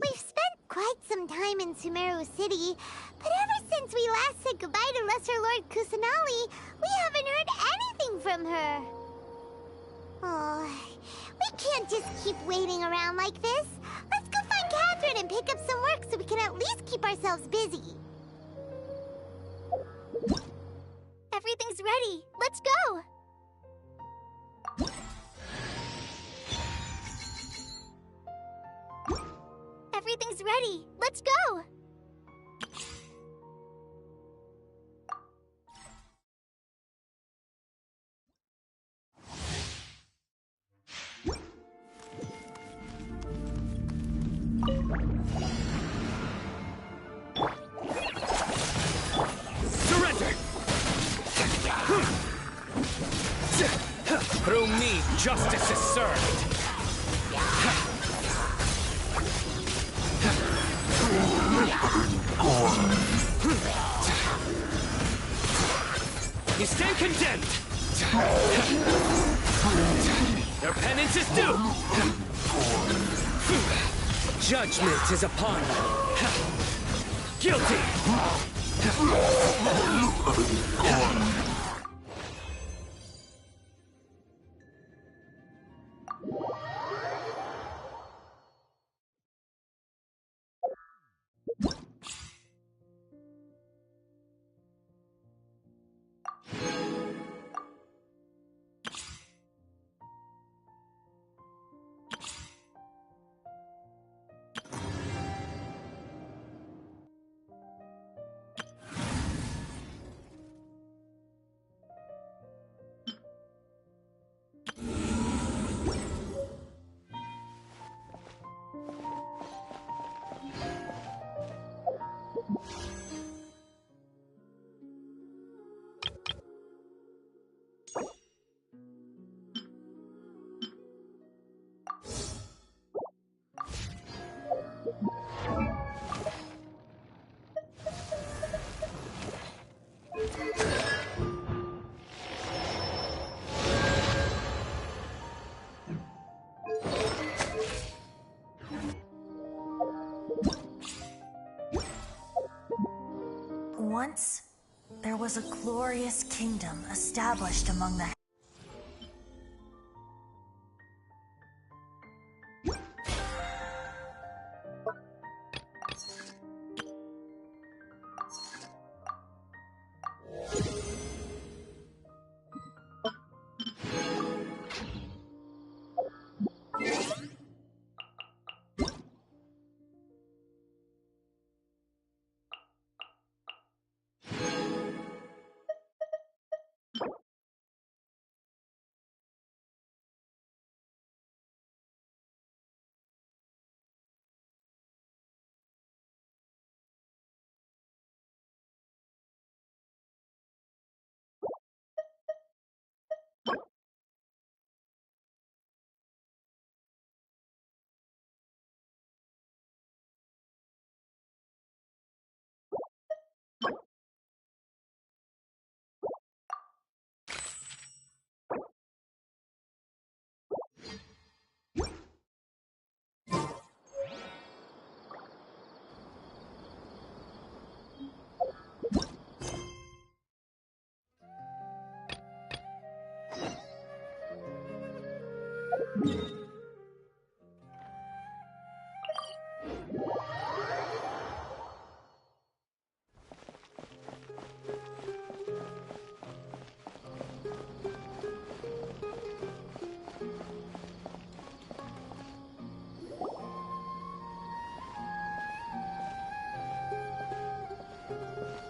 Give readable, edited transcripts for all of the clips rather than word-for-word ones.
We've spent quite some time in Sumeru City, but ever since we last said goodbye to Lesser Lord Kusanali, we haven't heard anything from her. Oh, we can't just keep waiting around like this. Let's go find Catherine and pick up some work so we can at least keep ourselves busy. Everything's ready. Let's go! Everything's ready. Let's go! Surrender! Through me, justice is served. You stand condemned! Your penance is due! Judgment is upon you! Guilty! Once, there was a glorious kingdom established among the...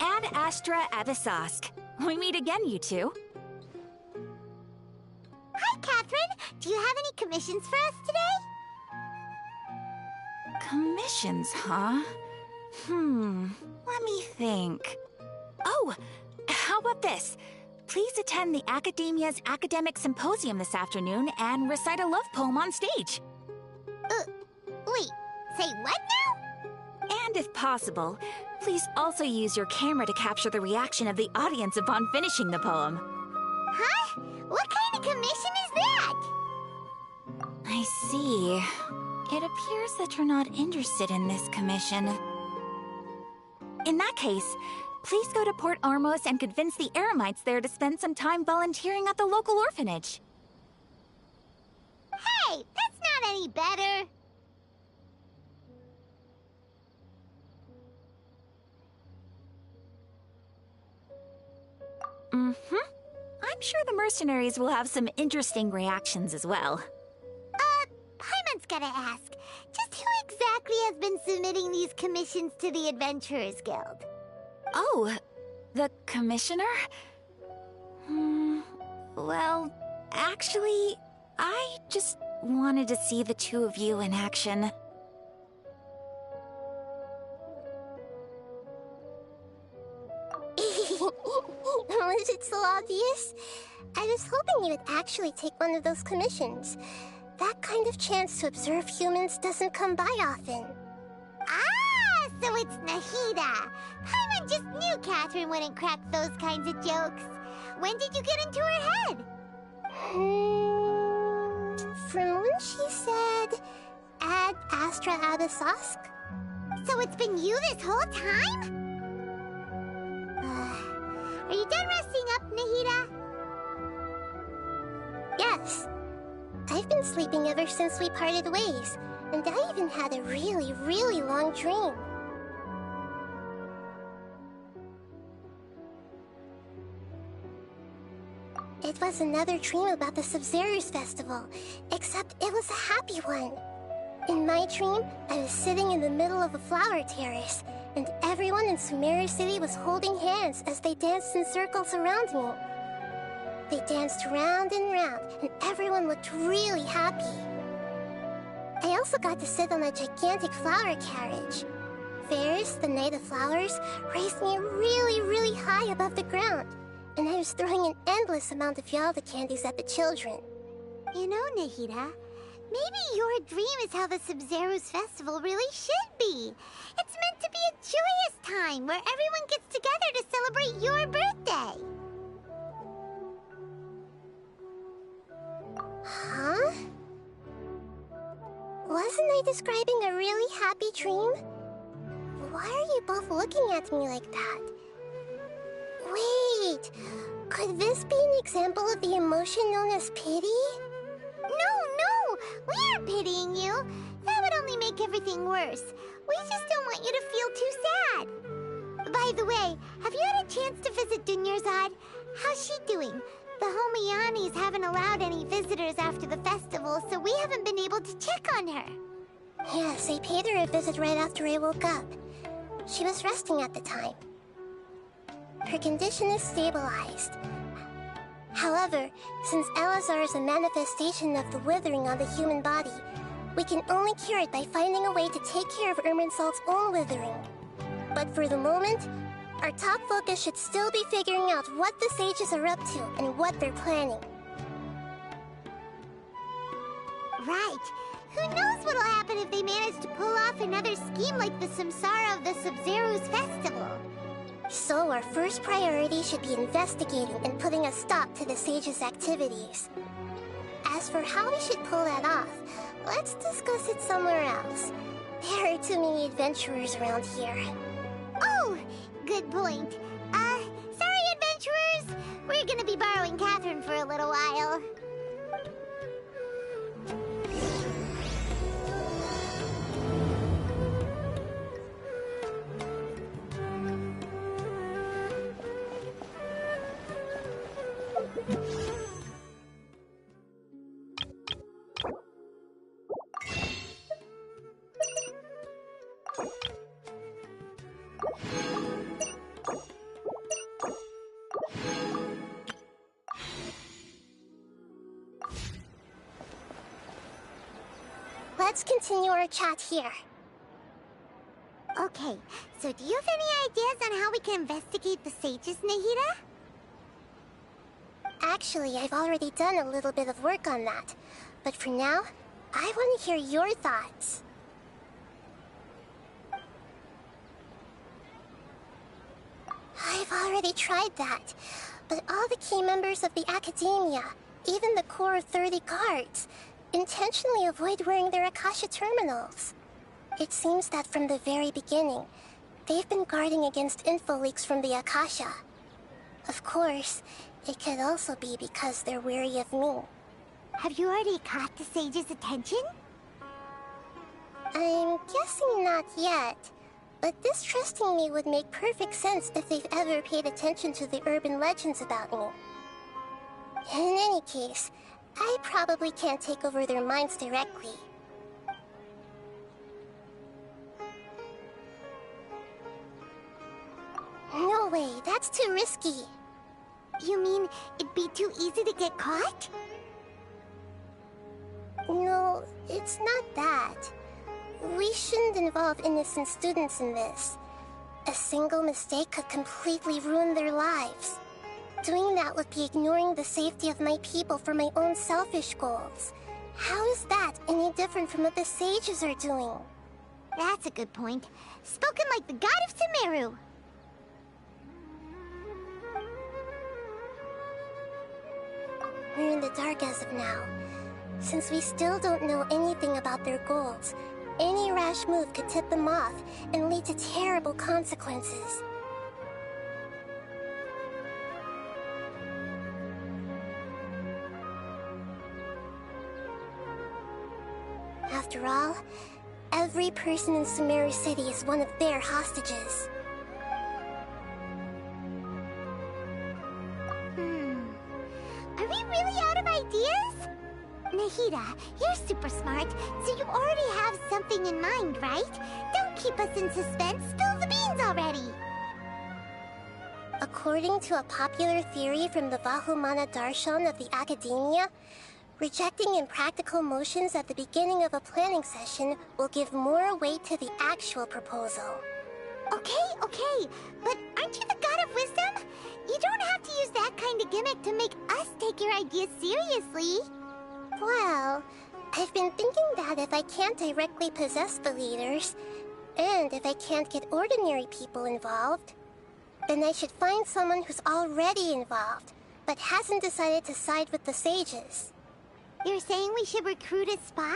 Ad Astra Avisask. We meet again, you two. Hi, Catherine. Do you have any commissions for us today? Commissions, huh? Let me think. Oh, how about this? Please attend the Academia's Academic Symposium this afternoon and recite a love poem on stage. Wait, say what now? And if possible, please also use your camera to capture the reaction of the audience upon finishing the poem. Huh? What kind of commission is that? I see. It appears that you're not interested in this commission. In that case, please go to Port Ormos and convince the Eremites there to spend some time volunteering at the local orphanage. Hey, that's not any better. I'm sure the mercenaries will have some interesting reactions as well. Paimon's gotta ask, just who exactly has been submitting these commissions to the Adventurers Guild? Oh, the commissioner? Well, actually, I just wanted to see the two of you in action. Was it so obvious? I was hoping you would actually take one of those commissions. That kind of chance to observe humans doesn't come by often. Ah, so it's Nahida. Paimon just knew Catherine wouldn't crack those kinds of jokes. When did you get into her head? From when she said, Ad Astra Abyssosque? So it's been you this whole time? Are you done resting up, Nahida? Yes. I've been sleeping ever since we parted ways, and I even had a really, really long dream. It was another dream about the Sabzeruz festival, except it was a happy one. In my dream, I was sitting in the middle of a flower terrace, and everyone in Sumeru City was holding hands as they danced in circles around me. They danced round and round, and everyone looked really happy. I also got to sit on a gigantic flower carriage. Ferris, the Knight of Flowers, raised me really, really high above the ground, and I was throwing an endless amount of Yalda candies at the children. You know, Nahida, maybe your dream is how the Sabzeruz festival really should be. It's meant to be a joyous time where everyone gets together to celebrate your birthday. Huh? Wasn't I describing a really happy dream? Why are you both looking at me like that? Wait, could this be an example of the emotion known as pity? No, we aren't pitying you. That would only make everything worse. We just don't want you to feel too sad. By the way, have you had a chance to visit Dunyarzad? How's she doing? The Homianis haven't allowed any visitors after the festival, so we haven't been able to check on her. Yes, I paid her a visit right after I woke up. She was resting at the time. Her condition is stabilized. However, since Elazar is a manifestation of the withering on the human body, we can only cure it by finding a way to take care of Irminsul's own withering. But for the moment, our top focus should still be figuring out what the sages are up to and what they're planning. Right. Who knows what'll happen if they manage to pull off another scheme like the Samsara of the Sabzeruz festival? So our first priority should be investigating and putting a stop to the sages' activities. As for how we should pull that off, let's discuss it somewhere else. There are too many adventurers around here. Oh, good point. Sorry, adventurers. We're gonna be borrowing Catherine for a little while. Let's continue our chat here. Okay, so do you have any ideas on how we can investigate the sages, Nahida? Actually, I've already done a little bit of work on that. But for now, I want to hear your thoughts. I've already tried that, but all the key members of the Academia, even the core of 30 guards, intentionally avoid wearing their Akasha terminals. It seems that from the very beginning, they've been guarding against info leaks from the Akasha. Of course, it could also be because they're wary of me. Have you already caught the sage's attention? I'm guessing not yet, but distrusting me would make perfect sense if they've ever paid attention to the urban legends about me. In any case, I probably can't take over their minds directly. No way, that's too risky. You mean it'd be too easy to get caught? No, it's not that. We shouldn't involve innocent students in this. A single mistake could completely ruin their lives. Doing that would be ignoring the safety of my people for my own selfish goals. How is that any different from what the sages are doing? That's a good point. Spoken like the god of Sumeru. We're in the dark as of now. Since we still don't know anything about their goals, any rash move could tip them off and lead to terrible consequences. After all, every person in Sumeru City is one of their hostages. Are we really out of ideas? Nahida, you're super smart, so you already have something in mind, right? Don't keep us in suspense. Spill the beans already. According to a popular theory from the Vahumana Darshan of the Academia, rejecting impractical motions at the beginning of a planning session will give more weight to the actual proposal. Okay, but aren't you the god of wisdom? You don't have to use that kind of gimmick to make us take your ideas seriously. Well, I've been thinking that if I can't directly possess the leaders, and if I can't get ordinary people involved, then I should find someone who's already involved, but hasn't decided to side with the sages. You're saying we should recruit a spy?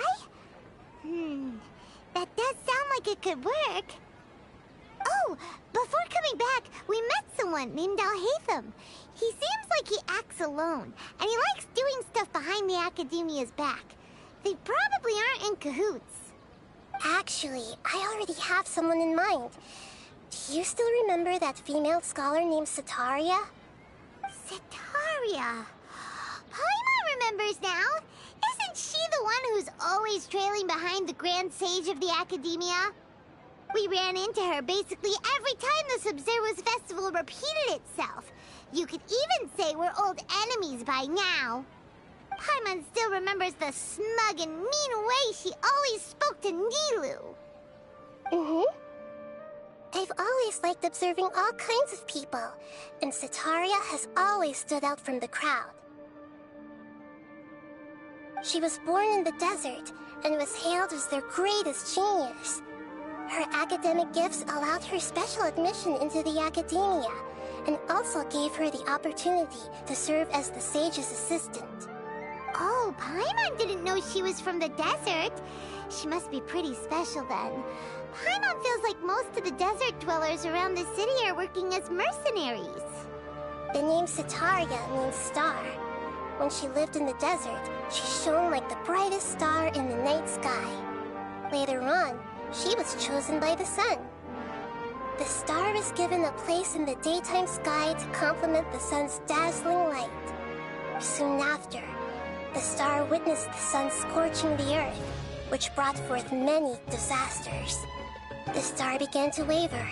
That does sound like it could work. Oh, before coming back, we met someone named Alhaitham. He seems like he acts alone, and he likes doing stuff behind the Academia's back. They probably aren't in cahoots. Actually, I already have someone in mind. Do you still remember that female scholar named Setaria? Setaria. Paimon remembers now. Isn't she the one who's always trailing behind the Grand Sage of the Academia? We ran into her basically every time the Sub-Zero's festival repeated itself. You could even say we're old enemies by now. Paimon still remembers the smug and mean way she always spoke to Nilou. I've always liked observing all kinds of people, and Setaria has always stood out from the crowd. She was born in the desert and was hailed as their greatest genius. Her academic gifts allowed her special admission into the Academia, and also gave her the opportunity to serve as the sage's assistant. Oh, Paimon didn't know she was from the desert. She must be pretty special then. Paimon feels like most of the desert dwellers around the city are working as mercenaries. The name Setaria means star. When she lived in the desert, she shone like the brightest star in the night sky. Later on, she was chosen by the sun. The star was given a place in the daytime sky to complement the sun's dazzling light. Soon after, the star witnessed the sun scorching the earth, which brought forth many disasters. The star began to waver.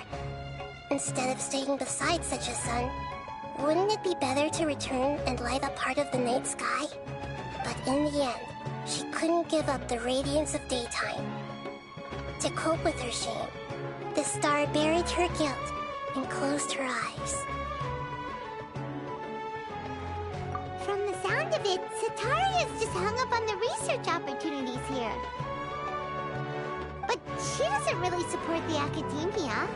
Instead of staying beside such a sun, wouldn't it be better to return and light up part of the night sky? But in the end, she couldn't give up the radiance of daytime. To cope with her shame, the star buried her guilt and closed her eyes. From the sound of it, Setaria's just hung up on the research opportunities here. But she doesn't really support the Academia.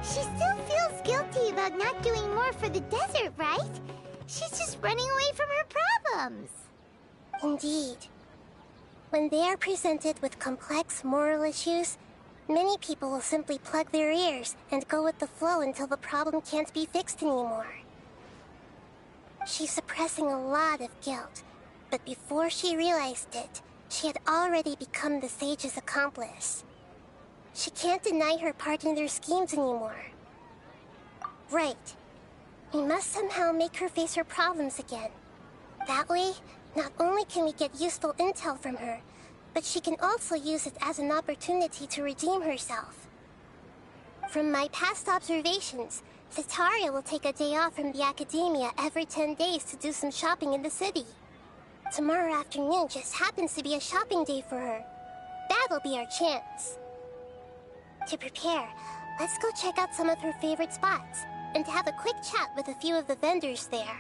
She still feels guilty about not doing more for the desert, right? She's just running away from her problems. Indeed. When they are presented with complex moral issues, many people will simply plug their ears and go with the flow until the problem can't be fixed anymore. She's suppressing a lot of guilt, but before she realized it, she had already become the sage's accomplice. She can't deny her part in their schemes anymore. Right. We must somehow make her face her problems again. That way, not only can we get useful intel from her, but she can also use it as an opportunity to redeem herself. From my past observations, Cetaria will take a day off from the academia every 10 days to do some shopping in the city. Tomorrow afternoon just happens to be a shopping day for her. That'll be our chance. To prepare, let's go check out some of her favorite spots, and have a quick chat with a few of the vendors there.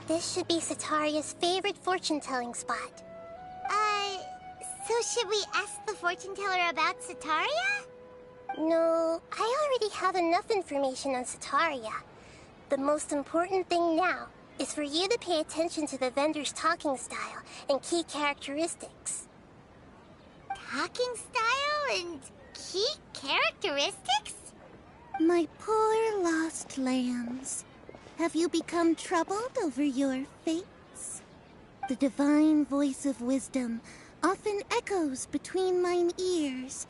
This should be Cetaria's favorite fortune-telling spot. So should we ask the fortune teller about Cetaria? No, I already have enough information on Cetaria. The most important thing now is for you to pay attention to the vendor's talking style and key characteristics. Talking style and key characteristics? My poor lost lambs. Have you become troubled over your fates? The divine voice of wisdom often echoes between mine ears.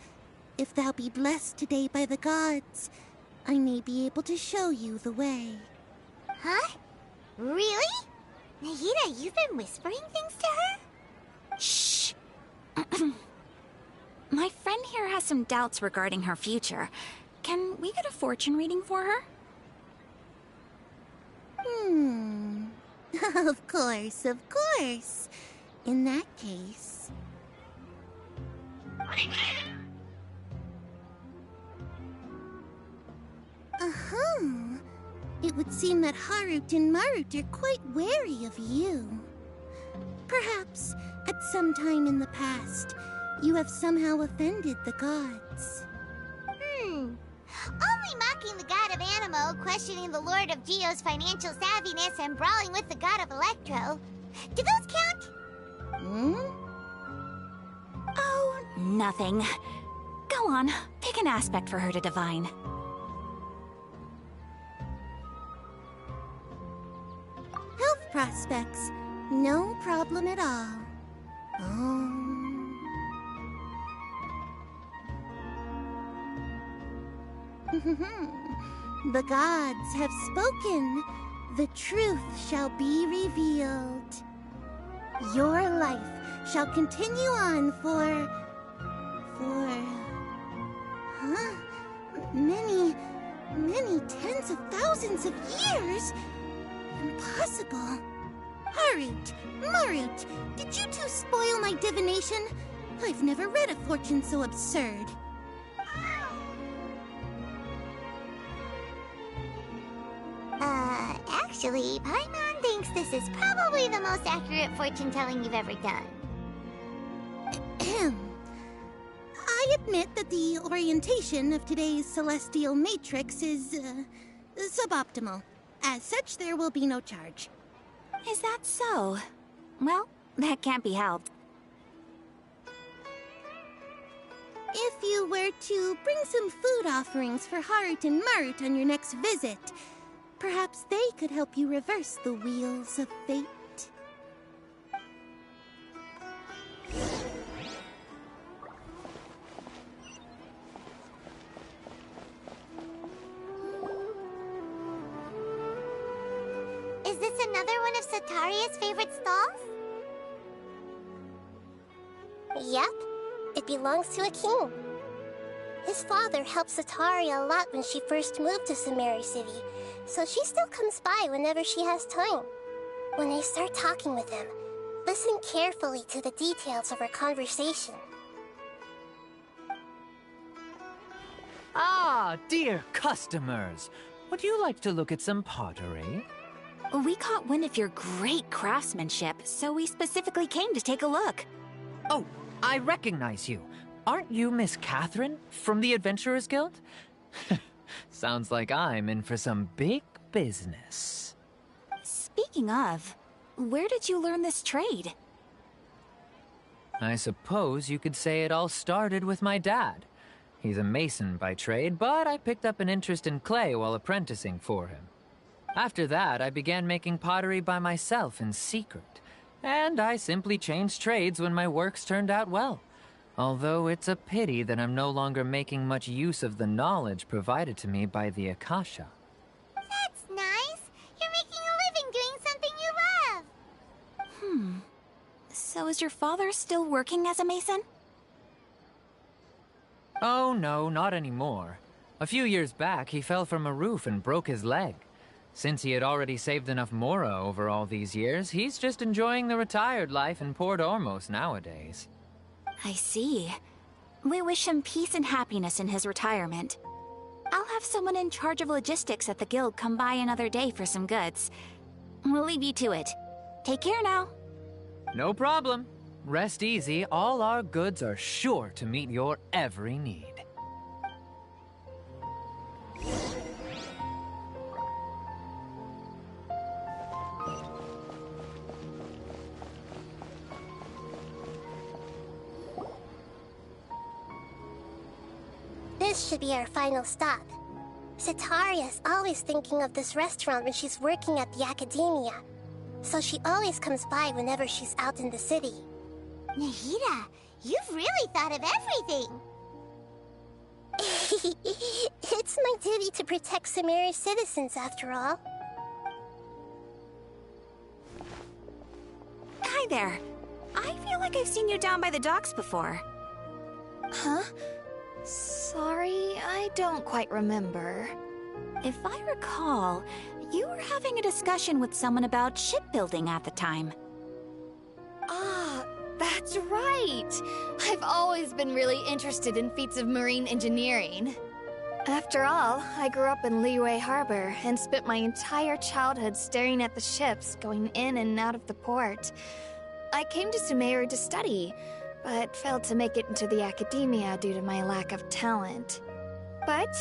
If thou be blessed today by the gods, I may be able to show you the way. Huh? Really? Nahida, you've been whispering things to her? Shh! My friend here has some doubts regarding her future. Can we get a fortune reading for her? Of course, of course. In that case... It would seem that Harut and Marut are quite wary of you. Perhaps, at some time in the past, you have somehow offended the gods. Only mocking the god of Animo, questioning the Lord of Geo's financial savviness, and brawling with the god of Electro. Do those count? Oh, nothing. Go on, pick an aspect for her to divine. Health prospects. No problem at all. The gods have spoken. The truth shall be revealed. Your life shall continue on for many tens of thousands of years? Impossible. Harut, Marut, did you two spoil my divination? I've never read a fortune so absurd. Actually, Paimon thinks this is probably the most accurate fortune-telling you've ever done. I admit that the orientation of today's celestial matrix is suboptimal. As such, there will be no charge. Is that so? Well, that can't be helped. If you were to bring some food offerings for Heart and Mart on your next visit, perhaps they could help you reverse the wheels of fate. Is this another one of Sataria's favorite stalls? Yep, it belongs to a king. His father helped Sataria a lot when she first moved to Sumeru City, so she still comes by whenever she has time. When I start talking with him, listen carefully to the details of our conversation. Ah, dear customers, would you like to look at some pottery? We caught wind of your great craftsmanship, so we specifically came to take a look. Oh, I recognize you. Aren't you Miss Catherine from the Adventurers Guild? Sounds like I'm in for some big business. Speaking of, where did you learn this trade? I suppose you could say it all started with my dad. He's a mason by trade, but I picked up an interest in clay while apprenticing for him. After that, I began making pottery by myself in secret, and I simply changed trades when my works turned out well. Although it's a pity that I'm no longer making much use of the knowledge provided to me by the Akasha. That's nice. You're making a living doing something you love. So is your father still working as a mason? Oh no, not anymore. A few years back, he fell from a roof and broke his leg. Since he had already saved enough Mora over all these years, he's just enjoying the retired life in Port Ormos nowadays. I see. We wish him peace and happiness in his retirement. I'll have someone in charge of logistics at the guild come by another day for some goods. We'll leave you to it. Take care now. No problem. Rest easy, all our goods are sure to meet your every need. This should be our final stop. Sataria's always thinking of this restaurant when she's working at the Academia, so she always comes by whenever she's out in the city. Nahida, you've really thought of everything. It's my duty to protect Sumeru's citizens, after all. Hi there. I feel like I've seen you down by the docks before. Huh? Sorry, I don't quite remember. If I recall, you were having a discussion with someone about shipbuilding at the time. Ah, that's right! I've always been really interested in feats of marine engineering. After all, I grew up in Liyue Harbor and spent my entire childhood staring at the ships going in and out of the port. I came to Sumeru to study, but failed to make it into the Academia due to my lack of talent. But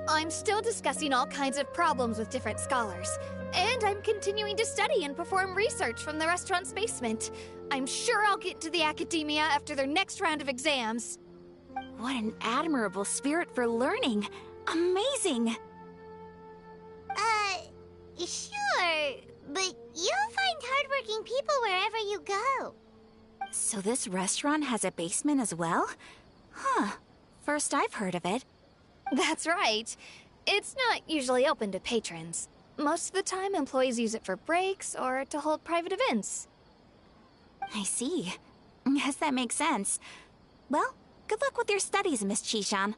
I'm still discussing all kinds of problems with different scholars, and I'm continuing to study and perform research from the restaurant's basement. I'm sure I'll get to the Academia after their next round of exams. What an admirable spirit for learning. Amazing! Sure, but you'll find hardworking people wherever you go. So this restaurant has a basement as well? Huh. First I've heard of it. That's right. It's not usually open to patrons. Most of the time, employees use it for breaks or to hold private events. I see. Guess that makes sense. Well, good luck with your studies, Miss Chishan.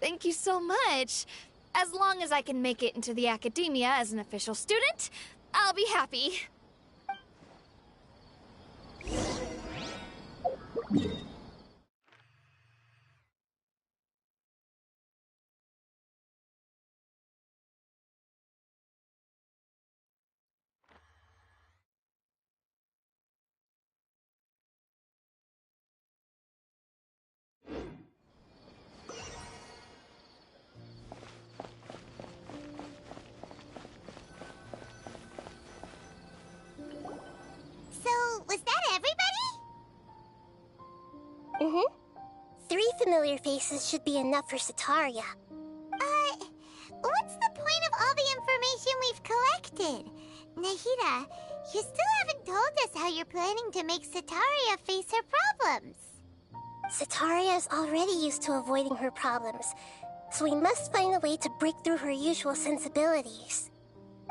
Thank you so much. As long as I can make it into the Academia as an official student, I'll be happy. Mm-hmm. 3 familiar faces should be enough for Setaria. What's the point of all the information we've collected? Nahida, you still haven't told us how you're planning to make Setaria face her problems. Setaria is already used to avoiding her problems, so we must find a way to break through her usual sensibilities.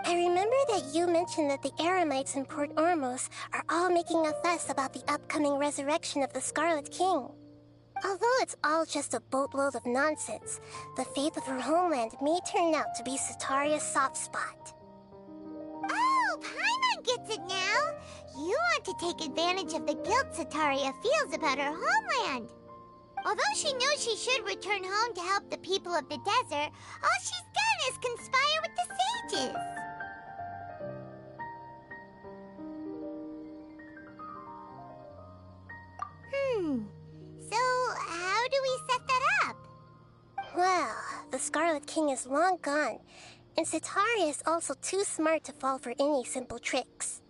I remember that you mentioned that the Eremites in Port Ormos are all making a fuss about the upcoming resurrection of the Scarlet King. Although it's all just a boatload of nonsense, the fate of her homeland may turn out to be Setaria's soft spot. Oh, Paimon gets it now! You want to take advantage of the guilt Setaria feels about her homeland. Although she knows she should return home to help the people of the desert, all she's done is conspire with the sages. So how do we set that up? Well, the Scarlet King is long gone, and Setaria is also too smart to fall for any simple tricks.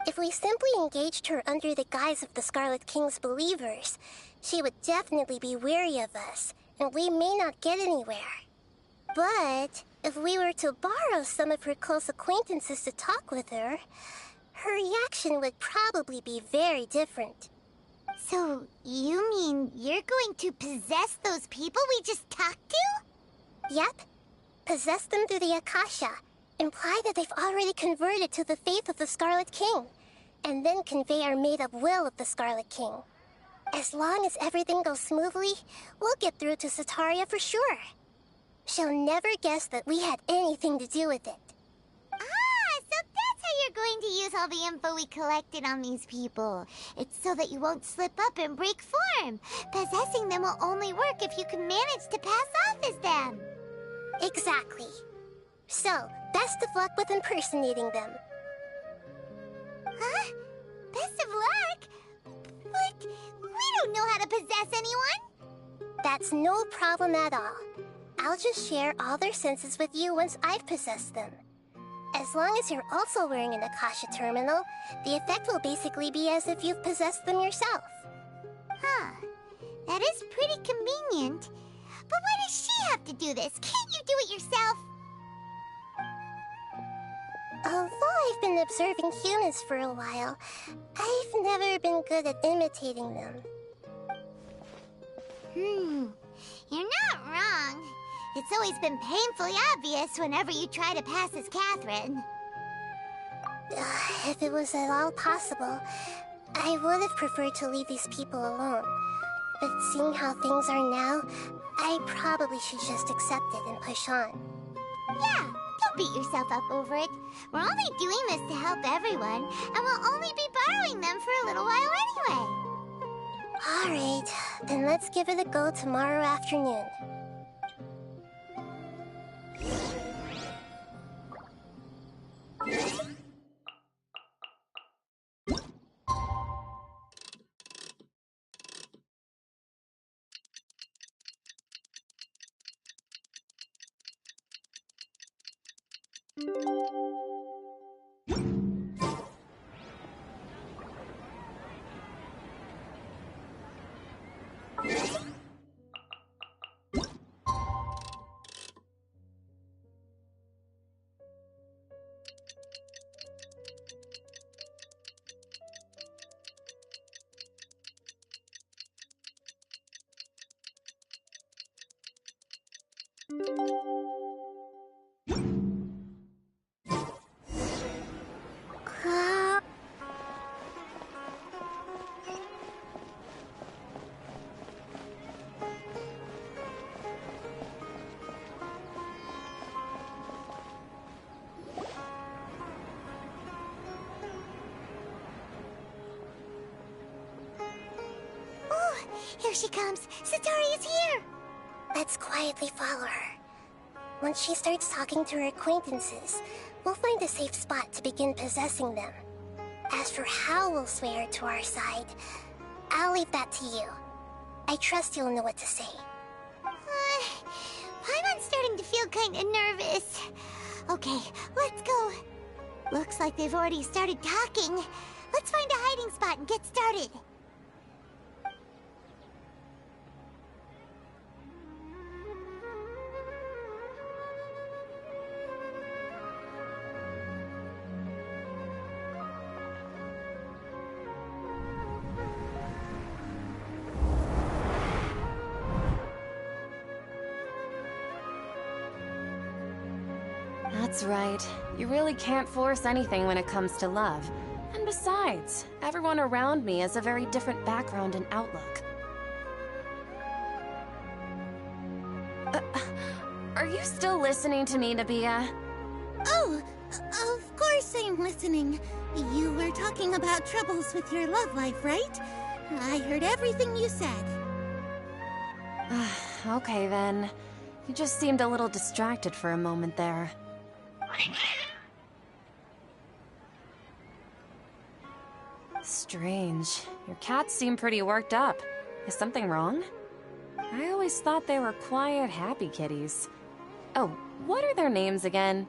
If we simply engaged her under the guise of the Scarlet King's believers, she would definitely be wary of us, and we may not get anywhere. But if we were to borrow some of her close acquaintances to talk with her, her reaction would probably be very different. So, you mean you're going to possess those people we just talked to? Yep. Possess them through the Akasha. Imply that they've already converted to the faith of the Scarlet King, and then convey our made-up will of the Scarlet King. As long as everything goes smoothly, we'll get through to Setaria for sure. She'll never guess that we had anything to do with it. So that's how you're going to use all the info we collected on these people. It's so that you won't slip up and break form. Possessing them will only work if you can manage to pass off as them. Exactly. So, best of luck with impersonating them. Huh? Best of luck? But we don't know how to possess anyone. That's no problem at all. I'll just share all their senses with you once I've possessed them. As long as you're also wearing an Akasha terminal, the effect will basically be as if you've possessed them yourself. Huh. That is pretty convenient. But why does she have to do this? Can't you do it yourself? Although I've been observing humans for a while, I've never been good at imitating them. You're not wrong. It's always been painfully obvious whenever you try to pass as Catherine. If it was at all possible, I would have preferred to leave these people alone. But seeing how things are now, I probably should just accept it and push on. Yeah, don't beat yourself up over it. We're only doing this to help everyone, and we'll only be borrowing them for a little while anyway. Alright, then let's give it a go tomorrow afternoon. Here she comes! Setaria's here! Let's quietly follow her. Once she starts talking to her acquaintances, we'll find a safe spot to begin possessing them. As for how we'll sway her to our side, I'll leave that to you. I trust you'll know what to say. Paimon's starting to feel kinda nervous. Okay, let's go. Looks like they've already started talking. Let's find a hiding spot and get started. That's right. You really can't force anything when it comes to love. And besides, everyone around me has a very different background and outlook. Are you still listening to me, Nabiya? Oh, of course I'm listening. You were talking about troubles with your love life, right? I heard everything you said. Okay then. You just seemed a little distracted for a moment there. Strange. Your cats seem pretty worked up. Is something wrong? I always thought they were quiet, happy kitties. Oh, what are their names again?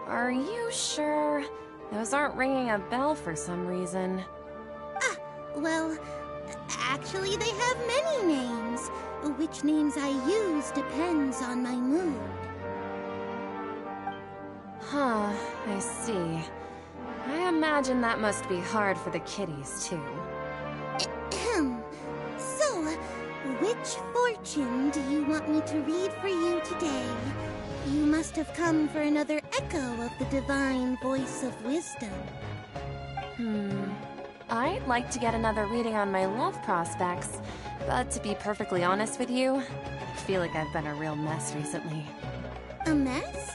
Are you sure? Those aren't ringing a bell for some reason. Well, actually they have many names. Which names I use depends on my mood. Huh, I see. I imagine that must be hard for the kitties, too. So, which fortune do you want me to read for you today? You must have come for another echo of the divine voice of wisdom. I'd like to get another reading on my love prospects, but to be perfectly honest with you, I feel like I've been a real mess recently. A mess?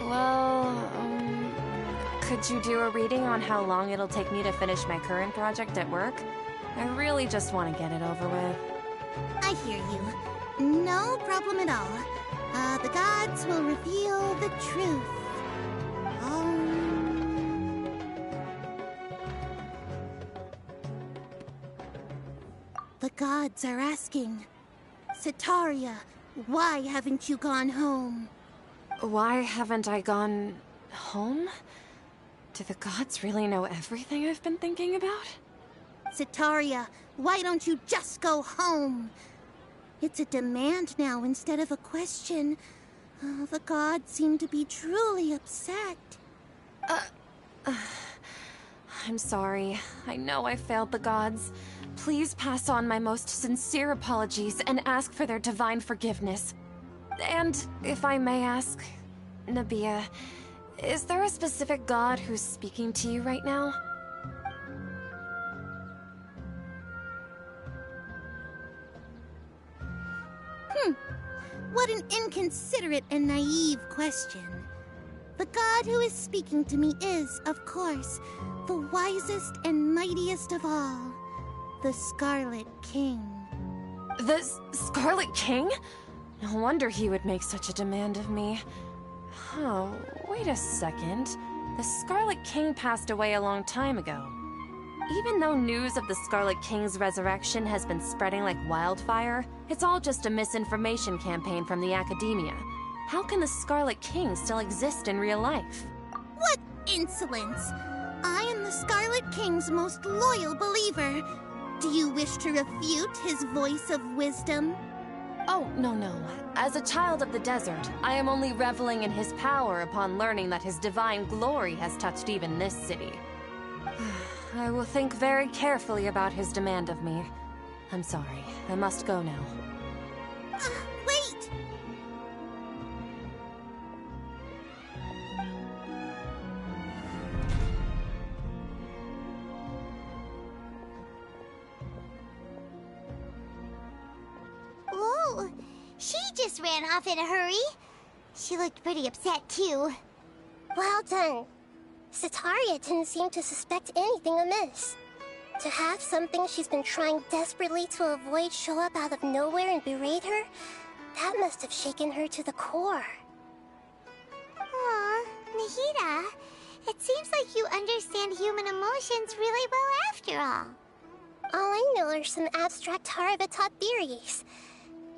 Well, could you do a reading on how long it'll take me to finish my current project at work? I really just want to get it over with. I hear you. No problem at all. The gods will reveal the truth. The gods are asking, Setaria, why haven't you gone home? Why haven't I gone home? Do the gods really know everything I've been thinking about? Setaria, why don't you just go home? It's a demand now instead of a question. The gods seem to be truly upset. I'm sorry. I know I failed the gods. Please pass on my most sincere apologies and ask for their divine forgiveness. And if I may ask, Nabiya, is there a specific god who's speaking to you right now? What an inconsiderate and naive question. The god who is speaking to me is, of course, the wisest and mightiest of all, the Scarlet King. The Scarlet King? No wonder he would make such a demand of me. Oh, wait a second. The Scarlet King passed away a long time ago. Even though news of the Scarlet King's resurrection has been spreading like wildfire, it's all just a misinformation campaign from the Academia. How can the Scarlet King still exist in real life? What insolence! I am the Scarlet King's most loyal believer. Do you wish to refute his voice of wisdom? Oh, no. As a child of the desert, I am only reveling in his power upon learning that his divine glory has touched even this city. I will think very carefully about his demand of me. I'm sorry. I must go now. Wait! Whoa! She just ran off in a hurry. She looked pretty upset, too. Well done. Setaria didn't seem to suspect anything amiss. To have something she's been trying desperately to avoid show up out of nowhere and berate her, that must have shaken her to the core. Aw, Nahida, it seems like you understand human emotions really well after all. All I know are some abstract Haraba-taught theories.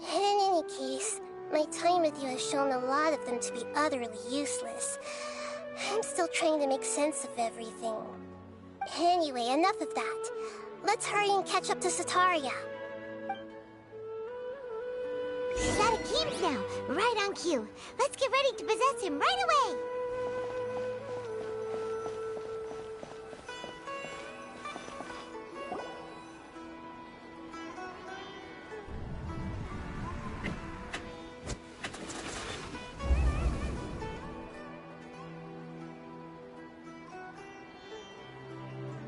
And in any case, my time with you has shown a lot of them to be utterly useless. I'm still trying to make sense of everything. Anyway, enough of that. Let's hurry and catch up to Setaria. He's at Akeem's now, right on cue. Let's get ready to possess him right away!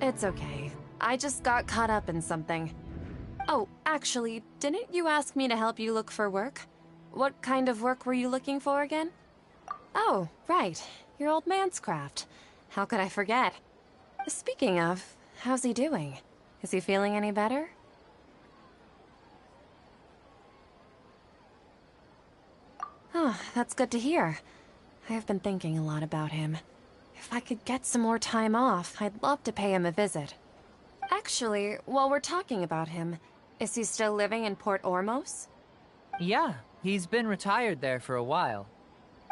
It's okay. I just got caught up in something. Oh, actually, didn't you ask me to help you look for work? What kind of work were you looking for again? Oh, right. Your old man's craft. How could I forget? Speaking of, how's he doing? Is he feeling any better? Oh, that's good to hear. I have been thinking a lot about him. If I could get some more time off, I'd love to pay him a visit. Actually, while we're talking about him, is he still living in Port Ormos? Yeah, he's been retired there for a while.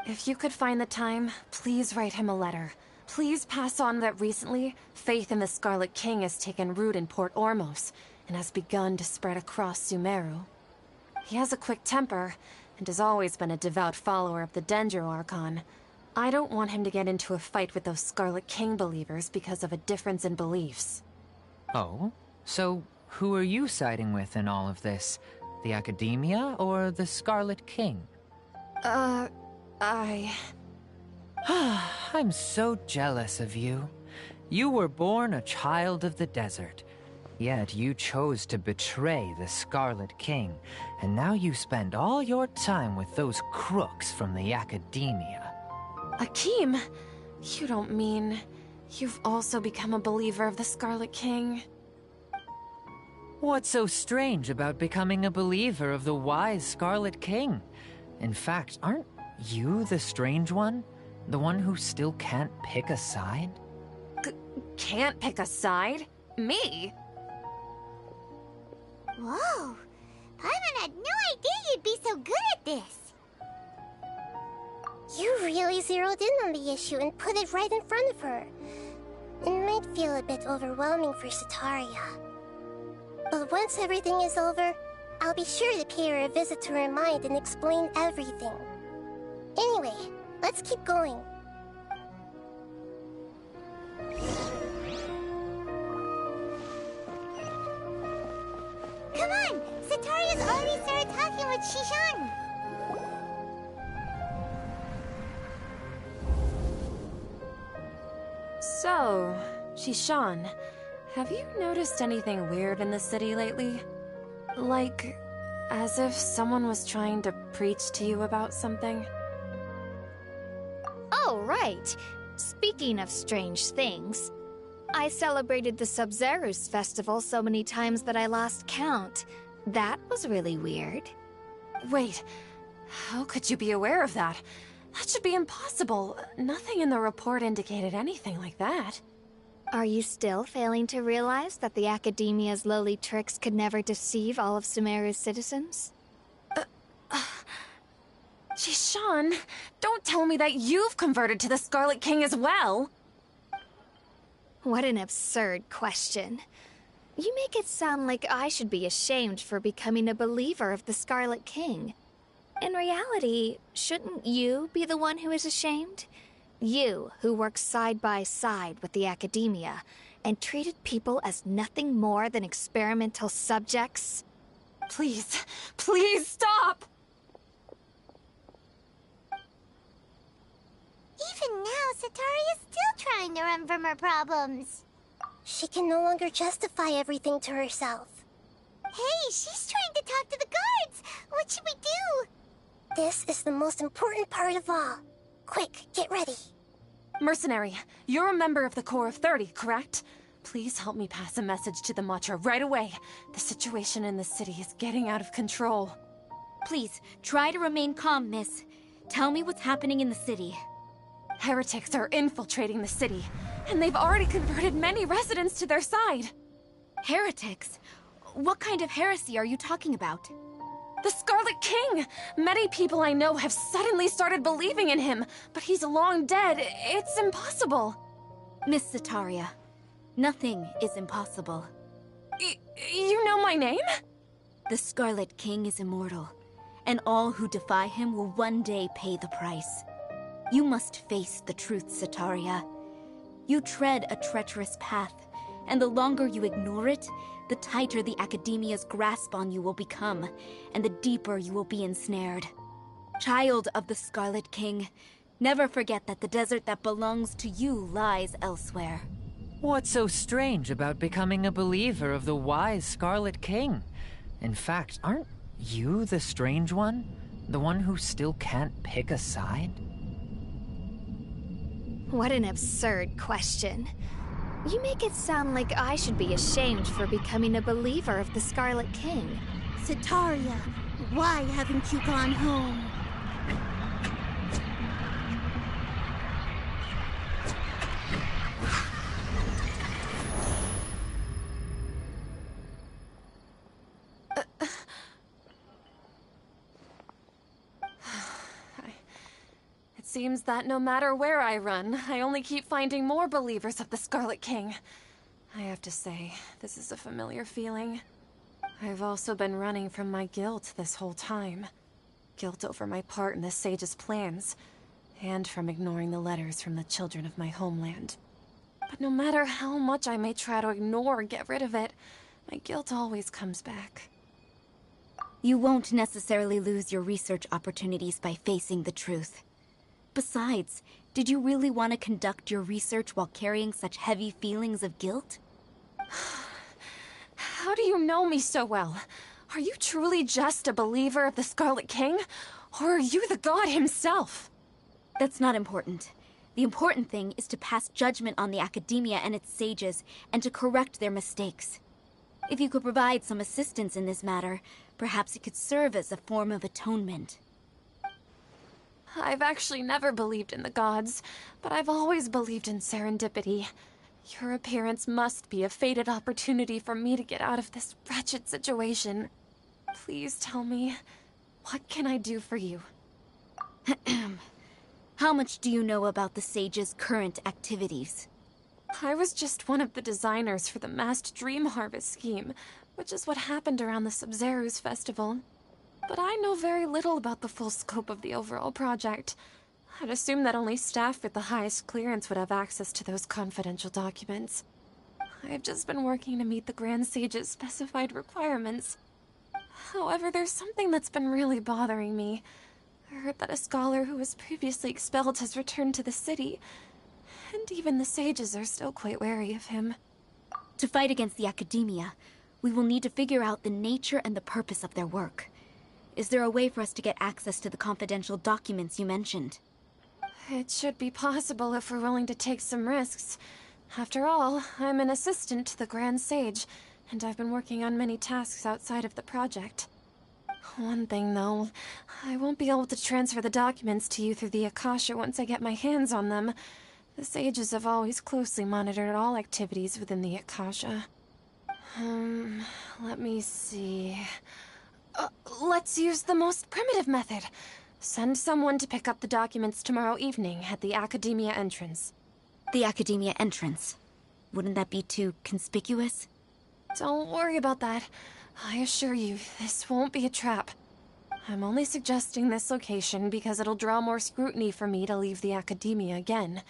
If you could find the time, please write him a letter. Please pass on that recently, faith in the Scarlet King has taken root in Port Ormos and has begun to spread across Sumeru. He has a quick temper and has always been a devout follower of the Dendro Archon. I don't want him to get into a fight with those Scarlet King believers because of a difference in beliefs. Oh? So, who are you siding with in all of this? The Academia or the Scarlet King? I'm so jealous of you. You were born a child of the desert. Yet you chose to betray the Scarlet King, and now you spend all your time with those crooks from the Academia. Akeem, you don't mean you've also become a believer of the Scarlet King? What's so strange about becoming a believer of the wise Scarlet King? In fact, aren't you the strange one? The one who still can't pick a side? Can't pick a side? Me? Whoa! Paimon had no idea you'd be so good at this! You really zeroed in on the issue and put it right in front of her. It might feel a bit overwhelming for Setaria. But once everything is over, I'll be sure to pay her a visit to her mind and explain everything. Anyway, let's keep going. Come on! Setaria's already started talking with Shishan! So, Shishan, have you noticed anything weird in the city lately? Like, as if someone was trying to preach to you about something? Oh, right. Speaking of strange things, I celebrated the Sub-Zerus festival so many times that I lost count. That was really weird. Wait, how could you be aware of that? That should be impossible. Nothing in the report indicated anything like that. Are you still failing to realize that the Academia's lowly tricks could never deceive all of Sumeru's citizens? Shishan, don't tell me that you've converted to the Scarlet King as well! What an absurd question. You make it sound like I should be ashamed for becoming a believer of the Scarlet King. In reality, shouldn't you be the one who is ashamed? You, who works side by side with the Academia, and treated people as nothing more than experimental subjects? Please, please stop! Even now, Satari is still trying to run from her problems. She can no longer justify everything to herself. Hey, she's trying to talk to the guards! What should we do? This is the most important part of all. Quick, get ready. Mercenary, you're a member of the Corps of 30, correct? Please help me pass a message to the Matra right away. The situation in the city is getting out of control. Please, try to remain calm, miss. Tell me what's happening in the city. Heretics are infiltrating the city, and they've already converted many residents to their side. Heretics? What kind of heresy are you talking about? The Scarlet King! Many people I know have suddenly started believing in him, but he's long dead. It's impossible. Miss Sataria, nothing is impossible. You know my name? The Scarlet King is immortal, and all who defy him will one day pay the price. You must face the truth, Sataria. You tread a treacherous path, and the longer you ignore it, the tighter the Academia's grasp on you will become, and the deeper you will be ensnared. Child of the Scarlet King, never forget that the desert that belongs to you lies elsewhere. What's so strange about becoming a believer of the wise Scarlet King? In fact, aren't you the strange one? The one who still can't pick a side? What an absurd question. You make it sound like I should be ashamed for becoming a believer of the Scarlet King. Sataria, why haven't you gone home? It seems that no matter where I run, I only keep finding more believers of the Scarlet King. I have to say, this is a familiar feeling. I've also been running from my guilt this whole time. Guilt over my part in the Sage's plans, and from ignoring the letters from the children of my homeland. But no matter how much I may try to ignore or get rid of it, my guilt always comes back. You won't necessarily lose your research opportunities by facing the truth. Besides, did you really want to conduct your research while carrying such heavy feelings of guilt? How do you know me so well? Are you truly just a believer of the Scarlet King? Or are you the god himself? That's not important. The important thing is to pass judgment on the Academia and its sages, and to correct their mistakes. If you could provide some assistance in this matter, perhaps it could serve as a form of atonement. I've actually never believed in the gods, but I've always believed in serendipity. Your appearance must be a fated opportunity for me to get out of this wretched situation. Please tell me, what can I do for you? How much do you know about the Sage's current activities? I was just one of the designers for the massed Dream Harvest scheme, which is what happened around the Sabzeruz festival. But I know very little about the full scope of the overall project. I'd assume that only staff with the highest clearance would have access to those confidential documents. I've just been working to meet the Grand Sage's specified requirements. However, there's something that's been really bothering me. I heard that a scholar who was previously expelled has returned to the city, and even the sages are still quite wary of him. To fight against the Academia, we will need to figure out the nature and the purpose of their work. Is there a way for us to get access to the confidential documents you mentioned? It should be possible if we're willing to take some risks. After all, I'm an assistant to the Grand Sage, and I've been working on many tasks outside of the project. One thing, though, I won't be able to transfer the documents to you through the Akasha once I get my hands on them. The sages have always closely monitored all activities within the Akasha. Let me see... let's use the most primitive method. Send someone to pick up the documents tomorrow evening at the Academia entrance. The Academia entrance? Wouldn't that be too conspicuous? Don't worry about that. I assure you, this won't be a trap. I'm only suggesting this location because it'll draw more scrutiny for me to leave the Academia again.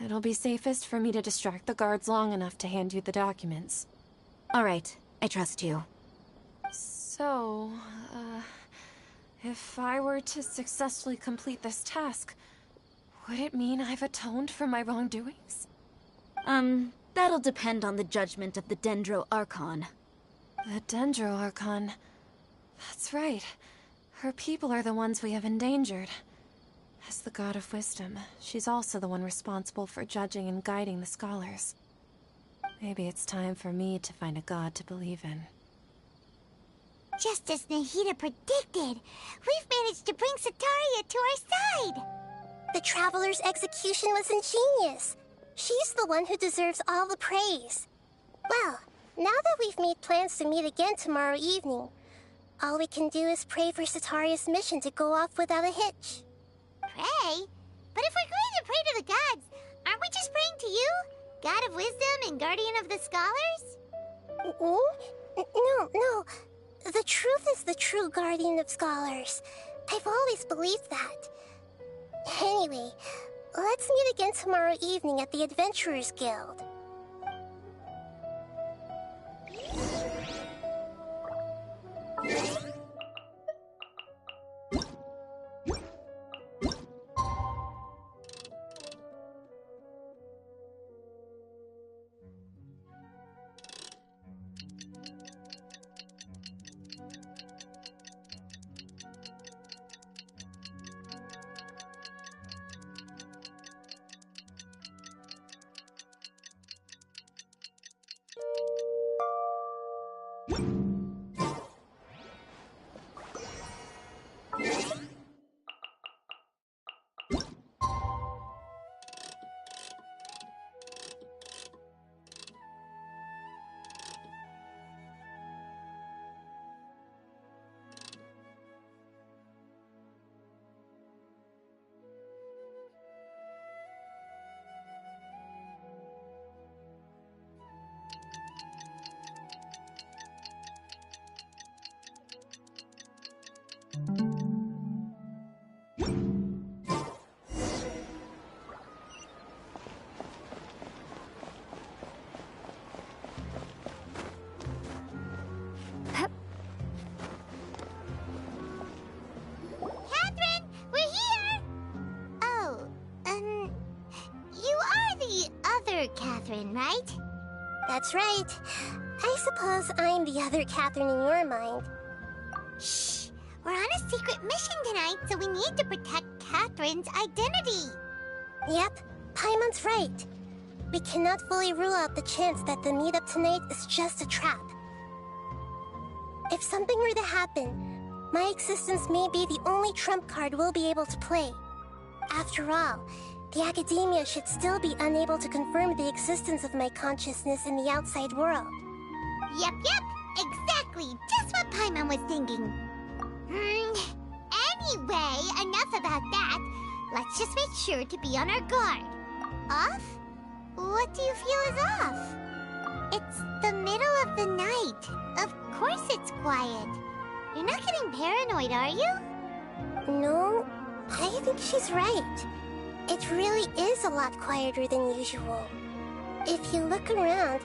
It'll be safest for me to distract the guards long enough to hand you the documents. All right, I trust you. So, if I were to successfully complete this task, would it mean I've atoned for my wrongdoings? That'll depend on the judgment of the Dendro Archon. The Dendro Archon. That's right. Her people are the ones we have endangered. As the God of Wisdom, she's also the one responsible for judging and guiding the scholars. Maybe it's time for me to find a god to believe in. Just as Nahida predicted, we've managed to bring Setaria to our side! The Traveler's execution was ingenious. She's the one who deserves all the praise. Well, now that we've made plans to meet again tomorrow evening, all we can do is pray for Setaria's mission to go off without a hitch. Pray? But if we're going to pray to the gods, aren't we just praying to you? God of Wisdom and Guardian of the Scholars? No. The truth is the true Guardian of Scholars. I've always believed that. Anyway, let's meet again tomorrow evening at the Adventurers Guild. Catherine, we're here! Oh, you are the other Catherine, right? That's right. I suppose I'm the other Catherine in your mind. Shh! We're on a secret mission tonight, so we need to protect Catherine's identity. Yep, Paimon's right. We cannot fully rule out the chance that the meetup tonight is just a trap. If something were to happen, my existence may be the only trump card we'll be able to play. After all, the Academia should still be unable to confirm the existence of my consciousness in the outside world. Yep, exactly, just what Paimon was thinking. Anyway, enough about that. Let's just make sure to be on our guard. Off? What do you feel is off? It's the middle of the night. Of course it's quiet. You're not getting paranoid, are you? No, I think she's right. It really is a lot quieter than usual. If you look around,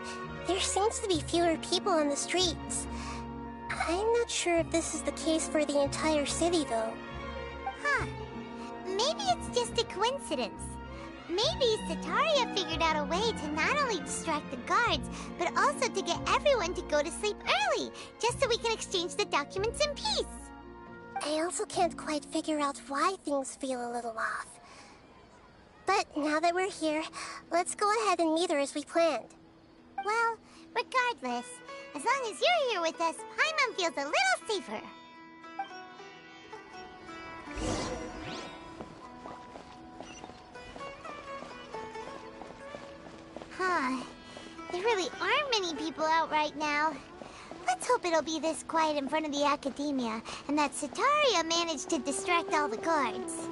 there seems to be fewer people on the streets. I'm not sure if this is the case for the entire city, though. Huh. Maybe it's just a coincidence. Maybe Setaria figured out a way to not only distract the guards, but also to get everyone to go to sleep early, just so we can exchange the documents in peace. I also can't quite figure out why things feel a little off. But now that we're here, let's go ahead and meet her as we planned. Well, regardless, as long as you're here with us, Paimon feels a little safer. Huh. There really aren't many people out right now. Let's hope it'll be this quiet in front of the Academia, and that Setaria managed to distract all the guards.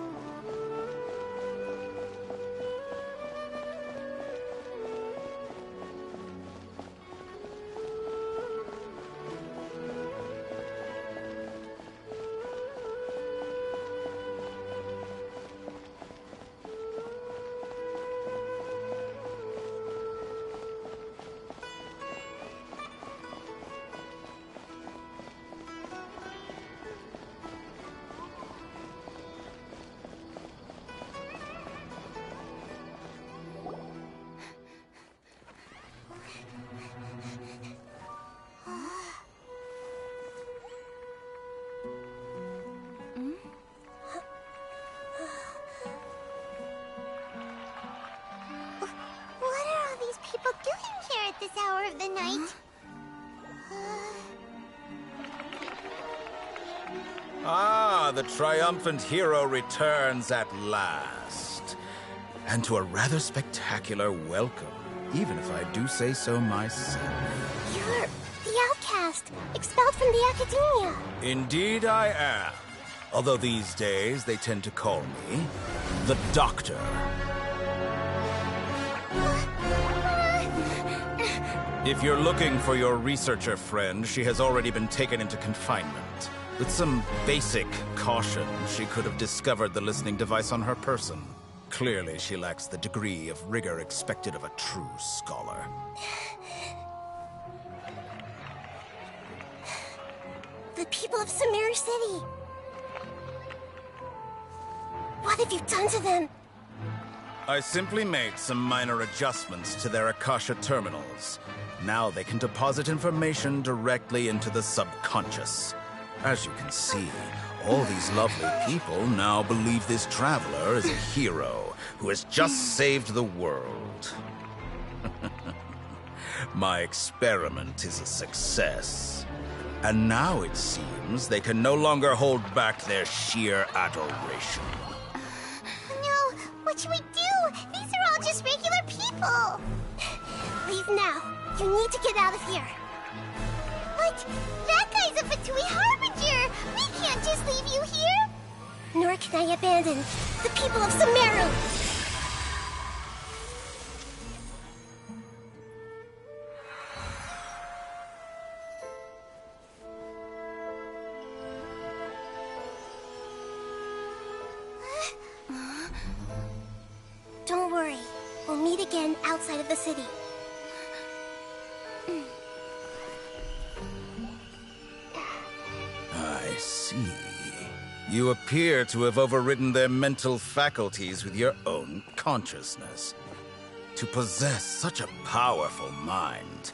hour of the night. Ah, the triumphant hero returns at last. And to a rather spectacular welcome, even if I do say so myself. You're the outcast, expelled from the Academia. Indeed I am. Although these days they tend to call me the Doctor. If you're looking for your researcher friend, she has already been taken into confinement. With some basic caution, she could have discovered the listening device on her person. Clearly, she lacks the degree of rigor expected of a true scholar. The people of Sumeru City. What have you done to them? I simply made some minor adjustments to their Akasha terminals. Now they can deposit information directly into the subconscious. As you can see, all these lovely people now believe this traveler is a hero who has just saved the world. My experiment is a success. And now it seems they can no longer hold back their sheer adoration. No, what should we do? These are all just regular people. Leave now. You need to get out of here. But that guy's a Fatui Harbinger. We can't just leave you here. Nor can I abandon the people of Sumeru. Don't worry. We'll meet again outside of the city. I see. You appear to have overridden their mental faculties with your own consciousness. To possess such a powerful mind,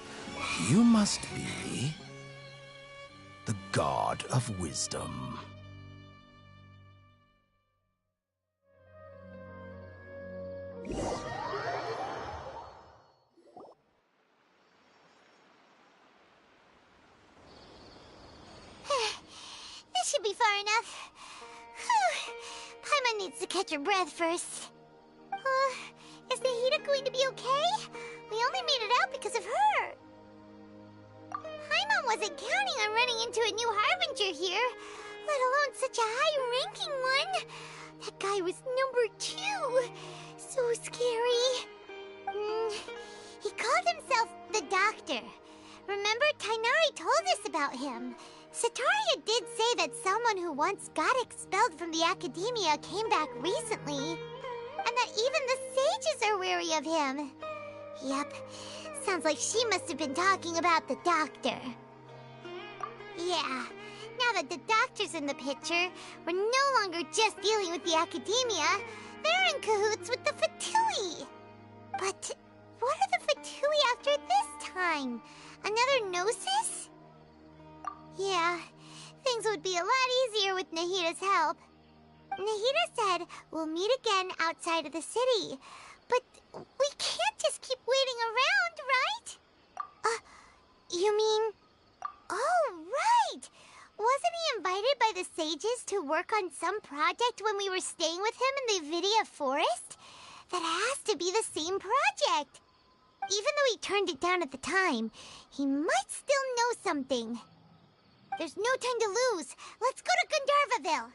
you must be the God of Wisdom. This should be far enough. Whew. Paimon needs to catch her breath first. Is Nahida going to be okay? We only made it out because of her. Paimon wasn't counting on running into a new Harbinger here, let alone such a high-ranking one. That guy was number 2. So scary. He called himself the Doctor. Remember, Tighnari told us about him. Setaria did say that someone who once got expelled from the Academia came back recently. And that even the sages are wary of him. Yep, sounds like she must have been talking about the Doctor. Yeah, now that the Doctor's in the picture, we're no longer just dealing with the Academia. They're in cahoots with the Fatui. But what are the Fatui after this time? Another Gnosis? Yeah, things would be a lot easier with Nahida's help. Nahida said we'll meet again outside of the city. But we can't just keep waiting around, right? You mean... Oh, right! Wasn't he invited by the sages to work on some project when we were staying with him in the Vidia Forest? That has to be the same project. Even though he turned it down at the time, he might still know something. There's no time to lose. Let's go to Gandharvaville.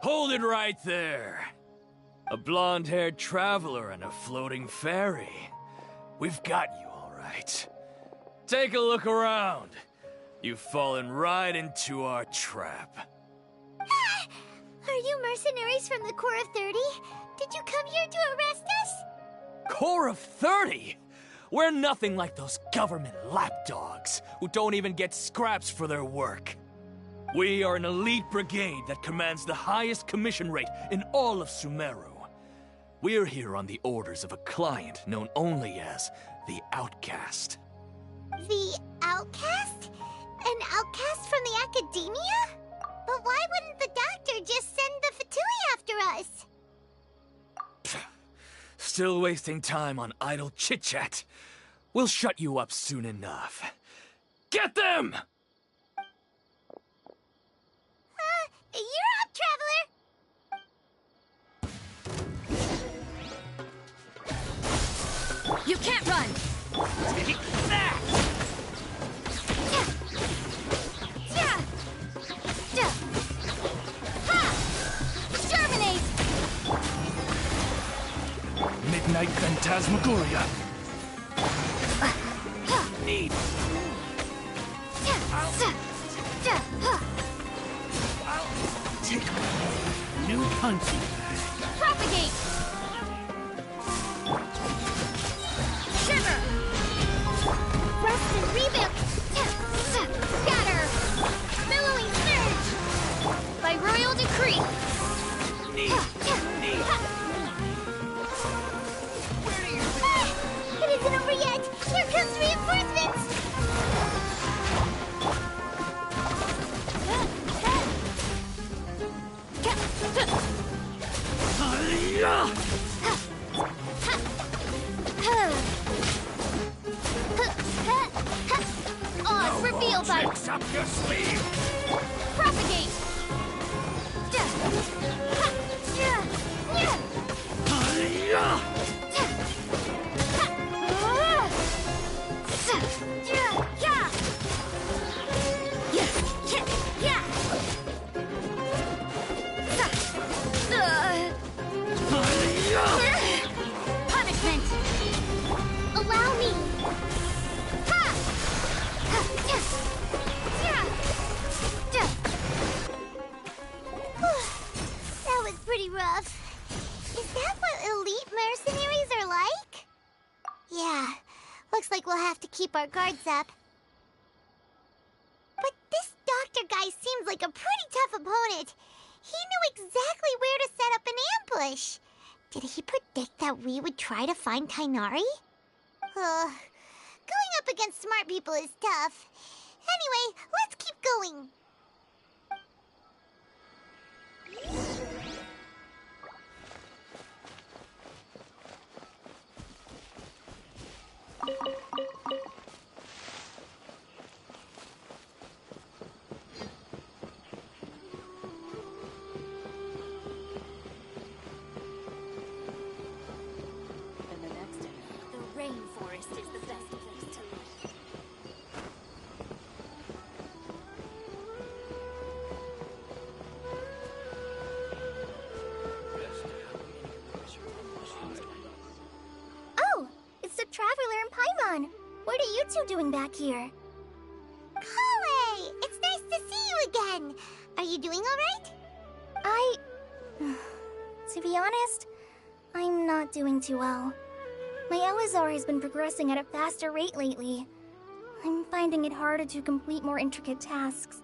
Hold it right there. A blonde-haired traveler and a floating fairy. We've got you, all right. Take a look around. You've fallen right into our trap. Are you mercenaries from the Corps of 30? Did you come here to arrest us? Corps of 30? We're nothing like those government lapdogs who don't even get scraps for their work. We are an elite brigade that commands the highest commission rate in all of Sumeru. We're here on the orders of a client known only as the Outcast. The Outcast? An outcast from the Academia? But why wouldn't the doctor just send the Fatui after us? Still wasting time on idle chit-chat. We'll shut you up soon enough. Get them! You're up, Traveler! You can't run! Take that! Terminate! Midnight Phantasmagoria. Need. Take new punching. Propagate! Shiver! Rest and rebuild! Scatter! Billowing surge! By royal decree! Need. It isn't over yet! Here comes reinforcements! Odds revealed by... Tricks up your sleeve! Propagate! Punishment! Allow me! That was pretty rough. Is that what elite mercenaries are like? Yeah, looks like we'll have to keep our guards up. But this doctor guy seems like a pretty tough opponent. He knew exactly where to set up an ambush. Did he predict that we would try to find Tighnari? Going up against smart people is tough. Anyway, let's keep going. The rainforest is the best place to live. Oh, it's the Traveler and Paimon. What are you two doing back here? Kale! It's nice to see you again. Are you doing all right? To be honest, I'm not doing too well. My Elazar has been progressing at a faster rate lately. I'm finding it harder to complete more intricate tasks.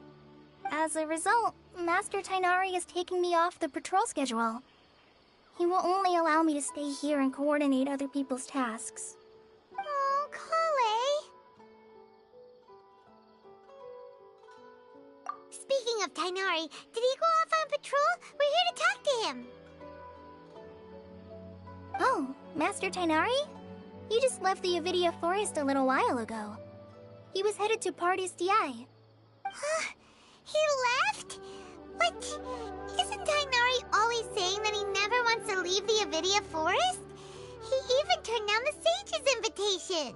As a result, Master Tighnari is taking me off the patrol schedule. He will only allow me to stay here and coordinate other people's tasks. Oh, Kale! Speaking of Tighnari, did he go off on patrol? We're here to talk to him. Oh, Master Tighnari? He just left the Avidia Forest a little while ago. He was headed to Pardis Di. He left? But isn't Tighnari always saying that he never wants to leave the Avidia Forest? He even turned down the Sage's invitation.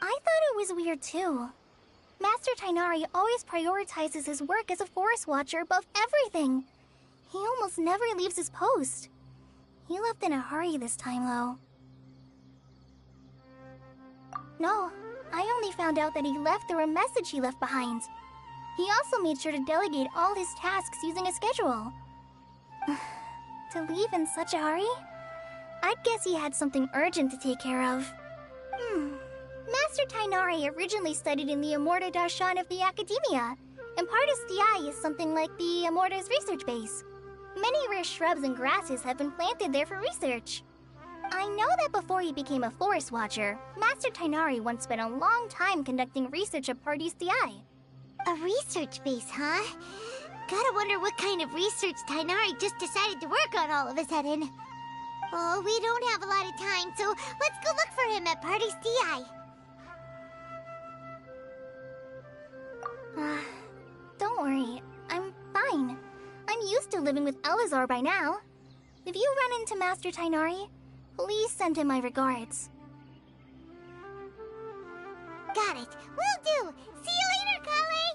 I thought it was weird too. Master Tighnari always prioritizes his work as a forest watcher above everything. He almost never leaves his post. He left in a hurry this time, though. No, I only found out that he left through a message he left behind. He also made sure to delegate all his tasks using a schedule. To leave in such a hurry? I'd guess he had something urgent to take care of. Master Tighnari originally studied in the Immorta Darshan of the Academia, and Pardis Dhyai is something like the Immorta's research base. Many rare shrubs and grasses have been planted there for research. I know that before he became a forest watcher, Master Tighnari once spent a long time conducting research at Pardis Dhyai. A research base, huh? Gotta wonder what kind of research Tighnari just decided to work on all of a sudden. Oh, we don't have a lot of time, so let's go look for him at Pardis Dhyai. Don't worry, I'm fine. I'm used to living with Elazar by now. If you run into Master Tighnari, please send him my regards. Got it. Will do. See you later, Kale.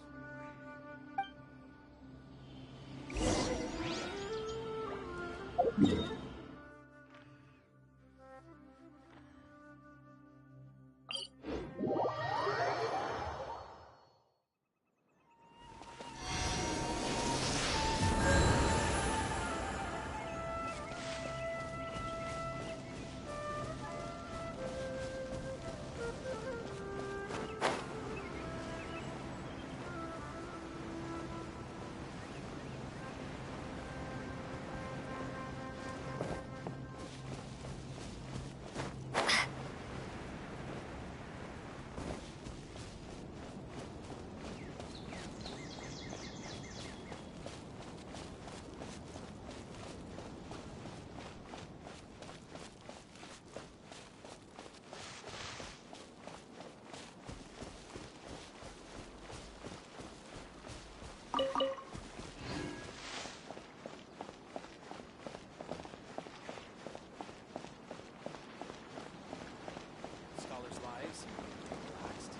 Scholars' lives relaxed.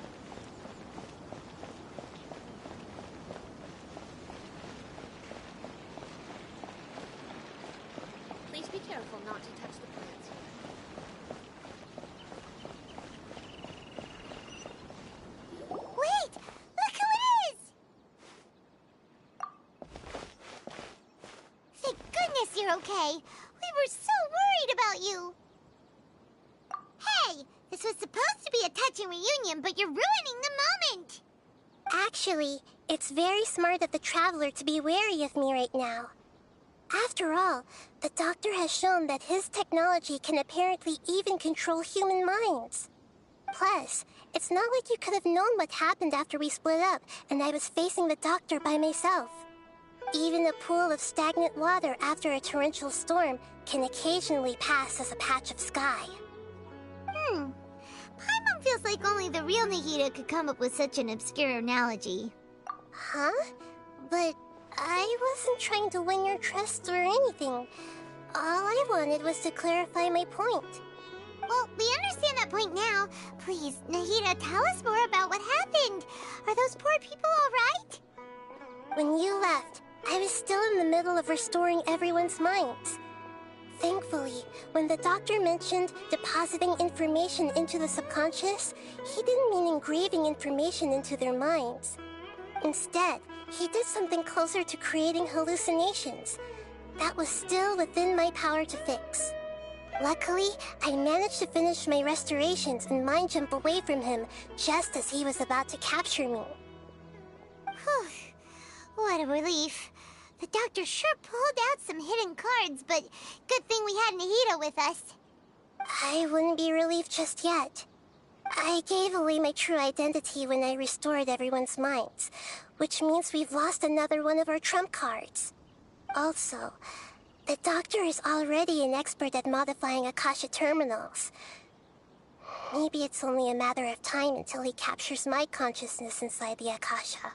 Please be careful not to touch the plants. Wait! Look who it is! Thank goodness you're okay. We were so worried about you. Hey, this was supposed to be a touching reunion, but you're ruining the moment. Actually, it's very smart of the Traveler to be wary of me right now. After all, the Doctor has shown that his technology can apparently even control human minds. Plus, it's not like you could have known what happened after we split up and I was facing the Doctor by myself. Even a pool of stagnant water after a torrential storm can occasionally pass as a patch of sky. Paimon feels like only the real Nahida could come up with such an obscure analogy. Huh? But I wasn't trying to win your trust or anything. All I wanted was to clarify my point. Well, we understand that point now. Please, Nahida, tell us more about what happened. Are those poor people all right? When you left, I was still in the middle of restoring everyone's minds. Thankfully, when the Doctor mentioned depositing information into the subconscious, he didn't mean engraving information into their minds. Instead, he did something closer to creating hallucinations. That was still within my power to fix. Luckily, I managed to finish my restorations and mind jump away from him just as he was about to capture me. Whew. What a relief. The Doctor sure pulled out some hidden cards, but good thing we had Nahida with us. I wouldn't be relieved just yet. I gave away my true identity when I restored everyone's minds, which means we've lost another one of our trump cards. Also, the Doctor is already an expert at modifying Akasha terminals. Maybe it's only a matter of time until he captures my consciousness inside the Akasha.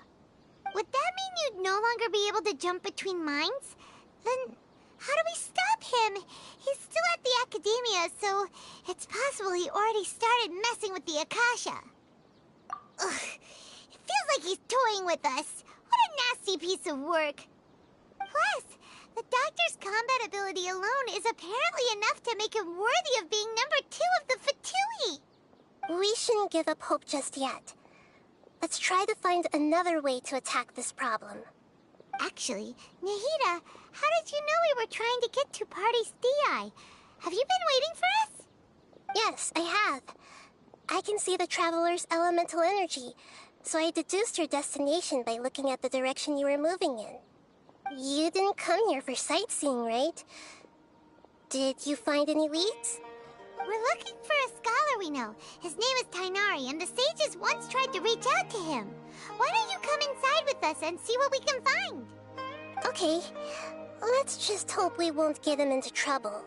Would that mean you'd no longer be able to jump between minds? Then how do we stop him? He's still at the Academia, so it's possible he already started messing with the Akasha. Ugh, it feels like he's toying with us. What a nasty piece of work. Plus, the Doctor's combat ability alone is apparently enough to make him worthy of being number 2 of the Fatui. We shouldn't give up hope just yet. Let's try to find another way to attack this problem. Actually, Nahida, how did you know we were trying to get to Party Stii? Have you been waiting for us? Yes, I have. I can see the Traveler's elemental energy, so I deduced your destination by looking at the direction you were moving in. You didn't come here for sightseeing, right? Did you find any leads? We're looking for a scholar we know. His name is Tainari, and the sages once tried to reach out to him. Why don't you come inside with us and see what we can find? Okay, let's just hope we won't get him into trouble.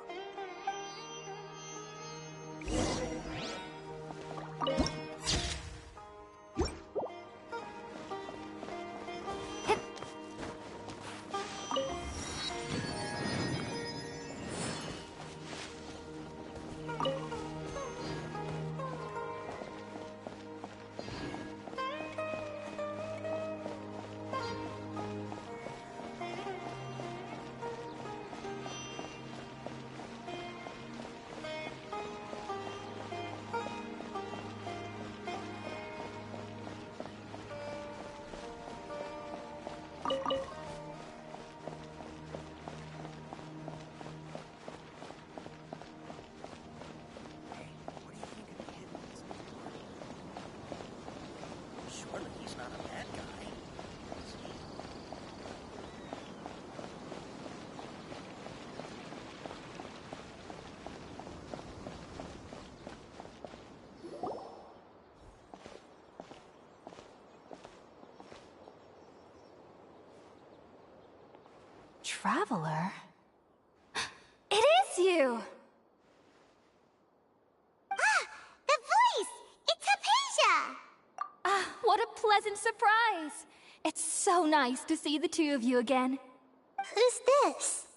Surely he's not a bad guy. Traveler? It is you! Ah! The voice! It's Hypatia! Ah, what a pleasant surprise! It's so nice to see the two of you again. Who's this?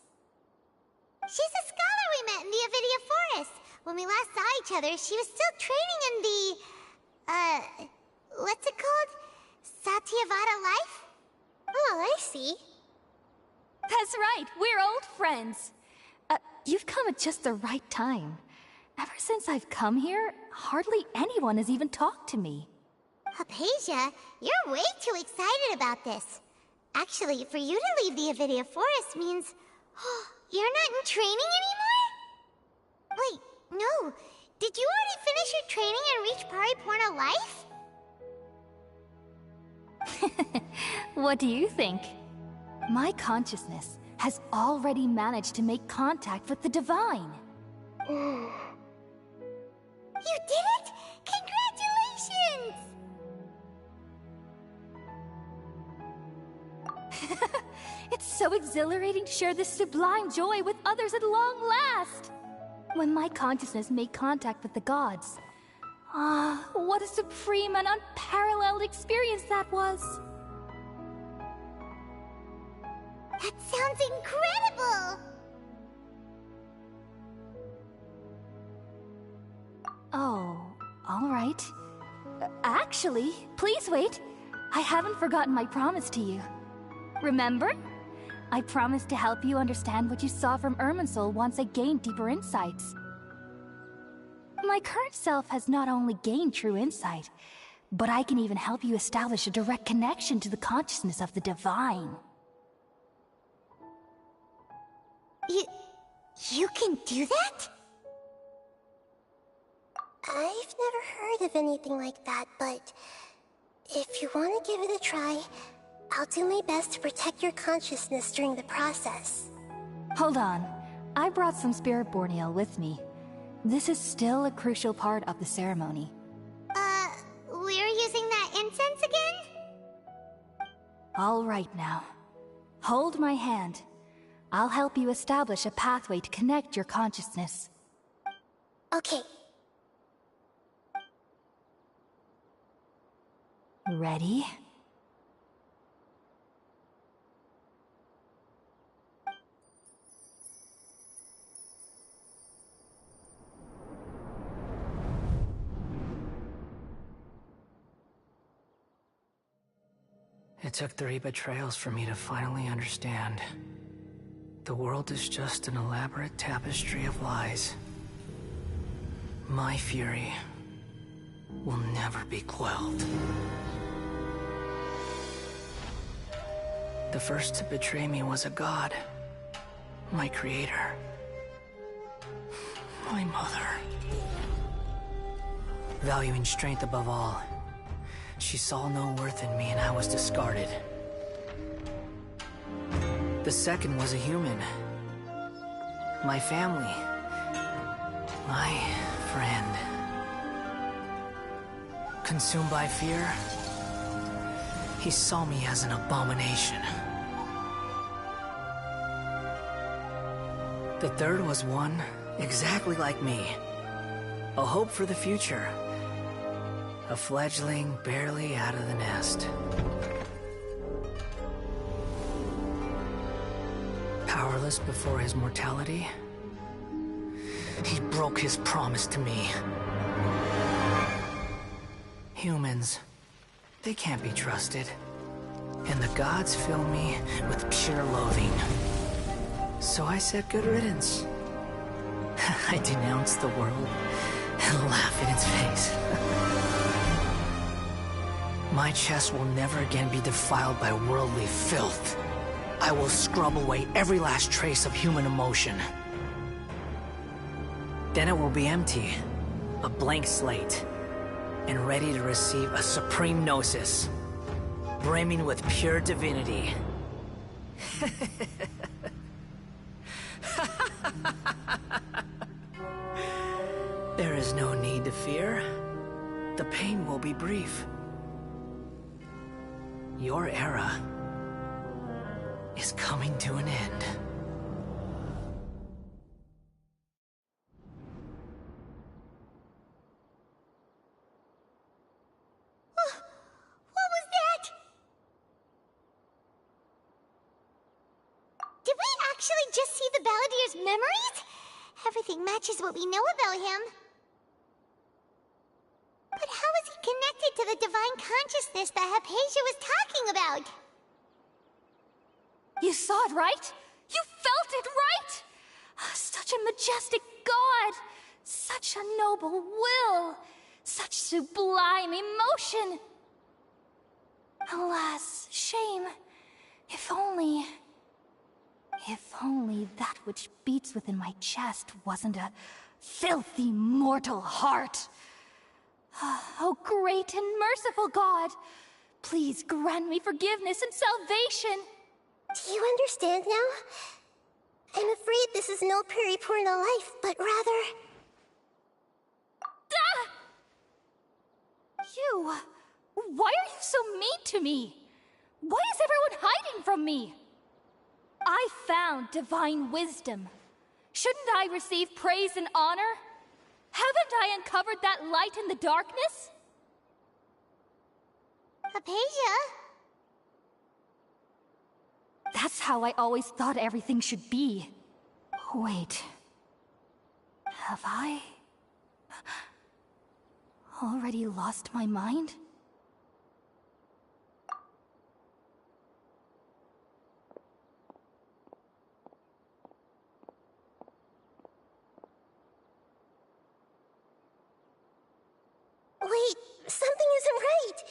She's a scholar we met in the Avidia Forest. When we last saw each other, she was still training in the... what's it called? Satyavada life? Oh, I see. That's right, we're old friends. You've come at just the right time. Ever since I've come here, hardly anyone has even talked to me. Hypatia, you're way too excited about this. Actually, for you to leave the Avidia Forest means... you're not in training anymore? Wait, no. Did you already finish your training and reach Pariporna life? What do you think? My consciousness has already managed to make contact with the divine. You did it! Congratulations! It's so exhilarating to share this sublime joy with others at long last! When my consciousness made contact with the gods. Ah, what a supreme and unparalleled experience that was! That sounds incredible! Oh, all right. Actually, please wait. I haven't forgotten my promise to you. Remember? I promised to help you understand what you saw from Irminsul once I gained deeper insights. My current self has not only gained true insight, but I can even help you establish a direct connection to the consciousness of the divine. You can do that? I've never heard of anything like that, but if you want to give it a try, I'll do my best to protect your consciousness during the process. Hold on. I brought some spirit borneal with me. This is still a crucial part of the ceremony. We're using that incense again? All right now. Hold my hand. I'll help you establish a pathway to connect your consciousness. Okay. Ready? It took 3 betrayals for me to finally understand. The world is just an elaborate tapestry of lies. My fury will never be quelled. The first to betray me was a god. My creator. My mother. Valuing strength above all, she saw no worth in me and I was discarded. The second was a human. My family. My friend. Consumed by fear, he saw me as an abomination. The third was one exactly like me. A hope for the future. A fledgling barely out of the nest. Powerless before his mortality, he broke his promise to me. Humans, they can't be trusted. And the gods fill me with pure loathing. So I said good riddance. I denounced the world and laugh in its face. My chest will never again be defiled by worldly filth. I will scrub away every last trace of human emotion. Then it will be empty, a blank slate, and ready to receive a supreme gnosis, brimming with pure divinity. There is no need to fear. The pain will be brief. Your era is coming to an end. What was that? Did we actually just see the Balladeer's memories? Everything matches what we know about him. But how is he connected to the divine consciousness that Hypatia was talking about? You saw it, right? You felt it, right? Such a majestic god! Such a noble will! Such sublime emotion! Alas, shame. If only that which beats within my chest wasn't a filthy mortal heart. Oh, great and merciful God, please grant me forgiveness and salvation. Do you understand now? I'm afraid this is no Puripurna life, but rather... Ah! You... Why are you so mean to me? Why is everyone hiding from me? I found divine wisdom. Shouldn't I receive praise and honor? Haven't I uncovered that light in the darkness? Hypatia? That's how I always thought everything should be. Wait. Have I... already lost my mind? Wait, something isn't right.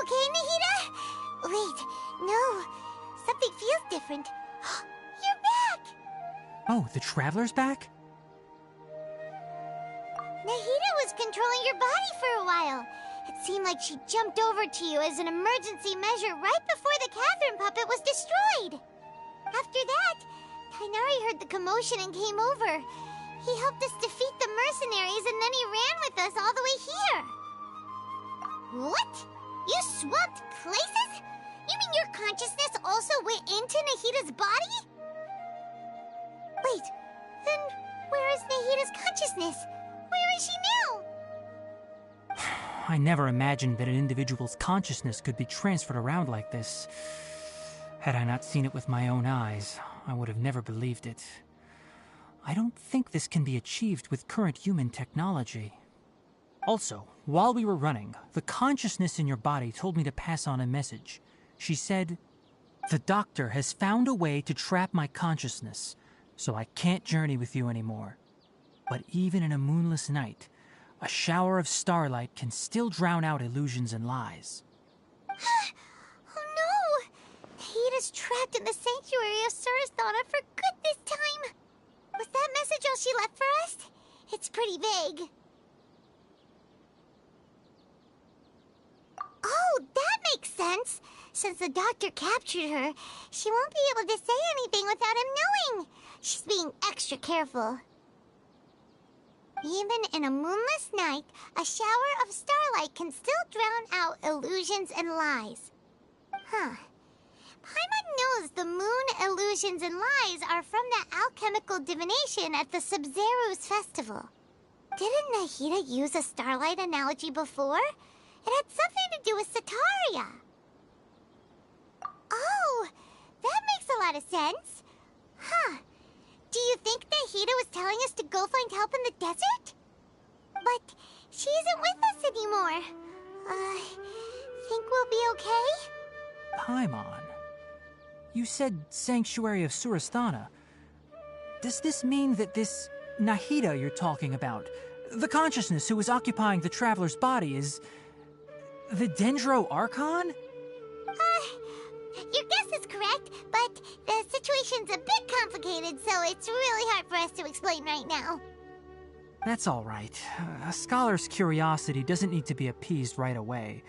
okay, Nahida? Wait, no. Something feels different. You're back! Oh, the Traveler's back? Nahida was controlling your body for a while. It seemed like she jumped over to you as an emergency measure right before the Catherine puppet was destroyed. After that, Tighnari heard the commotion and came over. He helped us defeat the mercenaries and then he ran with us all the way here. What? You swapped places? You mean your consciousness also went into Nahida's body? Wait, then where is Nahida's consciousness? Where is she now? I never imagined that an individual's consciousness could be transferred around like this. Had I not seen it with my own eyes, I would have never believed it. I don't think this can be achieved with current human technology. Also, while we were running, the consciousness in your body told me to pass on a message. She said, "The doctor has found a way to trap my consciousness, so I can't journey with you anymore. But even in a moonless night, a shower of starlight can still drown out illusions and lies." Oh no! Nahida's trapped in the sanctuary of Suristhana for good this time. Was that message all she left for us? It's pretty vague. Oh, that makes sense. Since the doctor captured her, she won't be able to say anything without him knowing. She's being extra careful. Even in a moonless night, a shower of starlight can still drown out illusions and lies. Huh. Paimon knows the moon illusions and lies are from the alchemical divination at the Sabzeruz festival. Didn't Nahida use a starlight analogy before? It had something to do with Sataria. Oh, that makes a lot of sense. Huh. Do you think Nahida was telling us to go find help in the desert? But she isn't with us anymore. Think we'll be okay? Paimon, you said Sanctuary of Suristhana. Does this mean that this Nahida you're talking about, the consciousness who is occupying the Traveler's body, is the Dendro Archon? Your guess is correct, but the situation's a bit complicated, so it's really hard for us to explain right now. That's all right. A scholar's curiosity doesn't need to be appeased right away.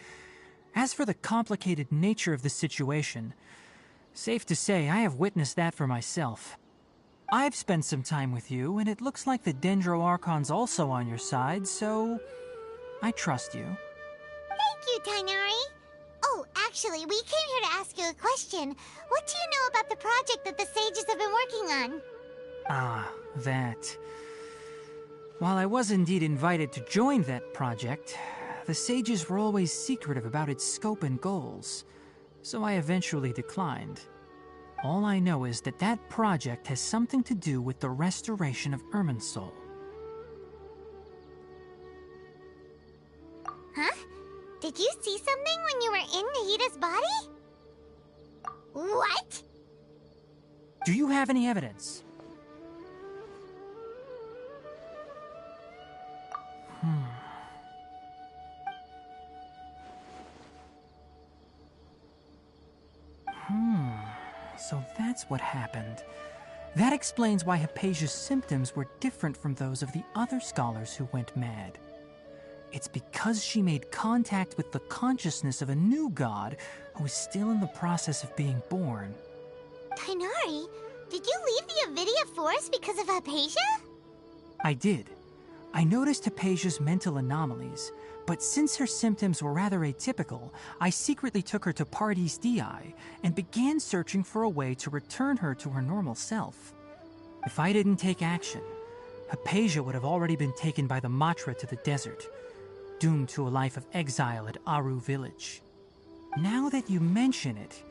As for the complicated nature of the situation, safe to say I have witnessed that for myself. I've spent some time with you, and it looks like the Dendro Archon's also on your side, so I trust you. Thank you, Tighnari. Oh, actually, we came here to ask you a question. What do you know about the project that the sages have been working on? Ah, that. While I was indeed invited to join that project, the sages were always secretive about its scope and goals, so I eventually declined. All I know is that that project has something to do with the restoration of Irminsul. Huh? Did you see something when you were in Nahida's body? What? Do you have any evidence? So that's what happened. That explains why Hypatia's symptoms were different from those of the other scholars who went mad. It's because she made contact with the consciousness of a new god who is still in the process of being born. Tighnari, did you leave the Avidia Forest because of Hypatia? I did. I noticed Hypatia's mental anomalies, but since her symptoms were rather atypical, I secretly took her to Pardis Dii and began searching for a way to return her to her normal self. If I didn't take action, Hypatia would have already been taken by the Matra to the desert, doomed to a life of exile at Aru village. Now that you mention it,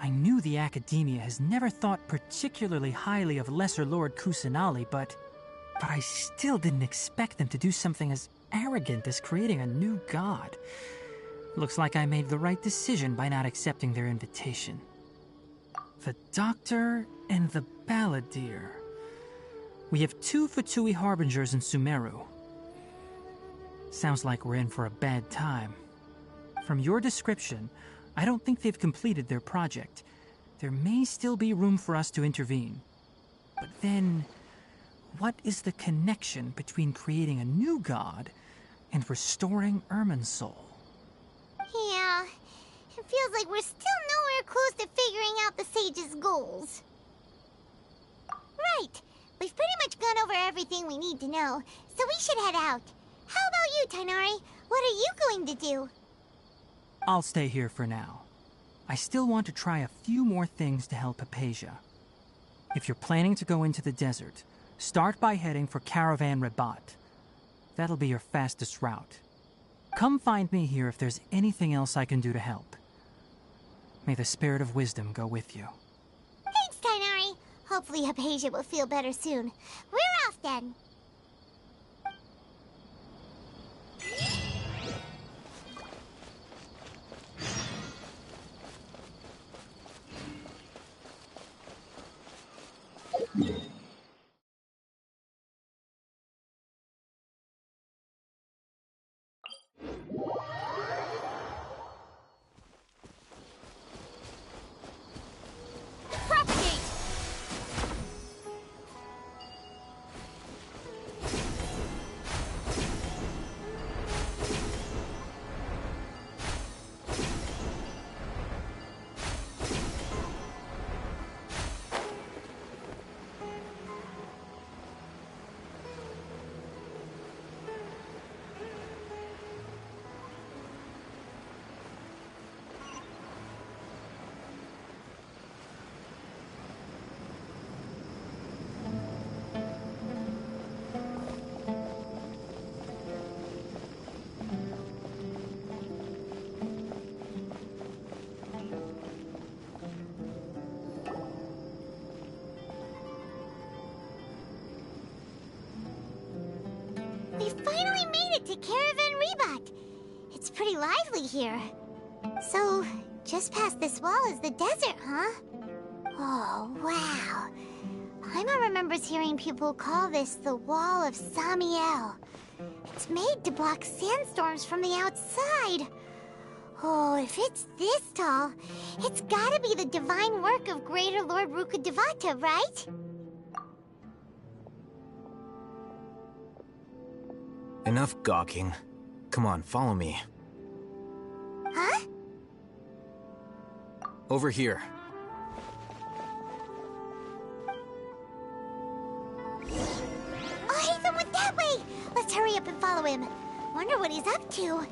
I knew the Academia has never thought particularly highly of Lesser Lord Kusanali, but I still didn't expect them to do something as arrogant as creating a new god. Looks like I made the right decision by not accepting their invitation. The Doctor and the Balladeer. We have 2 Fatui Harbingers in Sumeru. Sounds like we're in for a bad time. From your description, I don't think they've completed their project. There may still be room for us to intervene. But then, what is the connection between creating a new god and restoring Irminsul? Yeah, it feels like we're still nowhere close to figuring out the sage's goals. Right, we've pretty much gone over everything we need to know, so we should head out. How about you, Tighnari? What are you going to do? I'll stay here for now. I still want to try a few more things to help Hypatia. If you're planning to go into the desert, start by heading for Caravan Rabat. That'll be your fastest route. Come find me here if there's anything else I can do to help. May the spirit of wisdom go with you. Thanks, Tighnari. Hopefully Hypatia will feel better soon. We're off then. Propagate! We finally made it to Caravan Rabat. It's pretty lively here. So, just past this wall is the desert, huh? Oh, wow. Paimon remembers hearing people call this the Wall of Samiel. It's made to block sandstorms from the outside. Oh, if it's this tall, it's gotta be the divine work of Greater Lord Rukkhadevata, right? Enough gawking. Come on, follow me. Huh? Over here. Oh, Hatham went that way! Let's hurry up and follow him. Wonder what he's up to.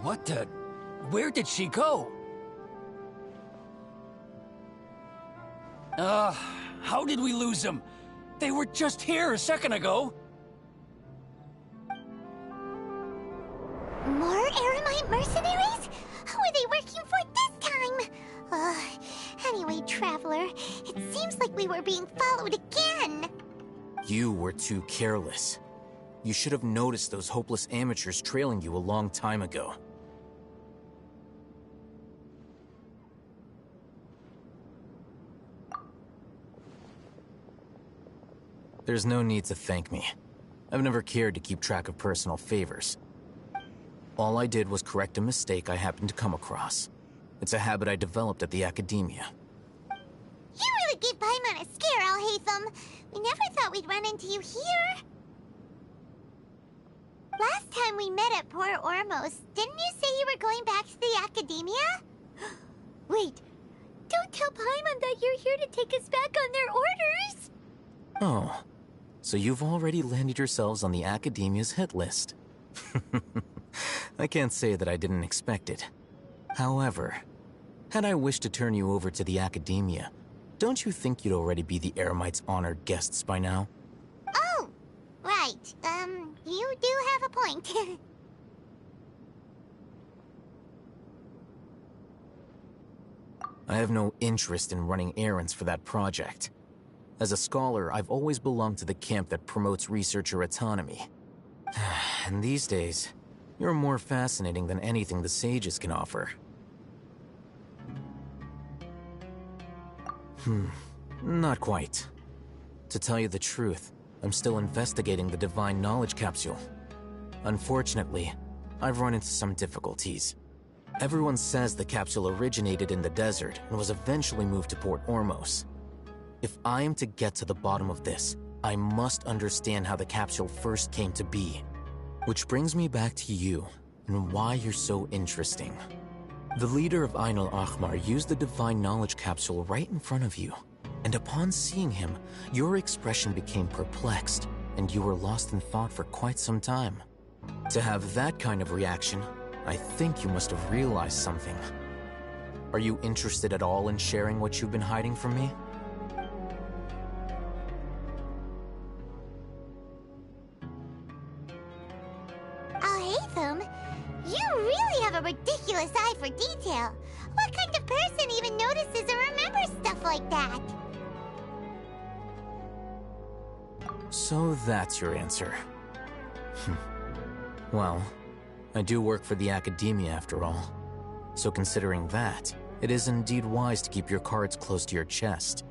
What the... Where did she go? How did we lose them? They were just here a second ago. More Eremite mercenaries? Who are they working for this time? Anyway, Traveler, it seems like we were being followed again. You were too careless. You should have noticed those hopeless amateurs trailing you a long time ago. There's no need to thank me. I've never cared to keep track of personal favors. All I did was correct a mistake I happened to come across. It's a habit I developed at the Academia. You really gave Paimon a scare, Alhaitham. We never thought we'd run into you here. Last time we met at Port Ormos, didn't you say you were going back to the Academia? Wait, don't tell Paimon that you're here to take us back on their orders! Oh, so you've already landed yourselves on the Academia's hit list. I can't say that I didn't expect it. However, had I wished to turn you over to the Academia, don't you think you'd already be the Eremites' honored guests by now? Oh, right. You do have a point. I have no interest in running errands for that project. As a scholar, I've always belonged to the camp that promotes researcher autonomy. And these days, you're more fascinating than anything the sages can offer. Not quite. To tell you the truth, I'm still investigating the Divine Knowledge Capsule. Unfortunately, I've run into some difficulties. Everyone says the capsule originated in the desert and was eventually moved to Port Ormos. If I am to get to the bottom of this, I must understand how the capsule first came to be. Which brings me back to you, and why you're so interesting. The leader of Ain al-Ahmar used the Divine Knowledge Capsule right in front of you, and upon seeing him, your expression became perplexed, and you were lost in thought for quite some time. To have that kind of reaction, I think you must have realized something. Are you interested at all in sharing what you've been hiding from me? You really have a ridiculous eye for detail. What kind of person even notices or remembers stuff like that? So that's your answer. Well, I do work for the Academia after all. So considering that, it is indeed wise to keep your cards close to your chest.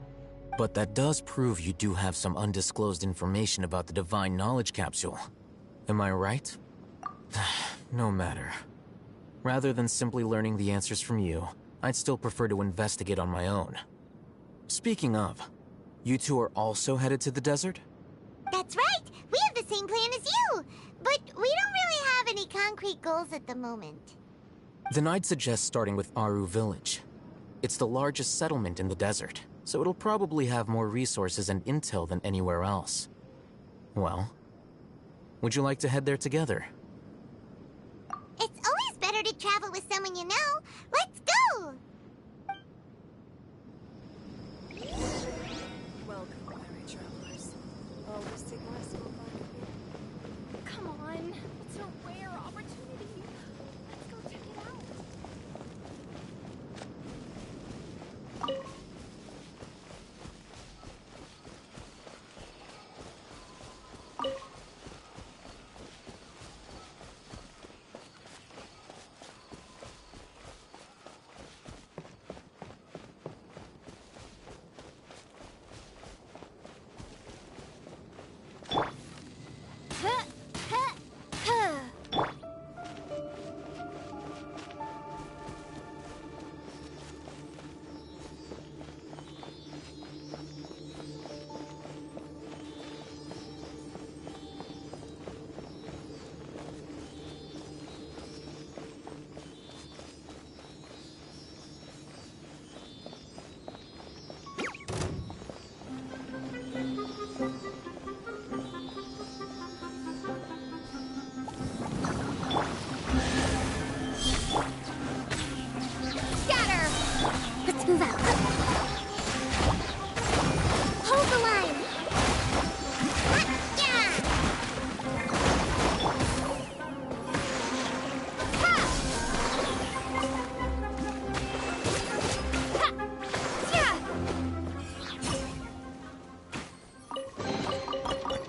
But that does prove you do have some undisclosed information about the Divine Knowledge Capsule. Am I right? No matter. Rather than simply learning the answers from you, I'd still prefer to investigate on my own. Speaking of, you two are also headed to the desert? That's right! We have the same plan as you! But we don't really have any concrete goals at the moment. Then I'd suggest starting with Aru Village. It's the largest settlement in the desert, so it'll probably have more resources and intel than anywhere else. Well, would you like to head there together? It's always better to travel with someone you know. Let's go! Welcome, weary travelers. Always take my soul back here. Come on, it's a rare opportunity. Let's go check it out.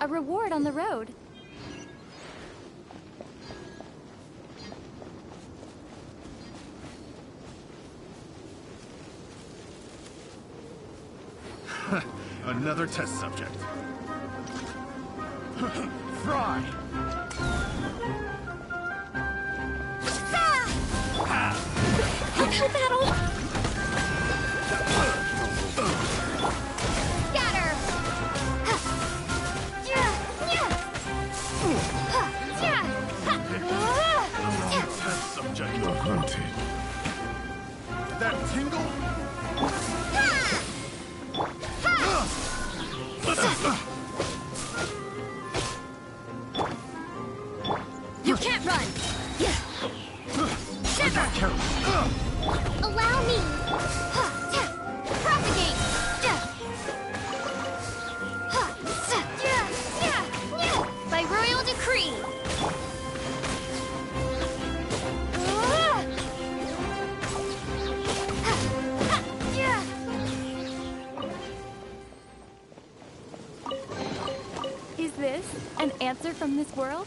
Reward on the road. Another test subject. Fry! Uphill battle! You're hunted. That tingle? You can't run! Shiver! Allow me! Propagate! By royal decree! Is this an answer from this world?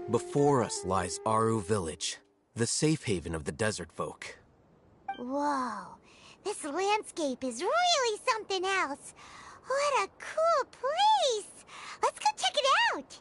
Before us lies Aru Village, the safe haven of the desert folk. Whoa, this landscape is really something else. What a cool place! Let's go check it out!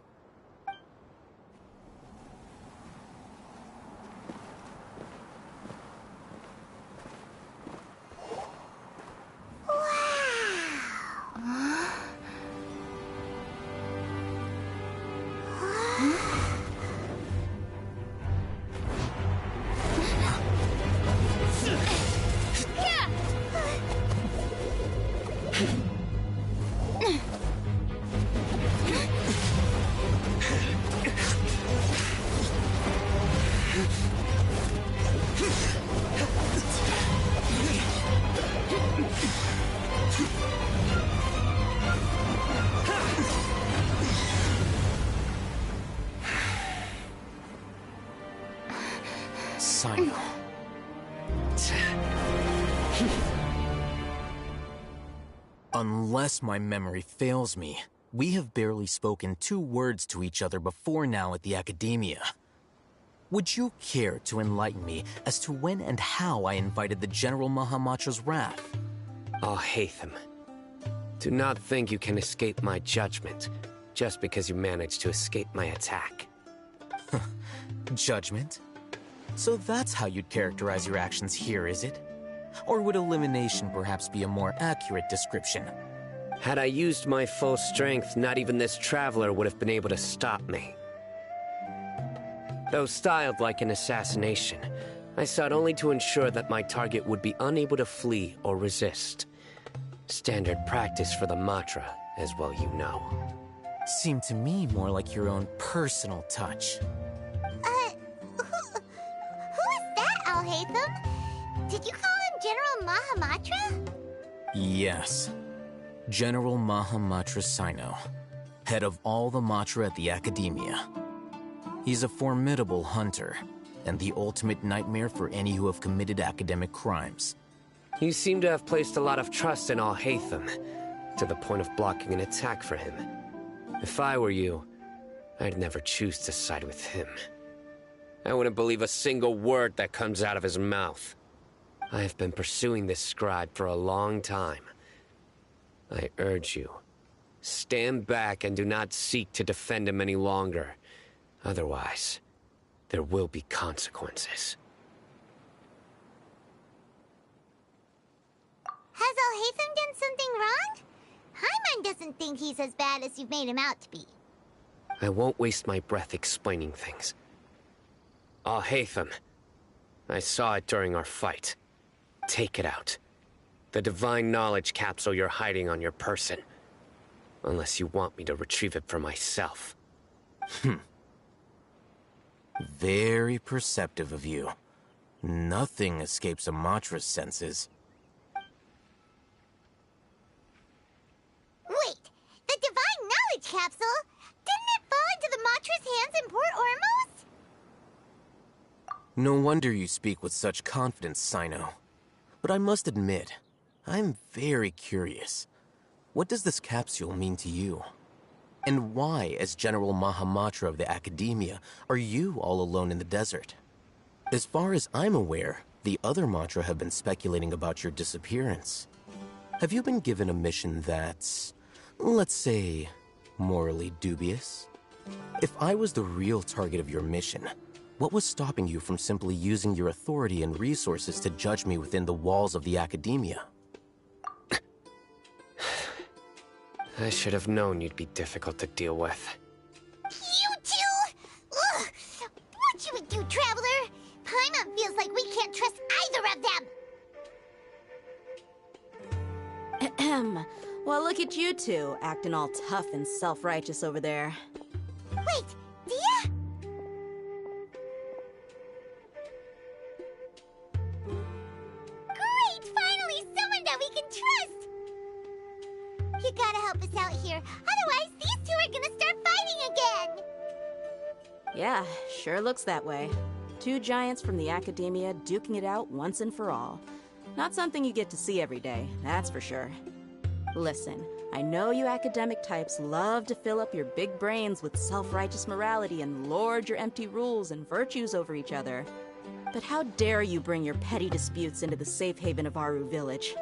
Cyno. Unless my memory fails me, we have barely spoken 2 words to each other before now at the Academia. Would you care to enlighten me as to when and how I invited the General Mahamatra's wrath? Alhaitham, do not think you can escape my judgment just because you managed to escape my attack. Judgment? So that's how you'd characterize your actions here, is it? Or would elimination perhaps be a more accurate description? Had I used my full strength, not even this traveler would have been able to stop me. Though styled like an assassination, I sought only to ensure that my target would be unable to flee or resist. Standard practice for the Matra, as well you know. Seemed to me more like your own personal touch. Who is that, Alhaitham? Did you call him General Mahamatra? Yes. General Mahamatra Cyno, head of all the Matra at the Academia. He's a formidable hunter, and the ultimate nightmare for any who have committed academic crimes. You seem to have placed a lot of trust in Alhaitham, to the point of blocking an attack for him. If I were you, I'd never choose to side with him. I wouldn't believe a single word that comes out of his mouth. I have been pursuing this scribe for a long time. I urge you, stand back and do not seek to defend him any longer. Otherwise, there will be consequences. Has Alhaitham done something wrong? Hyman doesn't think he's as bad as you've made him out to be. I won't waste my breath explaining things. Alhaitham, I saw it during our fight. Take it out. The divine knowledge capsule you're hiding on your person. Unless you want me to retrieve it for myself. Very perceptive of you. Nothing escapes a Matra's senses. Wait, the divine knowledge capsule? Didn't it fall into the Matra's hands in Port Ormos? No wonder you speak with such confidence, Cyno. But I must admit, I'm very curious. What does this capsule mean to you? And why, as General Mahamatra of the Academia, are you all alone in the desert? As far as I'm aware, the other Matra have been speculating about your disappearance. Have you been given a mission that's, let's say, morally dubious? If I was the real target of your mission, What was stopping you from simply using your authority and resources to judge me within the walls of the Academia? I should have known you'd be difficult to deal with. You two! Ugh! What you would do, Traveler? Paimon feels like we can't trust either of them! Ahem. Well, look at you two, acting all tough and self-righteous over there. Wait, Dia? Great! Finally, someone that we can trust! You gotta help us out here, otherwise these two are gonna start fighting again! Yeah, sure looks that way. Two giants from the Academia duking it out once and for all. Not something you get to see every day, that's for sure. Listen, I know you academic types love to fill up your big brains with self-righteous morality and lord your empty rules and virtues over each other. But how dare you bring your petty disputes into the safe haven of Aru Village?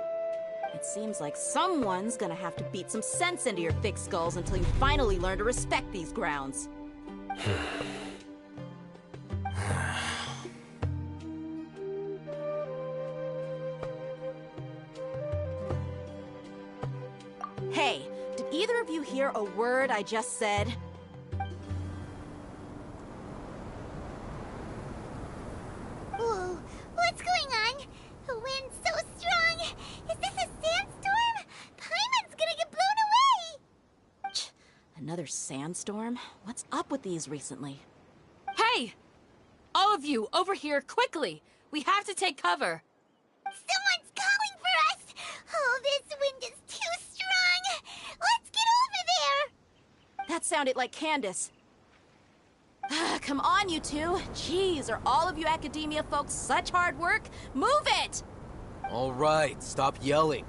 It seems like someone's gonna have to beat some sense into your thick skulls until you finally learn to respect these grounds. Hey, did either of you hear a word I just said? Whoa, what's going on? The wind's so strong! Is this a sandstorm? Paimon's gonna get blown away! Another sandstorm? What's up with these recently? Hey! All of you, over here, quickly! We have to take cover! Someone's calling for us! Oh, this wind is too strong! Let's get over there! That sounded like Candace. Come on, you two. Jeez, are all of you Academia folks such hard work? Move it! All right, stop yelling.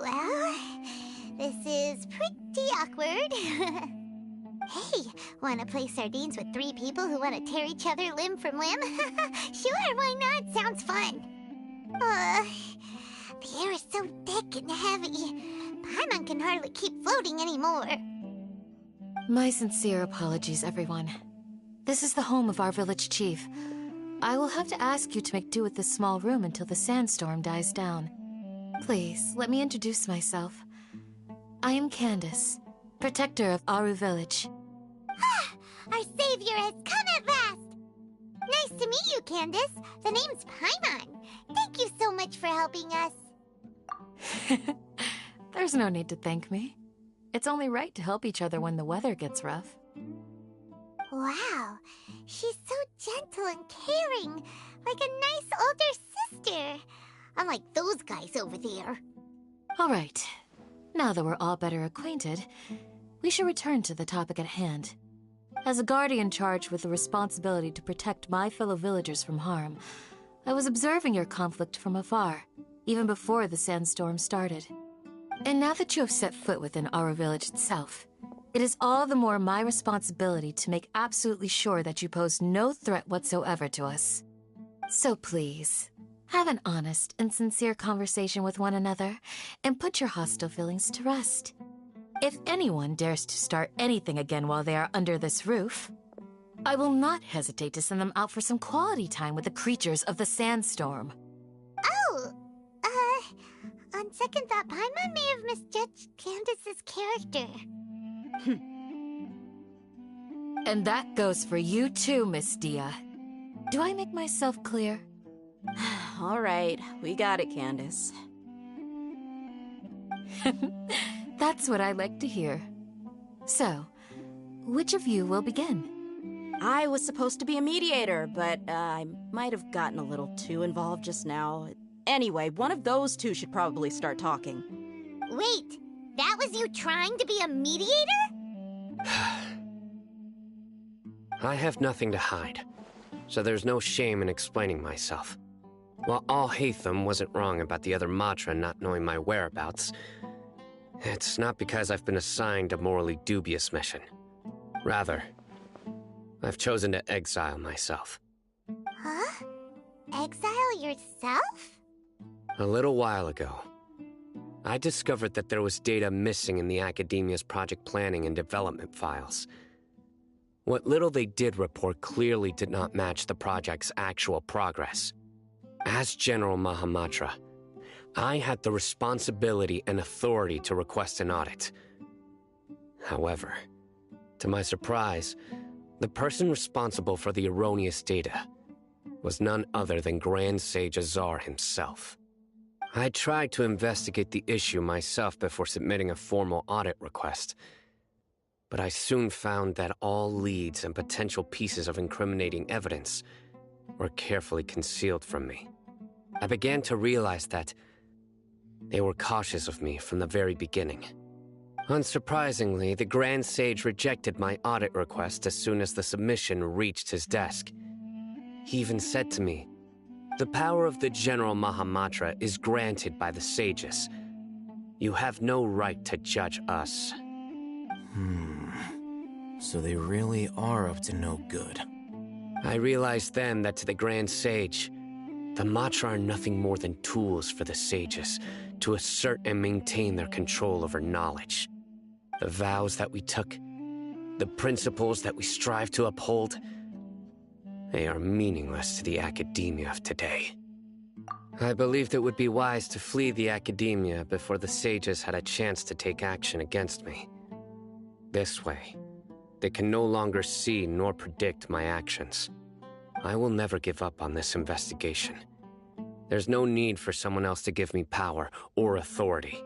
Well, this is pretty awkward. Hey, wanna play sardines with three people who want to tear each other limb from limb? Sure, why not? Sounds fun. The air is so thick and heavy. Paimon can hardly keep floating anymore. My sincere apologies, everyone. This is the home of our village chief. I will have to ask you to make do with this small room until the sandstorm dies down. Please, let me introduce myself. I am Candace, protector of Aru Village. Our savior has come at last! Nice to meet you, Candace. The name's Paimon. Thank you so much for helping us. There's no need to thank me. It's only right to help each other when the weather gets rough. Wow, she's so gentle and caring, like a nice older sister. Unlike those guys over there. All right. Now that we're all better acquainted, we should return to the topic at hand. As a guardian charged with the responsibility to protect my fellow villagers from harm, I was observing your conflict from afar, even before the sandstorm started. And now that you have set foot within Aru Village itself, it is all the more my responsibility to make absolutely sure that you pose no threat whatsoever to us. So please, have an honest and sincere conversation with one another, and put your hostile feelings to rest. If anyone dares to start anything again while they are under this roof, I will not hesitate to send them out for some quality time with the creatures of the sandstorm. Oh, on second thought, Paimon may have misjudged Candace's character. And that goes for you too, Miss Dia. Do I make myself clear? All right, we got it, Candace. That's what I like to hear. So, which of you will begin? I was supposed to be a mediator, but I might have gotten a little too involved just now. Anyway, one of those two should probably start talking. Wait, that was you trying to be a mediator? I have nothing to hide, so there's no shame in explaining myself. While Alhaitham wasn't wrong about the other Matra not knowing my whereabouts, it's not because I've been assigned a morally dubious mission. Rather, I've chosen to exile myself. Huh? Exile yourself? A little while ago, I discovered that there was data missing in the Academia's project planning and development files. What little they did report clearly did not match the project's actual progress. As General Mahamatra, I had the responsibility and authority to request an audit. However, to my surprise, the person responsible for the erroneous data was none other than Grand Sage Azar himself. I tried to investigate the issue myself before submitting a formal audit request, but I soon found that all leads and potential pieces of incriminating evidence were carefully concealed from me. I began to realize that they were cautious of me from the very beginning. Unsurprisingly, the Grand Sage rejected my audit request as soon as the submission reached his desk. He even said to me, "The power of the General Mahamatra is granted by the sages. You have no right to judge us." So they really are up to no good. I realized then that to the Grand Sage, the Matra are nothing more than tools for the sages to assert and maintain their control over knowledge. The vows that we took, the principles that we strive to uphold, they are meaningless to the Academia of today. I believed it would be wise to flee the Academia before the sages had a chance to take action against me. This way, they can no longer see nor predict my actions. I will never give up on this investigation. There's no need for someone else to give me power or authority.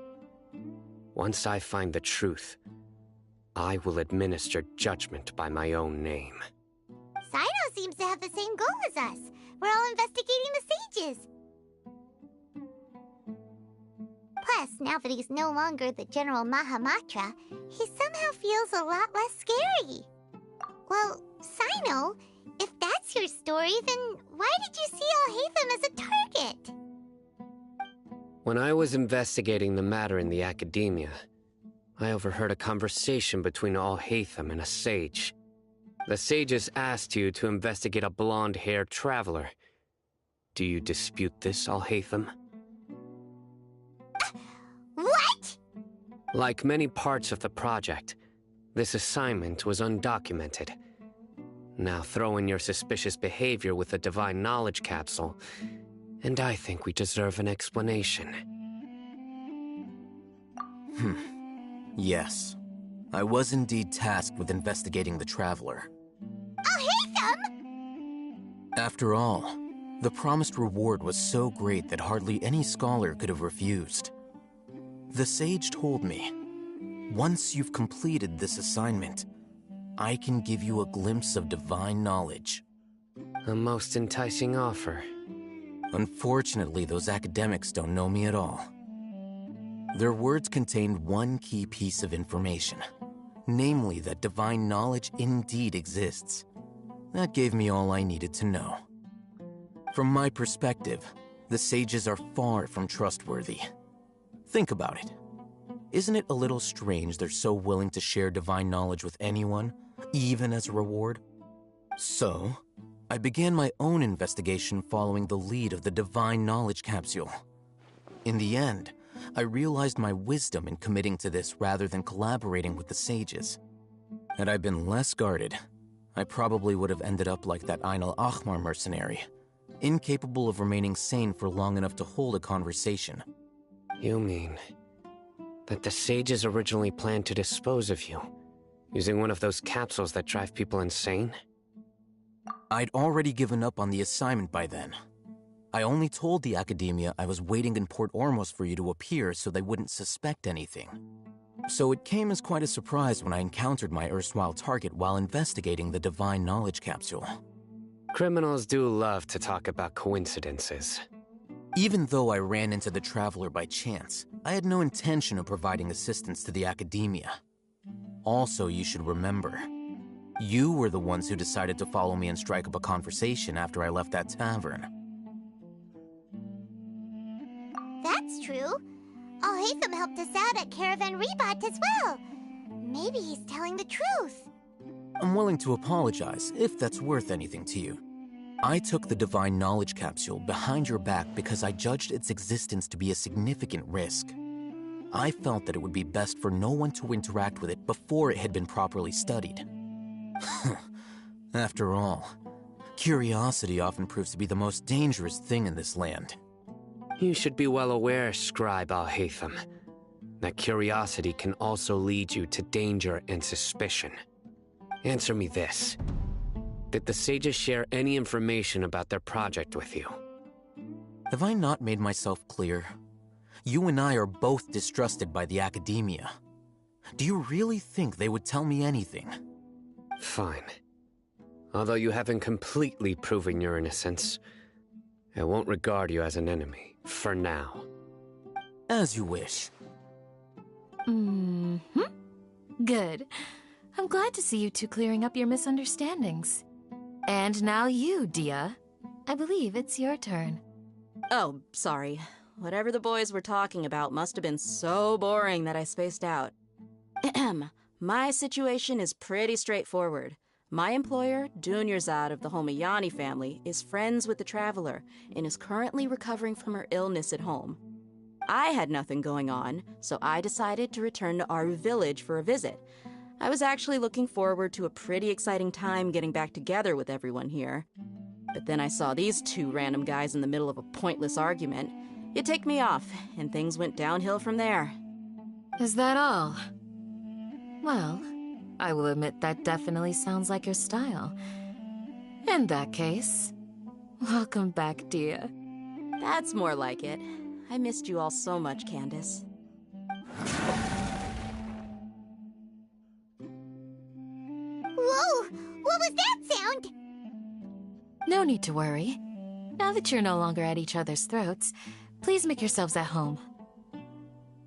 Once I find the truth, I will administer judgment by my own name. Cyno seems to have the same goal as us. We're all investigating the sages. Plus, now that he's no longer the General Mahamatra, he somehow feels a lot less scary. Well, Cyno, if that's your story, then why did you see Alhaitham as a target? When I was investigating the matter in the Academia, I overheard a conversation between Alhaitham and a sage. The sages asked you to investigate a blonde-haired traveler. Do you dispute this, Alhaitham? What? Like many parts of the project, this assignment was undocumented. Now throw in your suspicious behavior with the Divine Knowledge Capsule, and I think we deserve an explanation. Yes. I was indeed tasked with investigating the Traveler. Alhaitham! After all, the promised reward was so great that hardly any scholar could have refused. The sage told me, once you've completed this assignment, I can give you a glimpse of divine knowledge. A most enticing offer. Unfortunately, those academics don't know me at all. Their words contained one key piece of information, namely that divine knowledge indeed exists. That gave me all I needed to know. From my perspective, the sages are far from trustworthy. Think about it. Isn't it a little strange they're so willing to share divine knowledge with anyone, even as a reward? So, I began my own investigation following the lead of the Divine Knowledge Capsule. In the end, I realized my wisdom in committing to this rather than collaborating with the sages. Had I been less guarded, I probably would have ended up like that Ain al-Ahmar mercenary, incapable of remaining sane for long enough to hold a conversation. You mean that the sages originally planned to dispose of you, using one of those capsules that drive people insane? I'd already given up on the assignment by then. I only told the Academia I was waiting in Port Ormos for you to appear so they wouldn't suspect anything. So it came as quite a surprise when I encountered my erstwhile target while investigating the Divine Knowledge Capsule. Criminals do love to talk about coincidences. Even though I ran into the Traveler by chance, I had no intention of providing assistance to the Academia. Also, you should remember, You were the ones who decided to follow me and strike up a conversation after I left that tavern. That's true. Alhaitham helped us out at Caravan Rebat as well. Maybe he's telling the truth. I'm willing to apologize, if that's worth anything to you. I took the Divine Knowledge Capsule behind your back because I judged its existence to be a significant risk. I felt that it would be best for no one to interact with it before it had been properly studied. After all, curiosity often proves to be the most dangerous thing in this land. You should be well aware, Scribe Alhaitham, that curiosity can also lead you to danger and suspicion. Answer me this. Did the sages share any information about their project with you? Have I not made myself clear? You and I are both distrusted by the Academia. Do you really think they would tell me anything? Fine. Although you haven't completely proven your innocence, I won't regard you as an enemy, for now. As you wish. Good. I'm glad to see you two clearing up your misunderstandings. And now you, Dia. I believe it's your turn. Oh, sorry. Whatever the boys were talking about must have been so boring that I spaced out. My situation is pretty straightforward. My employer, Dunyarzad of the Homayani family, is friends with the Traveler and is currently recovering from her illness at home. I had nothing going on, so I decided to return to Aru Village for a visit. I was actually looking forward to a pretty exciting time getting back together with everyone here. But then I saw these two random guys in the middle of a pointless argument. It ticked me off, and things went downhill from there. Is that all? Well, I will admit that definitely sounds like your style. In that case, welcome back, Dia. That's more like it. I missed you all so much, Candace. Whoa! What was that sound? No need to worry. Now that you're no longer at each other's throats, please make yourselves at home.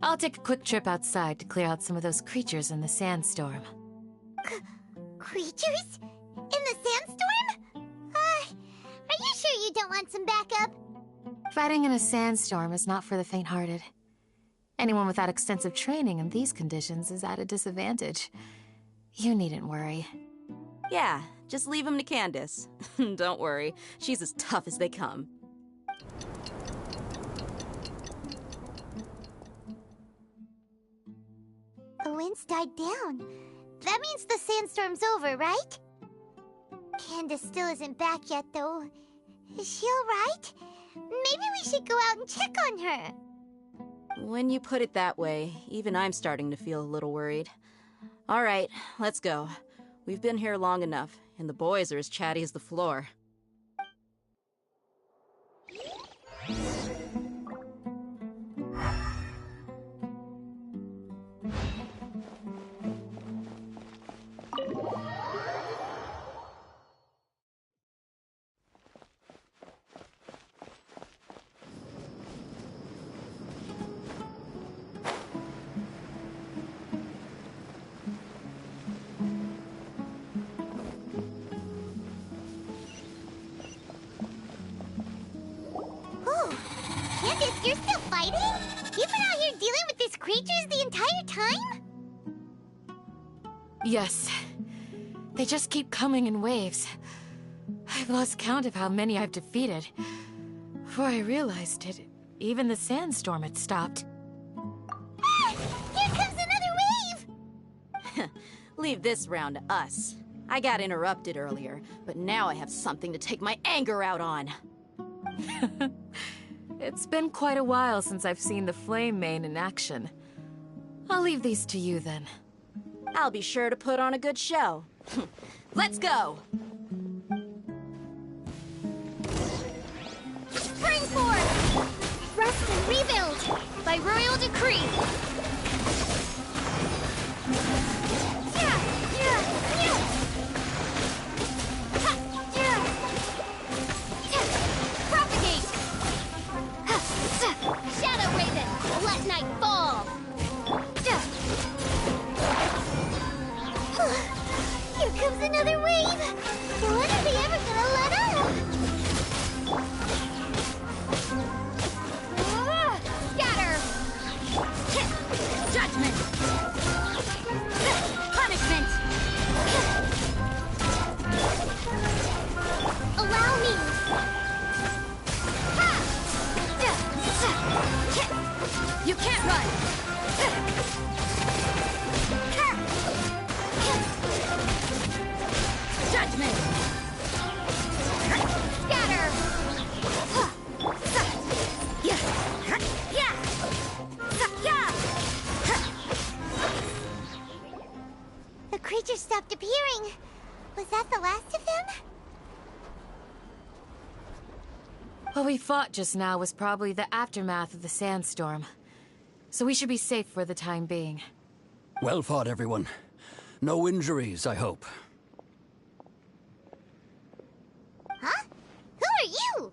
I'll take a quick trip outside to clear out some of those creatures in the sandstorm. Creatures? In the sandstorm? Are you sure you don't want some backup? Fighting in a sandstorm is not for the faint-hearted. Anyone without extensive training in these conditions is at a disadvantage. You needn't worry. Yeah, just leave him to Candace. Don't worry, she's as tough as they come. The wind's died down. That means the sandstorm's over, right? Candace still isn't back yet, though. Is she alright? Maybe we should go out and check on her. When you put it that way, even I'm starting to feel a little worried. All right, let's go. We've been here long enough, and the boys are as chatty as the floor. Candace, you're still fighting? You've been out here dealing with these creatures the entire time? Yes. They just keep coming in waves. I've lost count of how many I've defeated. Before I realized it, even the sandstorm had stopped. Ah! Here comes another wave! Leave this round to us. I got interrupted earlier, but now I have something to take my anger out on. It's been quite a while since I've seen the Flame Mane in action. I'll leave these to you then. I'll be sure to put on a good show. Let's go! Spring forth! Rest and rebuild! By royal decree! Propagate! Shadow Raven! Let night fall! Here comes another What we fought just now was probably the aftermath of the sandstorm. So we should be safe for the time being. Well fought, everyone. No injuries, I hope. Huh? Who are you?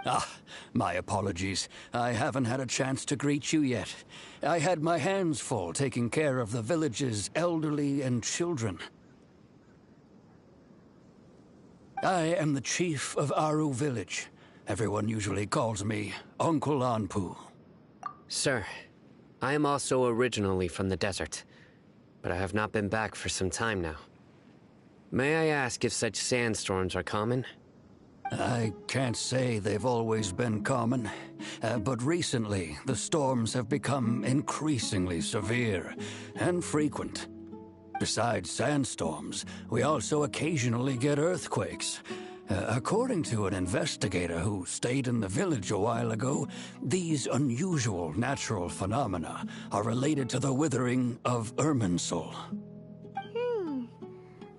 Ah, my apologies. I haven't had a chance to greet you yet. I had my hands full taking care of the village's elderly and children. I am the chief of Aru Village. Everyone usually calls me Uncle Anpu. Sir, I am also originally from the desert, but I have not been back for some time now. May I ask if such sandstorms are common? I can't say they've always been common, but recently the storms have become increasingly severe and frequent. Besides sandstorms, we also occasionally get earthquakes. According to an investigator who stayed in the village a while ago, these unusual natural phenomena are related to the withering of Irminsul.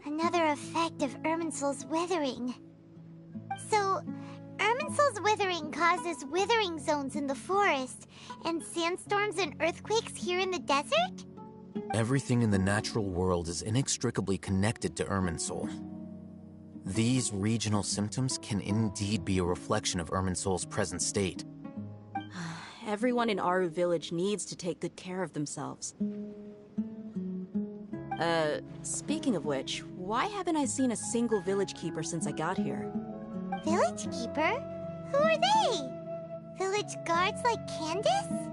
Another effect of Irminsul's withering. So, Irminsul's withering causes withering zones in the forest, and sandstorms and earthquakes here in the desert? Everything in the natural world is inextricably connected to Irminsul. These regional symptoms can indeed be a reflection of Irminsul's present state. Everyone in Aru Village needs to take good care of themselves. Speaking of which, why haven't I seen a single village keeper since I got here? Village keeper? Who are they? Village guards like Candace?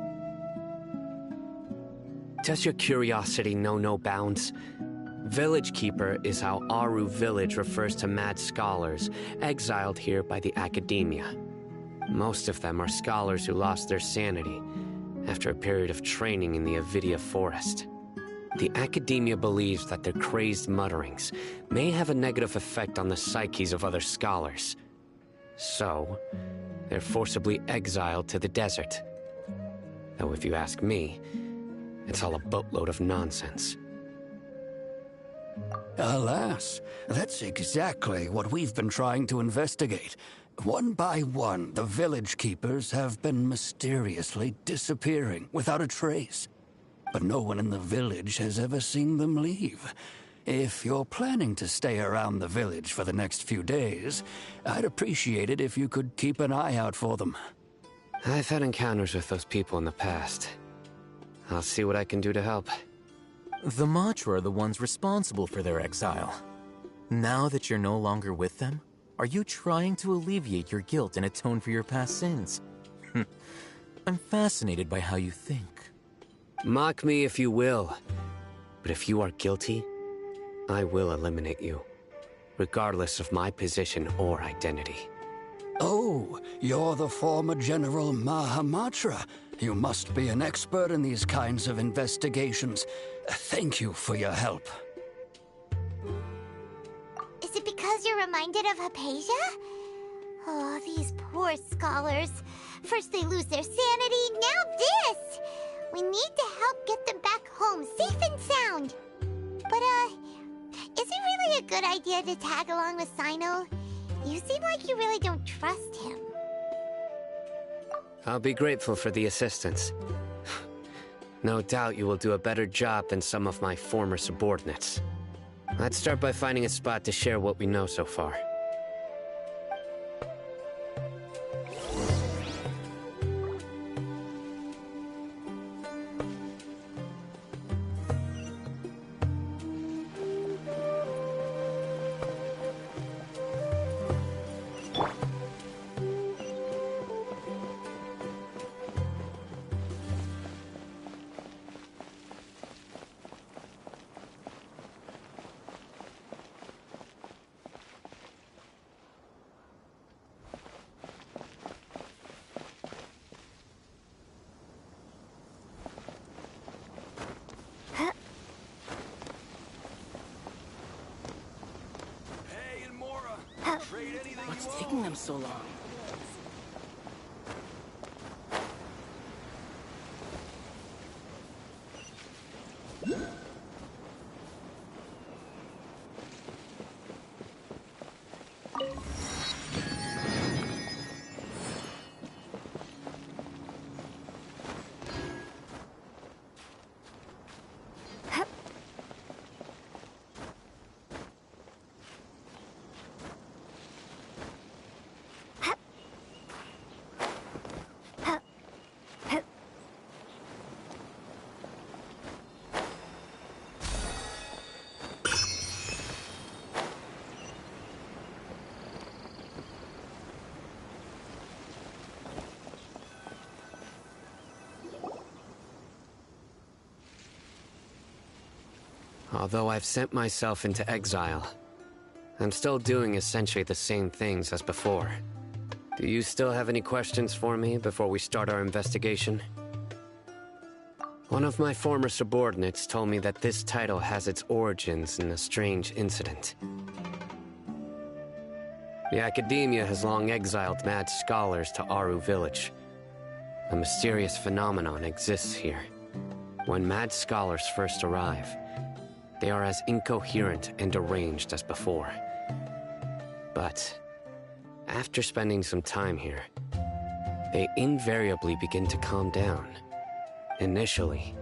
Does your curiosity know no bounds? Village Keeper is how Aru Village refers to mad scholars exiled here by the Academia. Most of them are scholars who lost their sanity after a period of training in the Avidia Forest. The Academia believes that their crazed mutterings may have a negative effect on the psyches of other scholars. So, they're forcibly exiled to the desert. Though if you ask me, it's all a boatload of nonsense. Alas, that's exactly what we've been trying to investigate. One by one, the village keepers have been mysteriously disappearing without a trace. But no one in the village has ever seen them leave. If you're planning to stay around the village for the next few days, I'd appreciate it if you could keep an eye out for them. I've had encounters with those people in the past. I'll see what I can do to help. The Matra are the ones responsible for their exile. Now that you're no longer with them, are you trying to alleviate your guilt and atone for your past sins? I'm fascinated by how you think. Mock me if you will, but if you are guilty, I will eliminate you, regardless of my position or identity. Oh, you're the former General Mahamatra. You must be an expert in these kinds of investigations. Thank you for your help. Is it because you're reminded of Hypatia? Oh, these poor scholars. First they lose their sanity, now this! We need to help get them back home, safe and sound. But, is it really a good idea to tag along with Cyno? You seem like you really don't trust him. I'll be grateful for the assistance. No doubt you will do a better job than some of my former subordinates. Let's start by finding a spot to share what we know so far. What's taking them so long? Although I've sent myself into exile, I'm still doing essentially the same things as before. Do you still have any questions for me before we start our investigation? One of my former subordinates told me that this title has its origins in a strange incident. The Academia has long exiled mad scholars to Aru Village. A mysterious phenomenon exists here. When mad scholars first arrive, they are as incoherent and deranged as before. But after spending some time here, they invariably begin to calm down. Initially,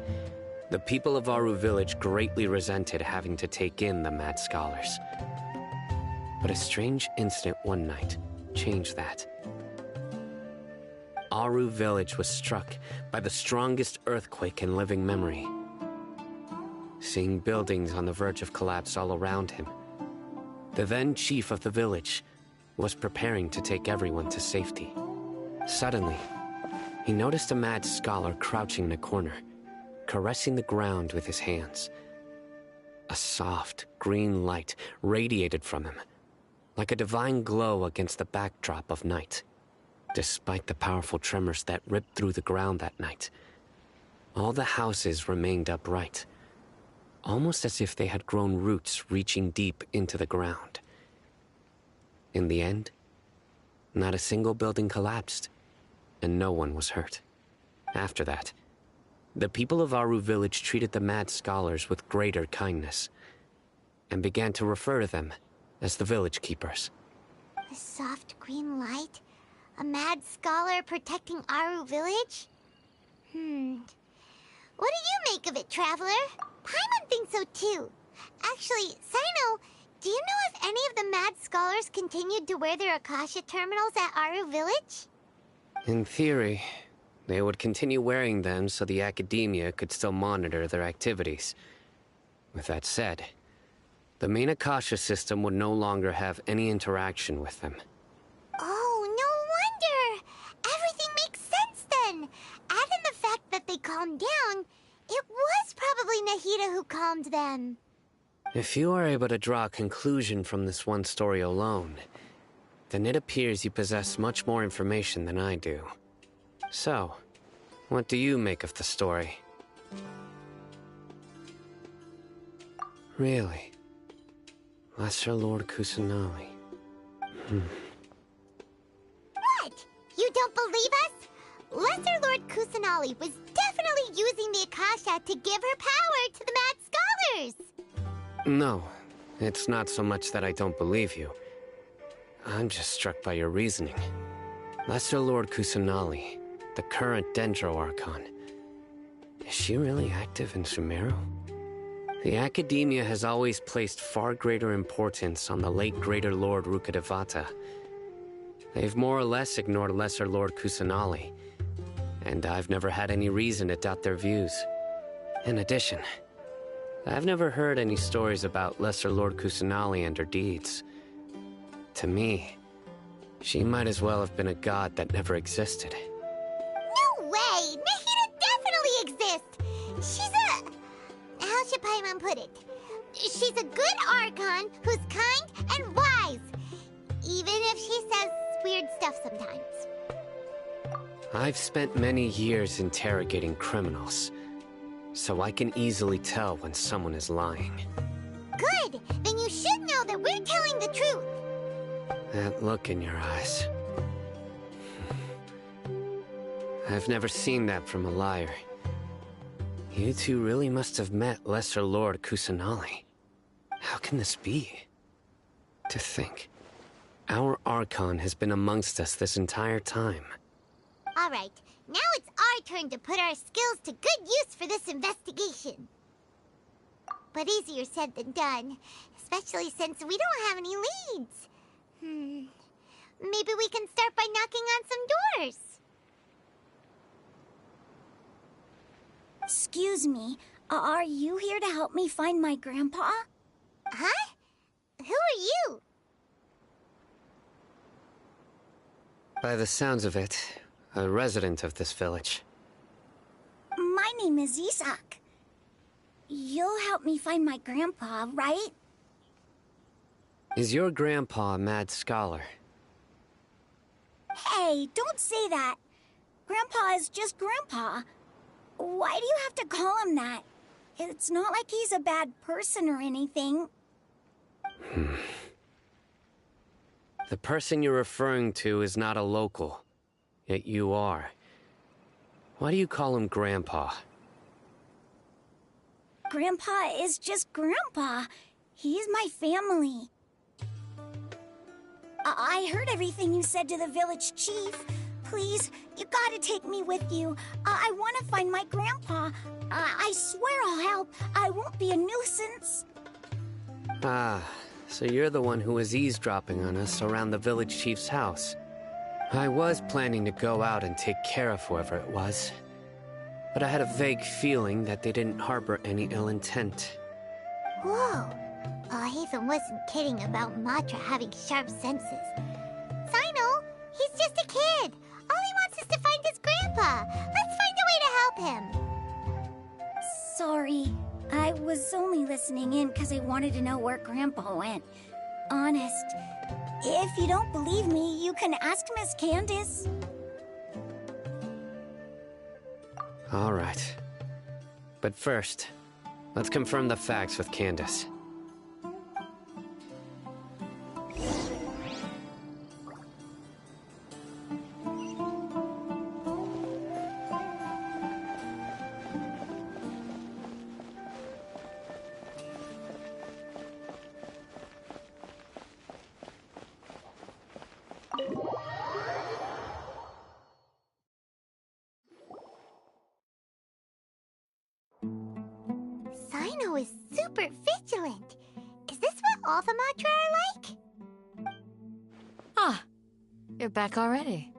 the people of Aru Village greatly resented having to take in the mad scholars. But a strange incident one night changed that. Aru Village was struck by the strongest earthquake in living memory. Seeing buildings on the verge of collapse all around him, the then chief of the village was preparing to take everyone to safety. Suddenly, he noticed a mad scholar crouching in a corner, caressing the ground with his hands. A soft, green light radiated from him, like a divine glow against the backdrop of night. Despite the powerful tremors that ripped through the ground that night, all the houses remained upright, almost as if they had grown roots reaching deep into the ground. In the end, not a single building collapsed, and no one was hurt. After that, the people of Aru Village treated the mad scholars with greater kindness, and began to refer to them as the village keepers. A soft green light? A mad scholar protecting Aru Village? What do you make of it, Traveler? Paimon thinks so too. Actually, Cyno, do you know if any of the mad scholars continued to wear their Akasha terminals at Aru Village? In theory, they would continue wearing them so the Academia could still monitor their activities. With that said, the main Akasha system would no longer have any interaction with them. Oh, no wonder! Everything makes sense then! Add in the fact that they calmed down, it was probably Nahida who calmed them. If you are able to draw a conclusion from this one story alone, then it appears you possess much more information than I do. So, what do you make of the story? Really? Lesser Lord Kusanali. What? You don't believe us? Lesser Lord Kusanali was definitely using the Akasha to give her power to the mad scholars! No, it's not so much that I don't believe you. I'm just struck by your reasoning. Lesser Lord Kusanali, the current Dendro Archon, is she really active in Sumeru? The Academia has always placed far greater importance on the late Greater Lord Rukkhadevata. They've more or less ignored Lesser Lord Kusanali, and I've never had any reason to doubt their views. In addition, I've never heard any stories about Lesser Lord Kusanali and her deeds. To me, she might as well have been a god that never existed. No way! Nahida definitely exists! She's a... how should Paimon put it? She's a good Archon who's kind and wise, even if she says weird stuff sometimes. I've spent many years interrogating criminals, so I can easily tell when someone is lying. Good! Then you should know that we're telling the truth! That look in your eyes. I've never seen that from a liar. You two really must have met Lesser Lord Kusanali. How can this be? To think, our Archon has been amongst us this entire time. Alright, now it's our turn to put our skills to good use for this investigation. But easier said than done, especially since we don't have any leads. Maybe we can start by knocking on some doors. Excuse me, are you here to help me find my grandpa? Huh? Who are you? By the sounds of it, a resident of this village. My name is Isak. you'll help me find my grandpa, right? Is your grandpa a mad scholar? Hey, don't say that. Grandpa is just Grandpa. Why do you have to call him that? It's not like he's a bad person or anything. The person you're referring to is not a local, yet you are. Why do you call him Grandpa? Grandpa is just Grandpa. He's my family. I heard everything you said to the village chief. Please, you gotta take me with you. I want to find my grandpa. I swear I'll help. I won't be a nuisance. Ah, so you're the one who was eavesdropping on us around the village chief's house. I was planning to go out and take care of whoever it was, but I had a vague feeling that they didn't harbor any ill intent. Whoa. Hatham wasn't kidding about Matra having sharp senses. Sino, he's just a kid. All he wants is to find his grandpa. Let's find a way to help him. Sorry. I was only listening in because I wanted to know where Grandpa went. Honest. If you don't believe me, you can ask Miss Candace. All right. But first, let's confirm the facts with Candace. Sino is super vigilant. Is this what all the Matra are like? Ah, you're back already.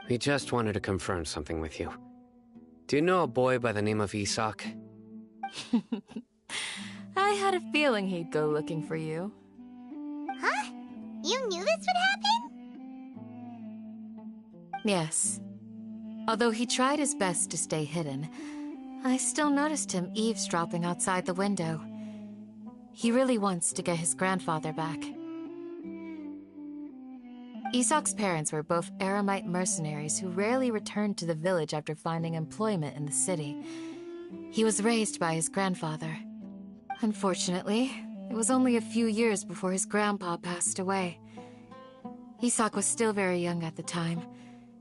We just wanted to confirm something with you. Do you know a boy by the name of Isak? I had a feeling he'd go looking for you. Huh? You knew this would happen? Yes. Although he tried his best to stay hidden, I still noticed him eavesdropping outside the window. He really wants to get his grandfather back. Isak's parents were both Aramite mercenaries who rarely returned to the village after finding employment in the city. He was raised by his grandfather. Unfortunately, it was only a few years before his grandpa passed away. Isak was still very young at the time,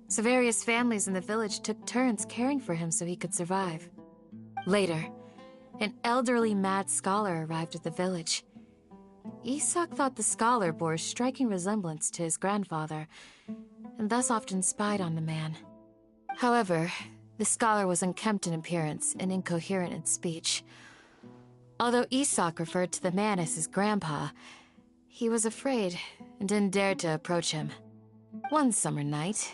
so various families in the village took turns caring for him so he could survive. Later, an elderly mad scholar arrived at the village. Isak thought the scholar bore a striking resemblance to his grandfather, and thus often spied on the man. However, the scholar was unkempt in appearance and incoherent in speech. Although Isak referred to the man as his grandpa, he was afraid and didn't dare to approach him. One summer night,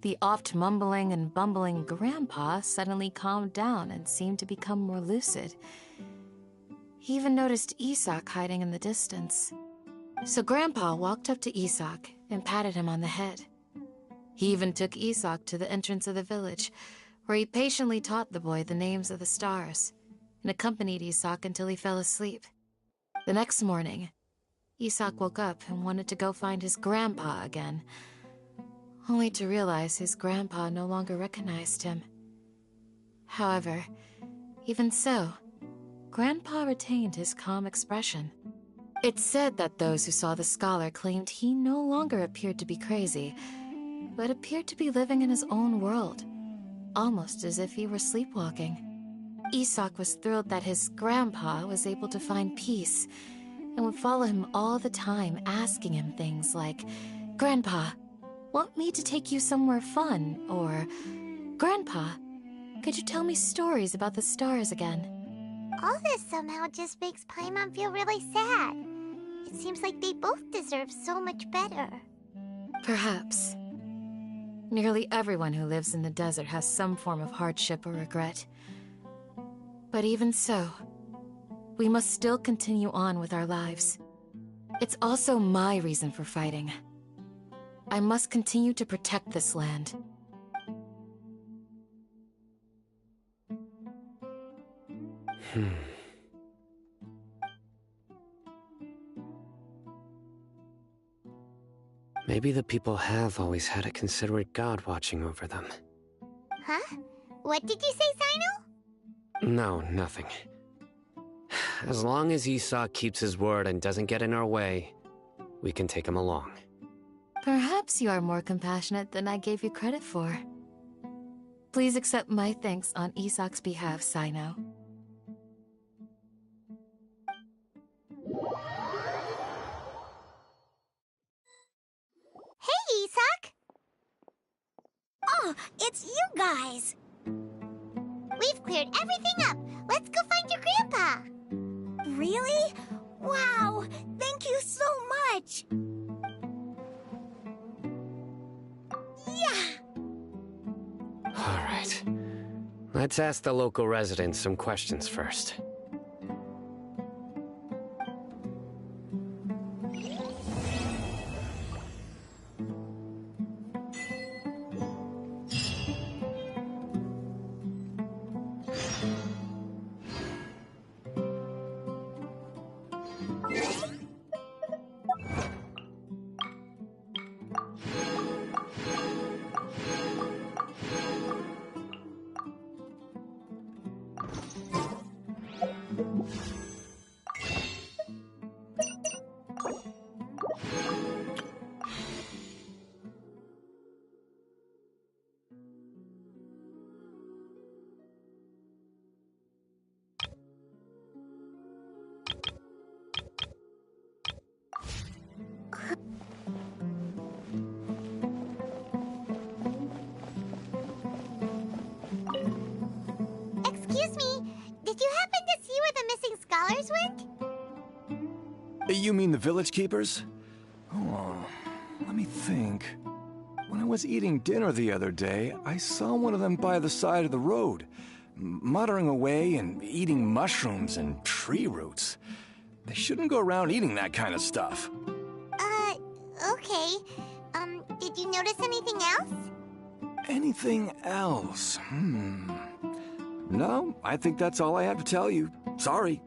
the oft mumbling and bumbling grandpa suddenly calmed down and seemed to become more lucid. He even noticed Isak hiding in the distance. So Grandpa walked up to Isak and patted him on the head. He even took Isak to the entrance of the village, where he patiently taught the boy the names of the stars, and accompanied Isak until he fell asleep. The next morning, Isak woke up and wanted to go find his grandpa again, only to realize his grandpa no longer recognized him. However, even so, Grandpa retained his calm expression. It's said that those who saw the scholar claimed he no longer appeared to be crazy, but appeared to be living in his own world, almost as if he were sleepwalking. Isak was thrilled that his grandpa was able to find peace, and would follow him all the time, asking him things like, "Grandpa, want me to take you somewhere fun?" Or, "Grandpa, could you tell me stories about the stars again?" All this somehow just makes Paimon feel really sad. It seems like they both deserve so much better. Perhaps. Nearly everyone who lives in the desert has some form of hardship or regret. But even so, we must still continue on with our lives. It's also my reason for fighting. I must continue to protect this land. Maybe the people have always had a considerate god watching over them. Huh? What did you say, Sino? No, nothing. As long as Esau keeps his word and doesn't get in our way, we can take him along. Perhaps you are more compassionate than I gave you credit for. Please accept my thanks on Isak's behalf, Sino. Hey, Isak! Oh, it's you guys! We've cleared everything up. Let's go find your grandpa. Really? Wow! Thank you so much! Yeah! Alright. Let's ask the local residents some questions first. Excuse me, did you happen to see where the missing scholars went? You mean the village keepers? Oh, let me think. When I was eating dinner the other day, I saw one of them by the side of the road, muttering away and eating mushrooms and tree roots. They shouldn't go around eating that kind of stuff. Okay. Did you notice anything else? Anything else? No, I think that's all I have to tell you. Sorry.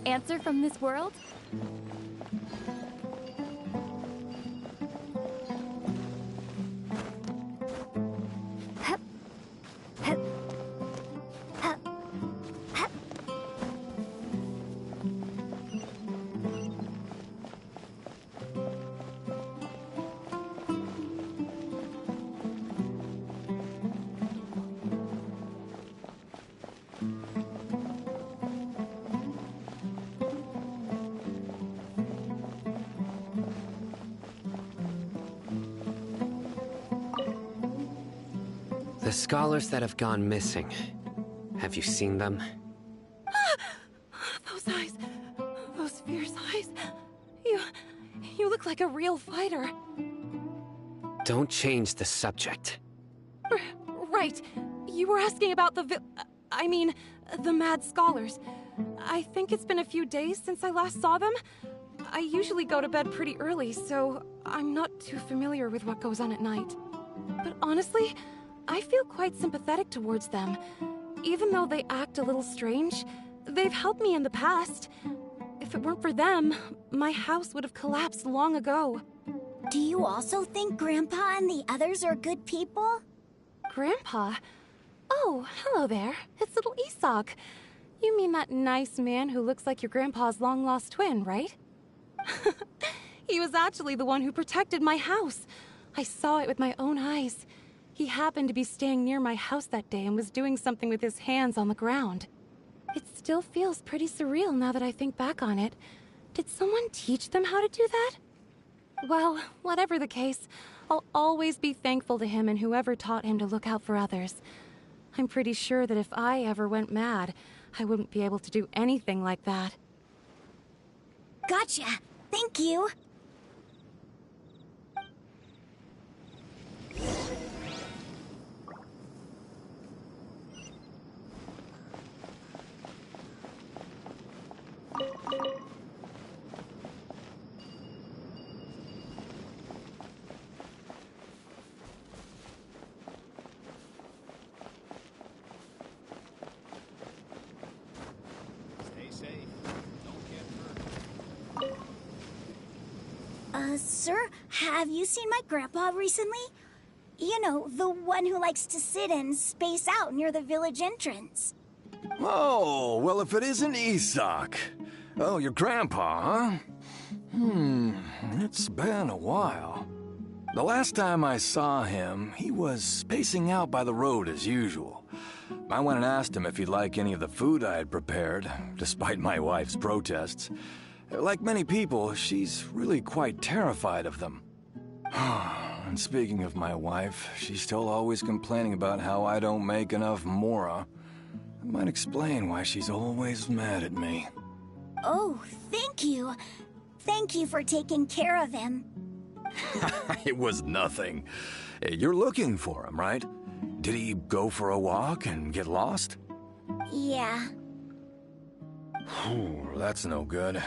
answer from this world? The scholars that have gone missing. Have you seen them? Those eyes. Those fierce eyes. You look like a real fighter. Don't change the subject. Right. You were asking about the Mad Scholars. I think it's been a few days since I last saw them. I usually go to bed pretty early, so I'm not too familiar with what goes on at night. But honestly, I feel quite sympathetic towards them. Even though they act a little strange, they've helped me in the past. If it weren't for them, my house would have collapsed long ago. Do you also think Grandpa and the others are good people? Grandpa? Oh, hello there. It's little Isak. You mean that nice man who looks like your grandpa's long-lost twin, right? He was actually the one who protected my house. I saw it with my own eyes. He happened to be staying near my house that day and was doing something with his hands on the ground. It still feels pretty surreal now that I think back on it. Did someone teach them how to do that? Well, whatever the case, I'll always be thankful to him and whoever taught him to look out for others. I'm pretty sure that if I ever went mad, I wouldn't be able to do anything like that. Gotcha. Thank you. Sir, have you seen my grandpa recently? You know, the one who likes to sit and space out near the village entrance. Oh, well, if it isn't Isak. Oh, your grandpa, huh? It's been a while. The last time I saw him, he was spacing out by the road as usual. I went and asked him if he'd like any of the food I had prepared, despite my wife's protests. Like many people, she's really quite terrified of them. And speaking of my wife, she's still always complaining about how I don't make enough mora. That might explain why she's always mad at me. Oh, thank you. Thank you for taking care of him. It was nothing. You're looking for him, right? Did he go for a walk and get lost? Yeah. That's no good.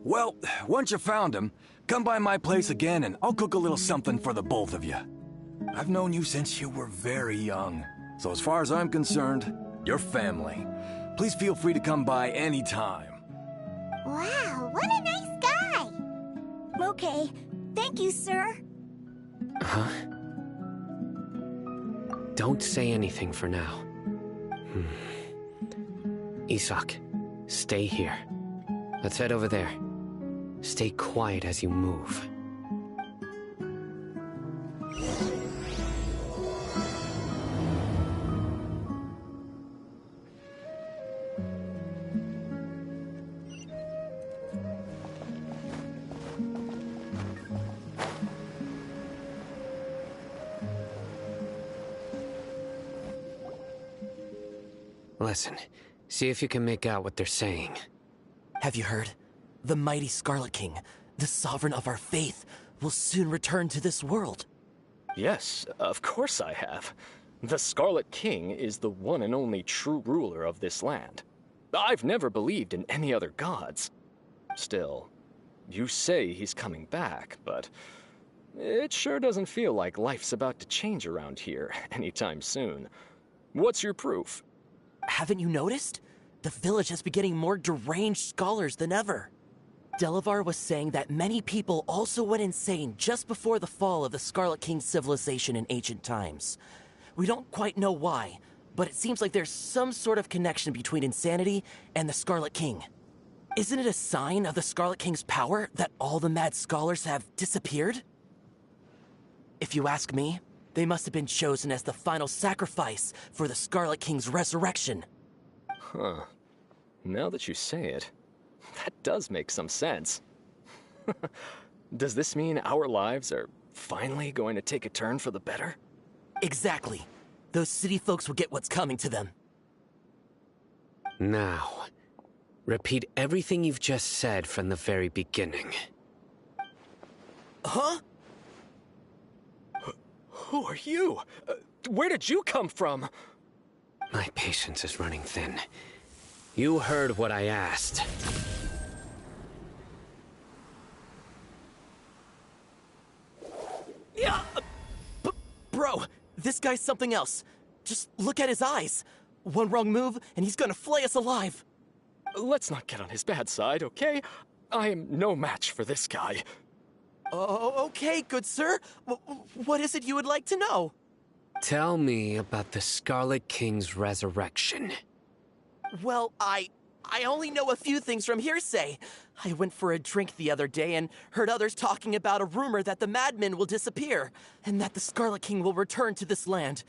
Well, once you found him, come by my place again and I'll cook a little something for the both of you. I've known you since you were very young, so as far as I'm concerned, you're family. Please feel free to come by anytime. Wow, what a nice guy! Okay, thank you, sir. Huh? Don't say anything for now. Isak, stay here. Let's head over there. Stay quiet as you move. Listen, see if you can make out what they're saying. Have you heard? The mighty Scarlet King, the sovereign of our faith, will soon return to this world. Yes, of course I have. The Scarlet King is the one and only true ruler of this land. I've never believed in any other gods. Still, you say he's coming back, but it sure doesn't feel like life's about to change around here anytime soon. What's your proof? Haven't you noticed? the village has been getting more deranged scholars than ever. Delavar was saying that many people also went insane just before the fall of the Scarlet King civilization in ancient times. We don't quite know why, but it seems like there's some sort of connection between insanity and the Scarlet King. Isn't it a sign of the Scarlet King's power that all the mad scholars have disappeared? If you ask me, they must have been chosen as the final sacrifice for the Scarlet King's resurrection. Huh. Now that you say it, that does make some sense. Does this mean our lives are finally going to take a turn for the better? Exactly. Those city folks will get what's coming to them. Now, repeat everything you've just said from the very beginning. Huh? Who are you? Where did you come from? My patience is running thin. You heard what I asked. Yeah, bro, this guy's something else. Just look at his eyes. One wrong move, and he's gonna flay us alive. Let's not get on his bad side, okay? I am no match for this guy. Oh, okay, good sir. What is it you would like to know? Tell me about the Scarlet King's resurrection. Well, I only know a few things from hearsay. I went for a drink the other day and heard others talking about a rumor that the madmen will disappear, and that the Scarlet King will return to this land.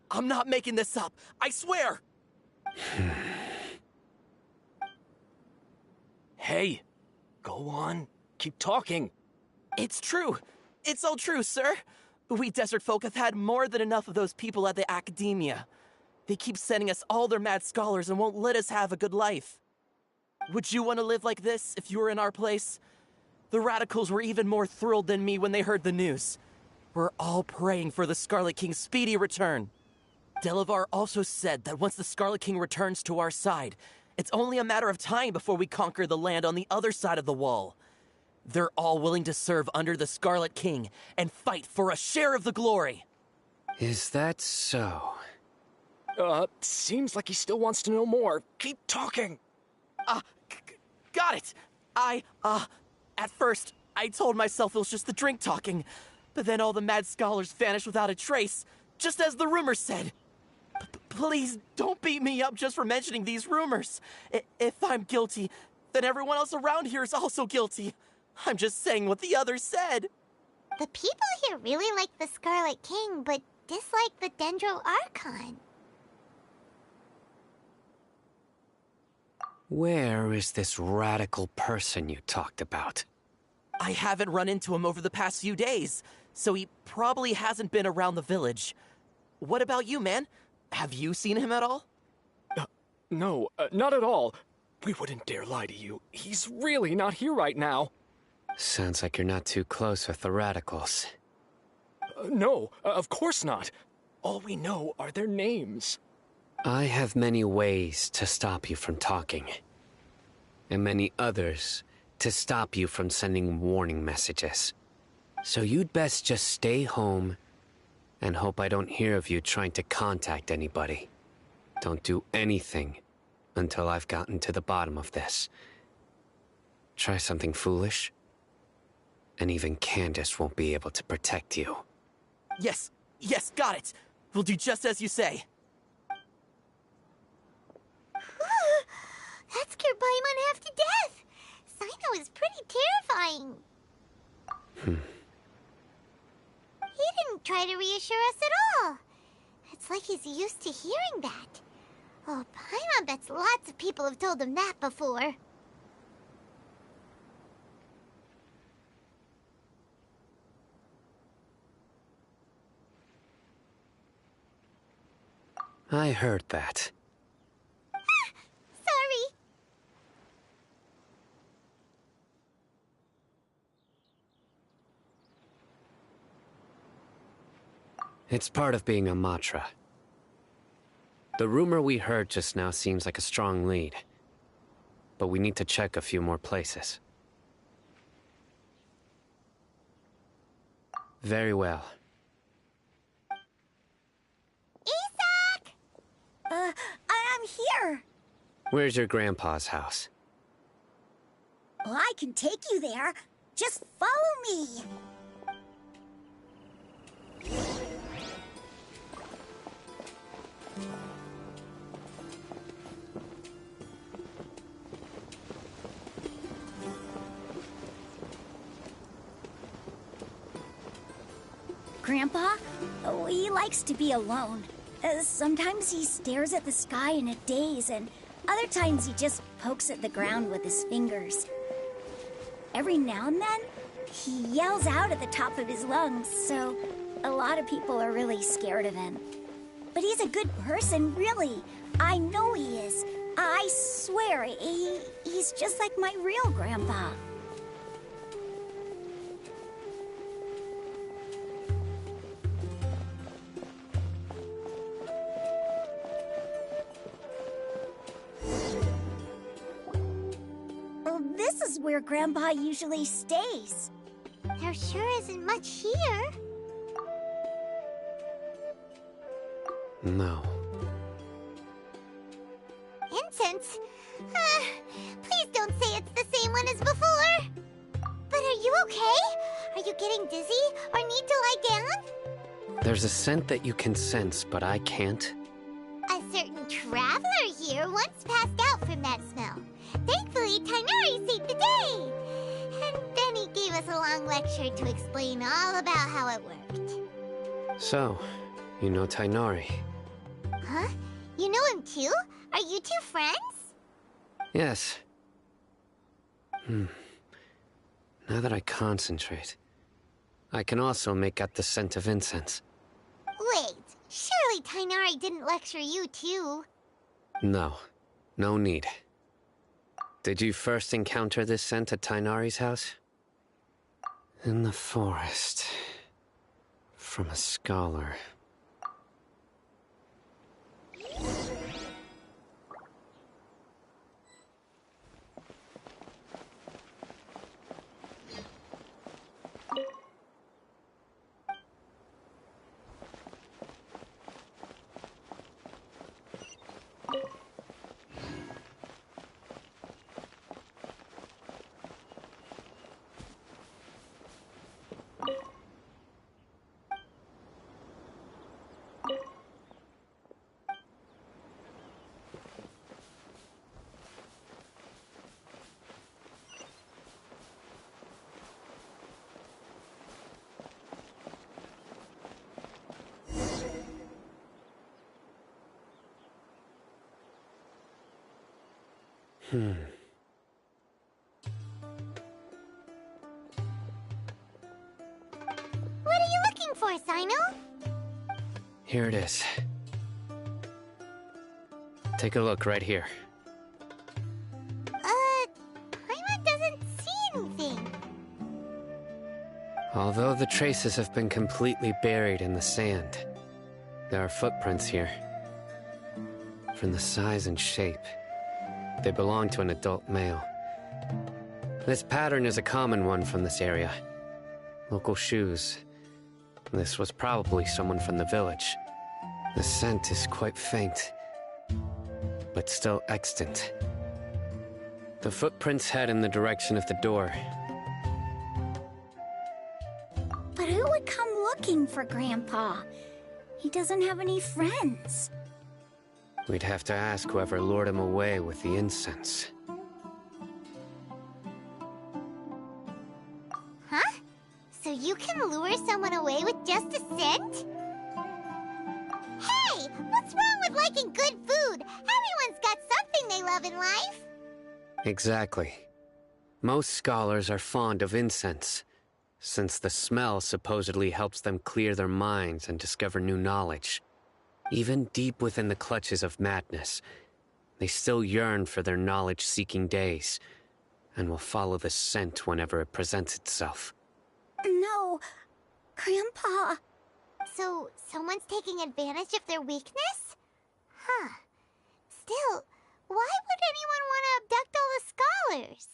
I'm not making this up, I swear! Hey, go on, keep talking. It's true. It's all true, sir. We desert folk have had more than enough of those people at the Academia. They keep sending us all their mad scholars and won't let us have a good life. Would you want to live like this if you were in our place? The radicals were even more thrilled than me when they heard the news. We're all praying for the Scarlet King's speedy return. Delavar also said that once the Scarlet King returns to our side, it's only a matter of time before we conquer the land on the other side of the wall. They're all willing to serve under the Scarlet King and fight for a share of the glory. Is that so? Seems like he still wants to know more. Keep talking. Got it. At first, I told myself it was just the drink talking, but then all the mad scholars vanished without a trace, just as the rumors said. Please don't beat me up just for mentioning these rumors. If I'm guilty, then everyone else around here is also guilty. I'm just saying what the others said. The people here really like the Scarlet King, but dislike the Dendro Archon. Where is this radical person you talked about? I haven't run into him over the past few days, so he probably hasn't been around the village. What about you, man? Have you seen him at all? No, not at all. We wouldn't dare lie to you. He's really not here right now. Sounds like you're not too close with the radicals. No, of course not. All we know are their names. I have many ways to stop you from talking. And many others to stop you from sending warning messages. So you'd best just stay home and hope I don't hear of you trying to contact anybody. Don't do anything until I've gotten to the bottom of this. Try something foolish, and even Candace won't be able to protect you. Yes, got it. We'll do just as you say. That scared Paimon half to death. Cyno is pretty terrifying. He didn't try to reassure us at all. It's like he's used to hearing that. Oh, Paimon bets lots of people have told him that before. I heard that. Sorry. It's part of being a Matra. The rumor we heard just now seems like a strong lead. But we need to check a few more places. Very well. I'm here. Where's your grandpa's house? Well, I can take you there. Just follow me. Grandpa, oh, he likes to be alone. Sometimes he stares at the sky in a daze, and other times he just pokes at the ground with his fingers. Every now and then, he yells out at the top of his lungs, so a lot of people are really scared of him. But he's a good person, really. I know he is. I swear, he's just like my real grandpa. Well, this is where Grandpa usually stays. There sure isn't much here. No. Incense? Please don't say it's the same one as before. But are you okay? Are you getting dizzy or need to lie down? There's a scent that you can sense, but I can't. A certain traveler here once passed out from that smell. Thankfully, Tighnari saved the day. And then he gave us a long lecture to explain all about how it worked. So, you know Tighnari? Huh? You know him too? Are you two friends? Yes. Now that I concentrate, I can also make out the scent of incense. Wait, surely Tighnari didn't lecture you too? No. No need. Did you first encounter this scent at Tighnari's house? In the forest. From a scholar. What are you looking for, Cyno? Here it is. Take a look right here. Paimon doesn't see anything. Although the traces have been completely buried in the sand, there are footprints here. From the size and shape, they belong to an adult male. This pattern is a common one from this area. Local shoes. This was probably someone from the village. The scent is quite faint, but still extant. The footprints head in the direction of the door. But who would come looking for Grandpa? He doesn't have any friends. We'd have to ask whoever lured him away with the incense. Huh? So you can lure someone away with just a scent? Hey! What's wrong with liking good food? Everyone's got something they love in life. Exactly. Most scholars are fond of incense, since the smell supposedly helps them clear their minds and discover new knowledge. Even deep within the clutches of madness, they still yearn for their knowledge-seeking days, and will follow the scent whenever it presents itself. No, Grandpa. So, someone's taking advantage of their weakness? Huh. Still, why would anyone want to abduct all the scholars?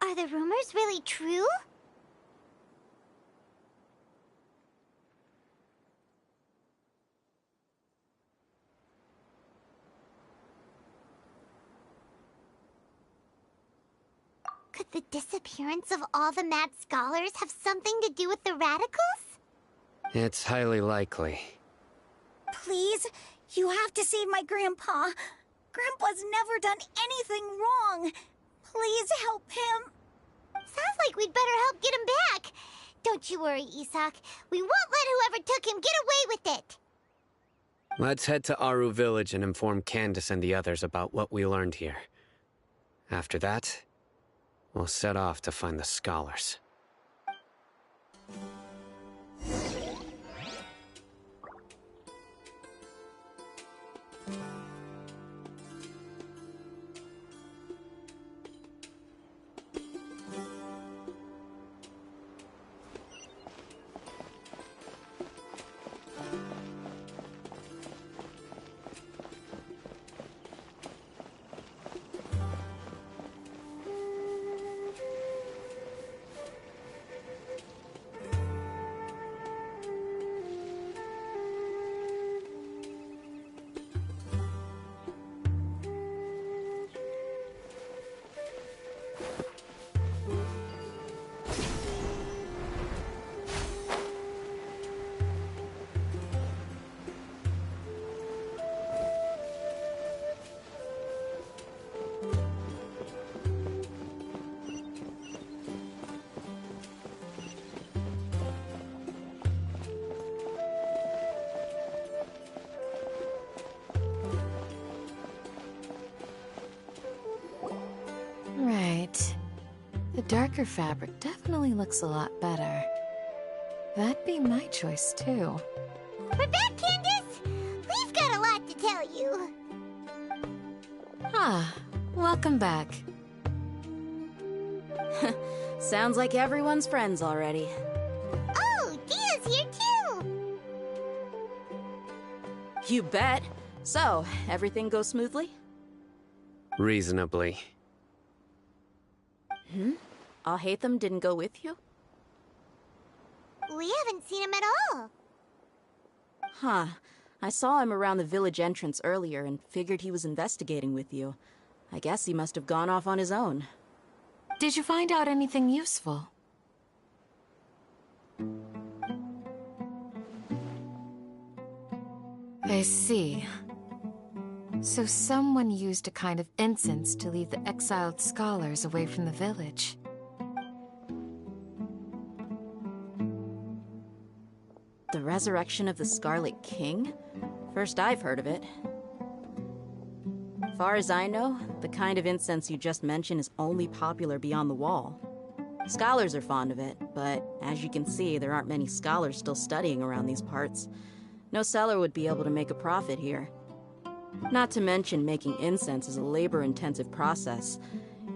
Are the rumors really true? Could the disappearance of all the mad scholars have something to do with the radicals? It's highly likely. Please, you have to save my grandpa. Grandpa's never done anything wrong. Please help him. Sounds like we'd better help get him back. Don't you worry, Isak. We won't let whoever took him get away with it. Let's head to Aru Village and inform Candace and the others about what we learned here. After that, we'll set off to find the scholars. Right. The darker fabric definitely looks a lot better. That'd be my choice, too. We're back, Candace! We've got a lot to tell you. Ah, welcome back. Sounds like everyone's friends already. Oh, Dia's here too! You bet. So, everything goes smoothly? Reasonably. Alhaitham didn't go with you? We haven't seen him at all. Huh. I saw him around the village entrance earlier and figured he was investigating with you. I guess he must have gone off on his own. Did you find out anything useful? I see. So someone used a kind of incense to lead the exiled scholars away from the village. The resurrection of the Scarlet King? First I've heard of it. Far as I know, the kind of incense you just mentioned is only popular beyond the wall. Scholars are fond of it, but as you can see, there aren't many scholars still studying around these parts. No seller would be able to make a profit here. Not to mention, making incense is a labor-intensive process.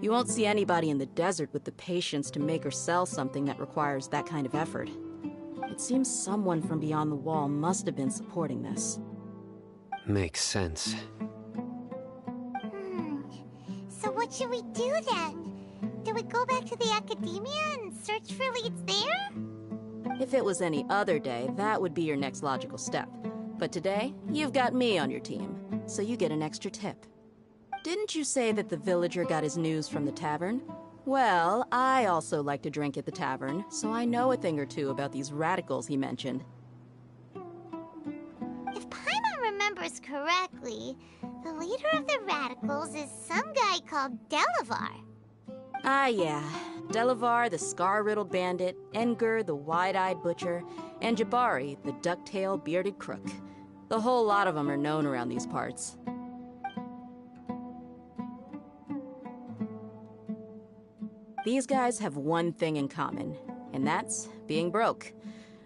You won't see anybody in the desert with the patience to make or sell something that requires that kind of effort. It seems someone from beyond the wall must have been supporting this. Makes sense. So what should we do then? Do we go back to the academia and search for leads there? If it was any other day, that would be your next logical step. But today, you've got me on your team, so you get an extra tip. Didn't you say that the villager got his news from the tavern? Well, I also like to drink at the tavern, so I know a thing or two about these radicals he mentioned. If Paimon remembers correctly, the leader of the radicals is some guy called Delavar. Ah, yeah. Delavar, the scar-riddled bandit, Engur, the wide-eyed butcher, and Jabari, the duck-tailed bearded crook. The whole lot of them are known around these parts. These guys have one thing in common, and that's being broke.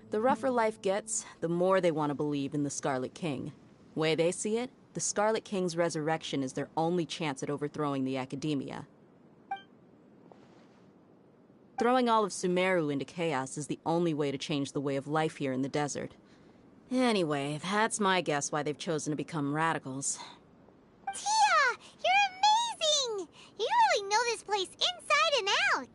The rougher life gets, the more they want to believe in the Scarlet King. Way they see it, the Scarlet King's resurrection is their only chance at overthrowing the Academia. Throwing all of Sumeru into chaos is the only way to change the way of life here in the desert. Anyway, that's my guess why they've chosen to become radicals. Tia! You're amazing! You really know this place inside and out!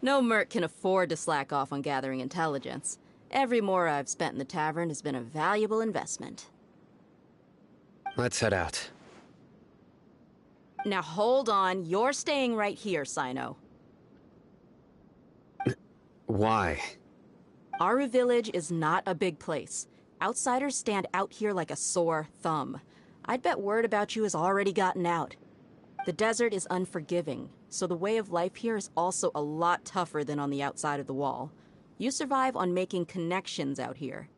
No merc can afford to slack off on gathering intelligence. Every more I've spent in the tavern has been a valuable investment. Let's head out. Now hold on, you're staying right here, Sino. Why? Aru Village is not a big place. Outsiders stand out here like a sore thumb. I'd bet word about you has already gotten out. The desert is unforgiving, so the way of life here is also a lot tougher than on the outside of the wall. You survive on making connections out here.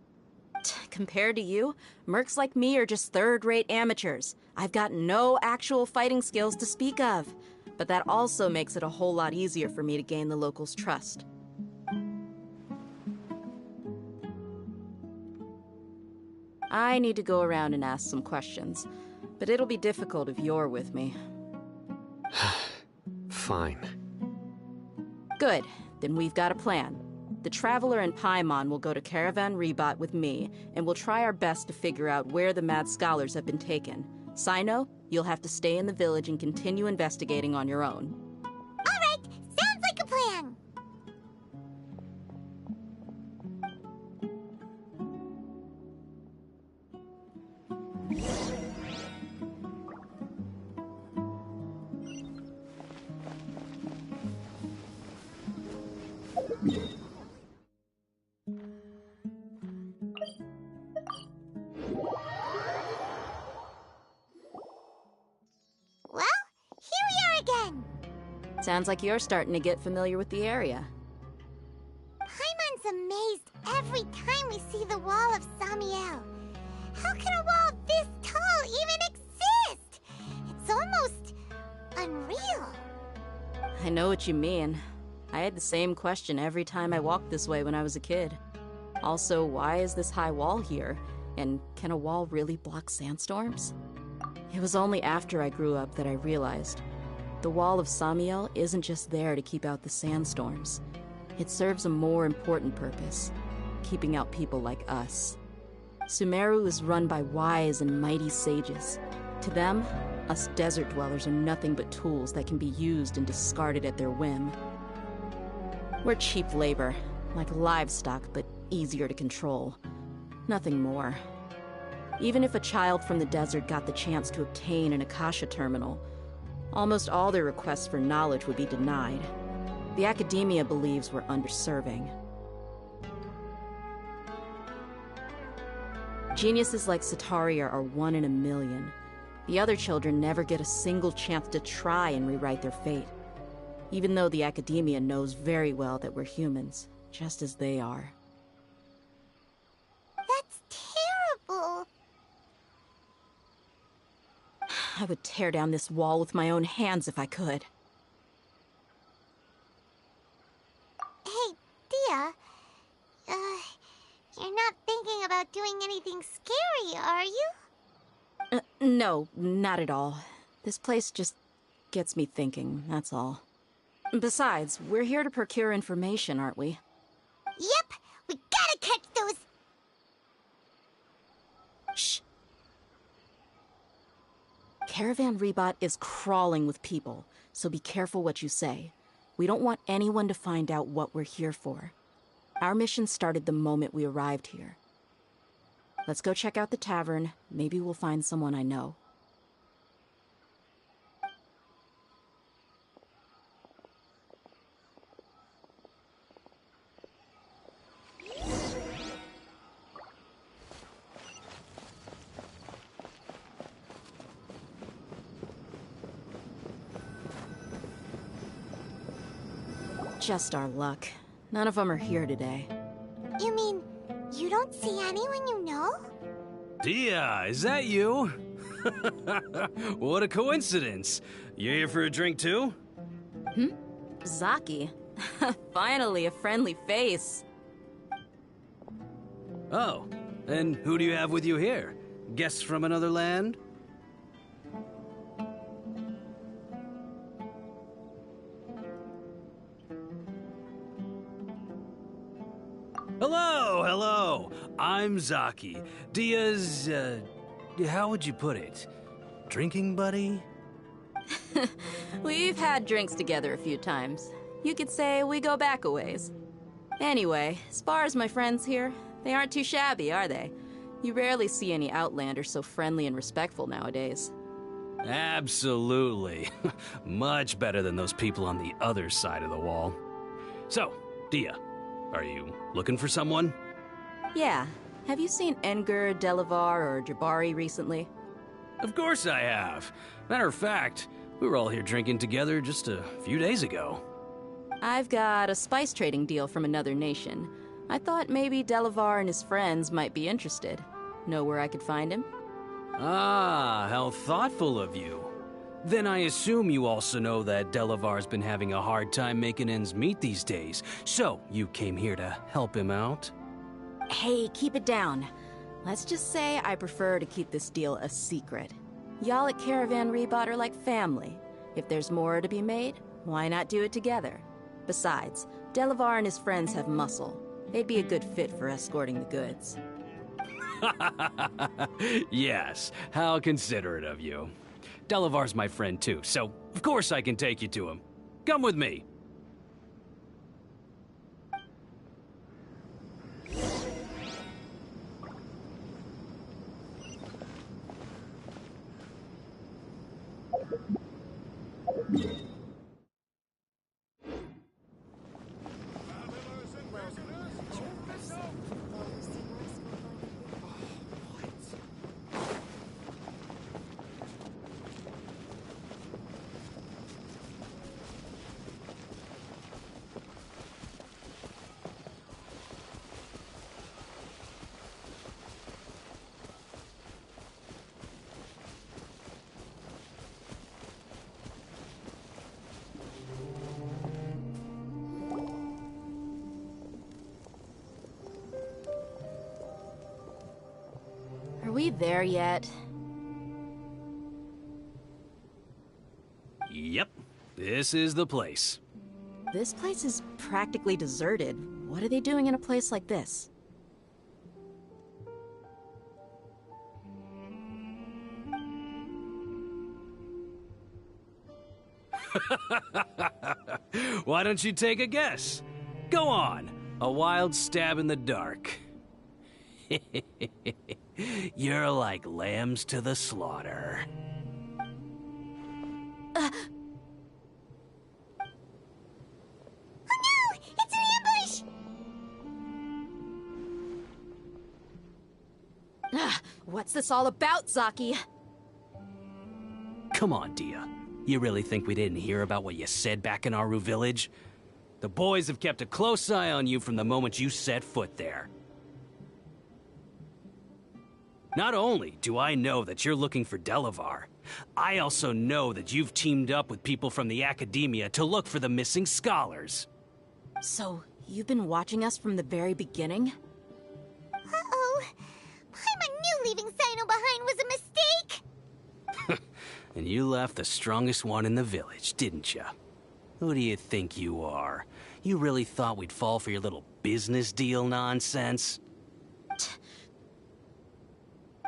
Compared to you, mercs like me are just third-rate amateurs. I've got no actual fighting skills to speak of, but that also makes it a whole lot easier for me to gain the locals' trust. I need to go around and ask some questions, but it'll be difficult if you're with me. Fine. Good, then we've got a plan. The Traveler and Paimon will go to Caravan Ribat with me, and we'll try our best to figure out where the Mad Scholars have been taken. Sino, you'll have to stay in the village and continue investigating on your own. All right, sounds like a plan. Well, here we are again. Sounds like you're starting to get familiar with the area. Paimon's amazed every time we see the wall of Samiel. How can a wall this tall even exist? It's almost unreal. I know what you mean. I had the same question every time I walked this way when I was a kid. Also, why is this high wall here? And can a wall really block sandstorms? It was only after I grew up that I realized the Wall of Samiel isn't just there to keep out the sandstorms. It serves a more important purpose, keeping out people like us. Sumeru is run by wise and mighty sages. To them, us desert dwellers are nothing but tools that can be used and discarded at their whim. We're cheap labor, like livestock, but easier to control. Nothing more. Even if a child from the desert got the chance to obtain an Akasha terminal, almost all their requests for knowledge would be denied. The Academia believes we're underserving. Geniuses like Sataria are 1 in a million. The other children never get a single chance to try and rewrite their fate. Even though the Academia knows very well that we're humans, just as they are. That's terrible. I would tear down this wall with my own hands if I could. Hey, Dia. You're not thinking about doing anything scary, are you? No, not at all. This place just gets me thinking, that's all. Besides, we're here to procure information, aren't we? Yep, we gotta catch those... Shh. Caravan Ribat is crawling with people, so be careful what you say. We don't want anyone to find out what we're here for. Our mission started the moment we arrived here. Let's go check out the tavern. Maybe we'll find someone I know. Just our luck. None of them are here today. You mean, you don't see anyone you know? Dia, is that you? What a coincidence. You here for a drink too? Zaki. Finally, a friendly face. Oh, and who do you have with you here? Guests from another land? Hello. I'm Zaki. Dia's, how would you put it? Drinking buddy? We've had drinks together a few times. You could say we go back a ways. Anyway, as far as my friends here, they aren't too shabby, are they? You rarely see any Outlanders so friendly and respectful nowadays. Absolutely. Much better than those people on the other side of the wall. So, Dia, are you looking for someone? Yeah. Have you seen Engur, Delavar, or Jabari recently? Of course I have. Matter of fact, we were all here drinking together just a few days ago. I've got a spice trading deal from another nation. I thought maybe Delavar and his friends might be interested. Know where I could find him? Ah, how thoughtful of you. Then I assume you also know that Delavar's been having a hard time making ends meet these days, so you came here to help him out? Hey, keep it down. Let's just say I prefer to keep this deal a secret. Y'all at Caravan Rebot are like family. If there's more to be made, why not do it together? Besides, Delavar and his friends have muscle. They'd be a good fit for escorting the goods. Yes, how considerate of you. Delavar's my friend too, so of course I can take you to him. Come with me. Are we there yet? Yep, this is the place. This place is practically deserted. What are they doing in a place like this? Why don't you take a guess? Go on, a wild stab in the dark. You're like lambs to the slaughter. Oh no! It's an ambush! What's this all about, Zaki? Come on, Dia. You really think we didn't hear about what you said back in Aru village? The boys have kept a close eye on you from the moment you set foot there. Not only do I know that you're looking for Delavar, I also know that you've teamed up with people from the Academia to look for the missing scholars. So, you've been watching us from the very beginning? Uh-oh. Paimon knew leaving Sino behind was a mistake! And you left the strongest one in the village, didn't you? Who do you think you are? You really thought we'd fall for your little business deal nonsense?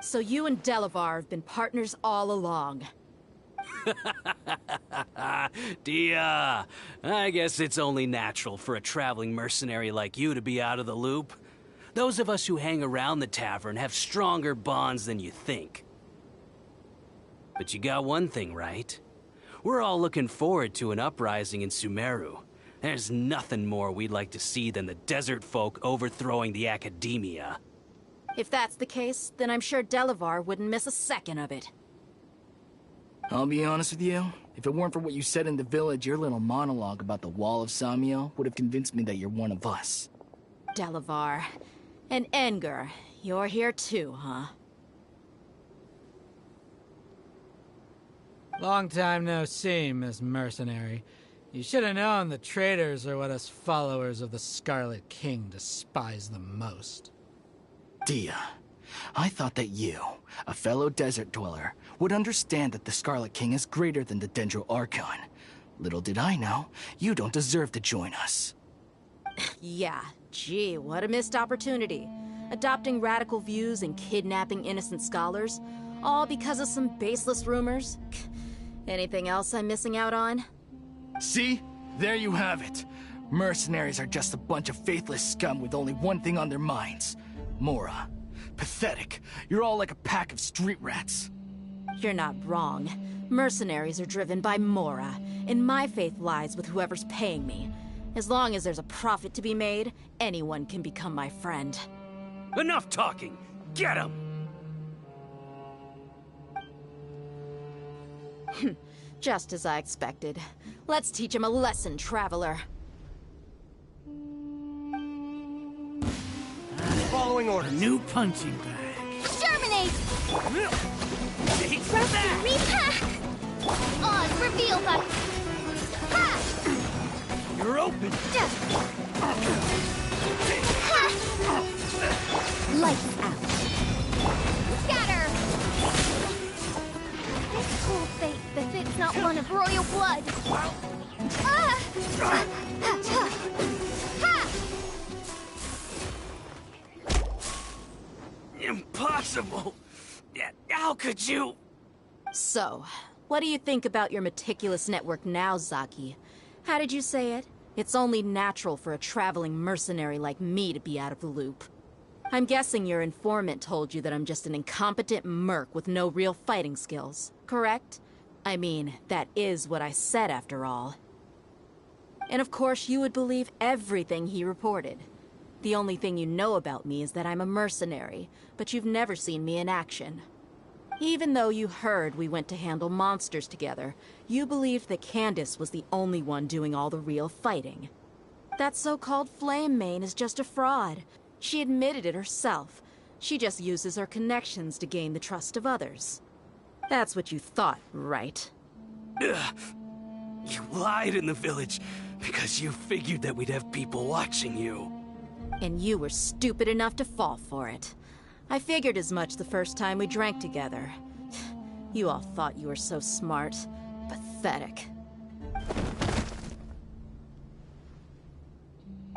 So you and Delavar have been partners all along. Dia, I guess it's only natural for a traveling mercenary like you to be out of the loop. Those of us who hang around the tavern have stronger bonds than you think. But you got one thing right. We're all looking forward to an uprising in Sumeru. There's nothing more we'd like to see than the desert folk overthrowing the Academia. If that's the case, then I'm sure Delavar wouldn't miss a second of it. I'll be honest with you. If it weren't for what you said in the village, your little monologue about the Wall of Samiel would have convinced me that you're one of us. Delavar. And Engur, you're here too, huh? Long time no see, Miss Mercenary. You should have known the traitors are what us followers of the Scarlet King despise the most. Dia, I thought that you, a fellow desert dweller, would understand that the Scarlet King is greater than the Dendro Archon. Little did I know, you don't deserve to join us. Yeah, gee, what a missed opportunity. Adopting radical views and kidnapping innocent scholars, all because of some baseless rumors. Anything else I'm missing out on? See? There you have it. Mercenaries are just a bunch of faithless scum with only one thing on their minds. Mora. Pathetic. You're all like a pack of street rats. You're not wrong. Mercenaries are driven by Mora, and my faith lies with whoever's paying me. As long as there's a profit to be made, anyone can become my friend. Enough talking! Get him! Just as I expected. Let's teach him a lesson, traveler. Following order. New punching bag. Exterminate! Take that! Repack! Oz, reveal the... Ha! You're open. Lights out. Scatter! This cruel fate befits not one of royal blood. Impossible! How could you? So, what do you think about your meticulous network now, Zaki? How did you say it? It's only natural for a traveling mercenary like me to be out of the loop. I'm guessing your informant told you that I'm just an incompetent merc with no real fighting skills, correct? I mean, that is what I said after all. And of course you would believe everything he reported. The only thing you know about me is that I'm a mercenary, but you've never seen me in action. Even though you heard we went to handle monsters together, you believed that Candace was the only one doing all the real fighting. That so-called Flame Mane is just a fraud. She admitted it herself. She just uses her connections to gain the trust of others. That's what you thought, right? Ugh. You lied in the village because you figured that we'd have people watching you. And you were stupid enough to fall for it. I figured as much the first time we drank together. You all thought you were so smart. Pathetic.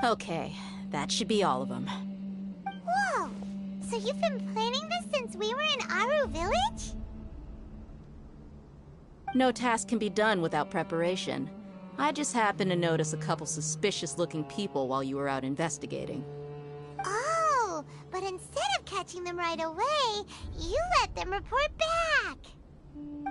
Okay, that should be all of them. Whoa! So you've been planning this since we were in Aru Village? No task can be done without preparation. I just happened to notice a couple suspicious-looking people while you were out investigating. Oh, but instead of catching them right away, you let them report back!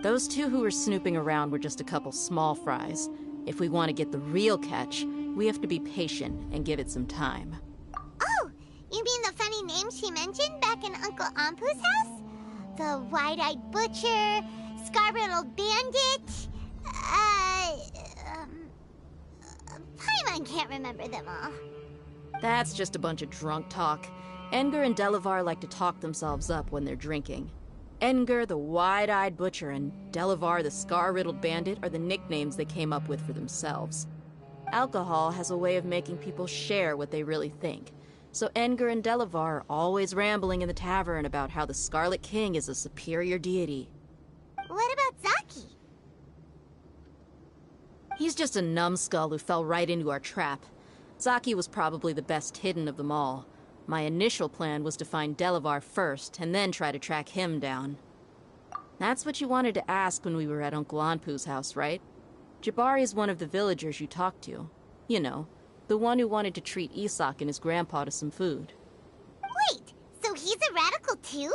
Those two who were snooping around were just a couple small fries. If we want to get the real catch, we have to be patient and give it some time. Oh, you mean the funny name she mentioned back in Uncle Ampu's house? The wide-eyed butcher, scar-riddled bandit, Paimon can't remember them all. That's just a bunch of drunk talk. Engar and Delavar like to talk themselves up when they're drinking. Engar, the wide-eyed butcher, and Delavar, the scar-riddled bandit, are the nicknames they came up with for themselves. Alcohol has a way of making people share what they really think. So Engar and Delavar are always rambling in the tavern about how the Scarlet King is a superior deity. What about Zaki? He's just a numbskull who fell right into our trap. Zaki was probably the best hidden of them all. My initial plan was to find Delavar first, and then try to track him down. That's what you wanted to ask when we were at Uncle Anpu's house, right? Jabari is one of the villagers you talked to. You know, the one who wanted to treat Isak and his grandpa to some food. Wait, so he's a radical too?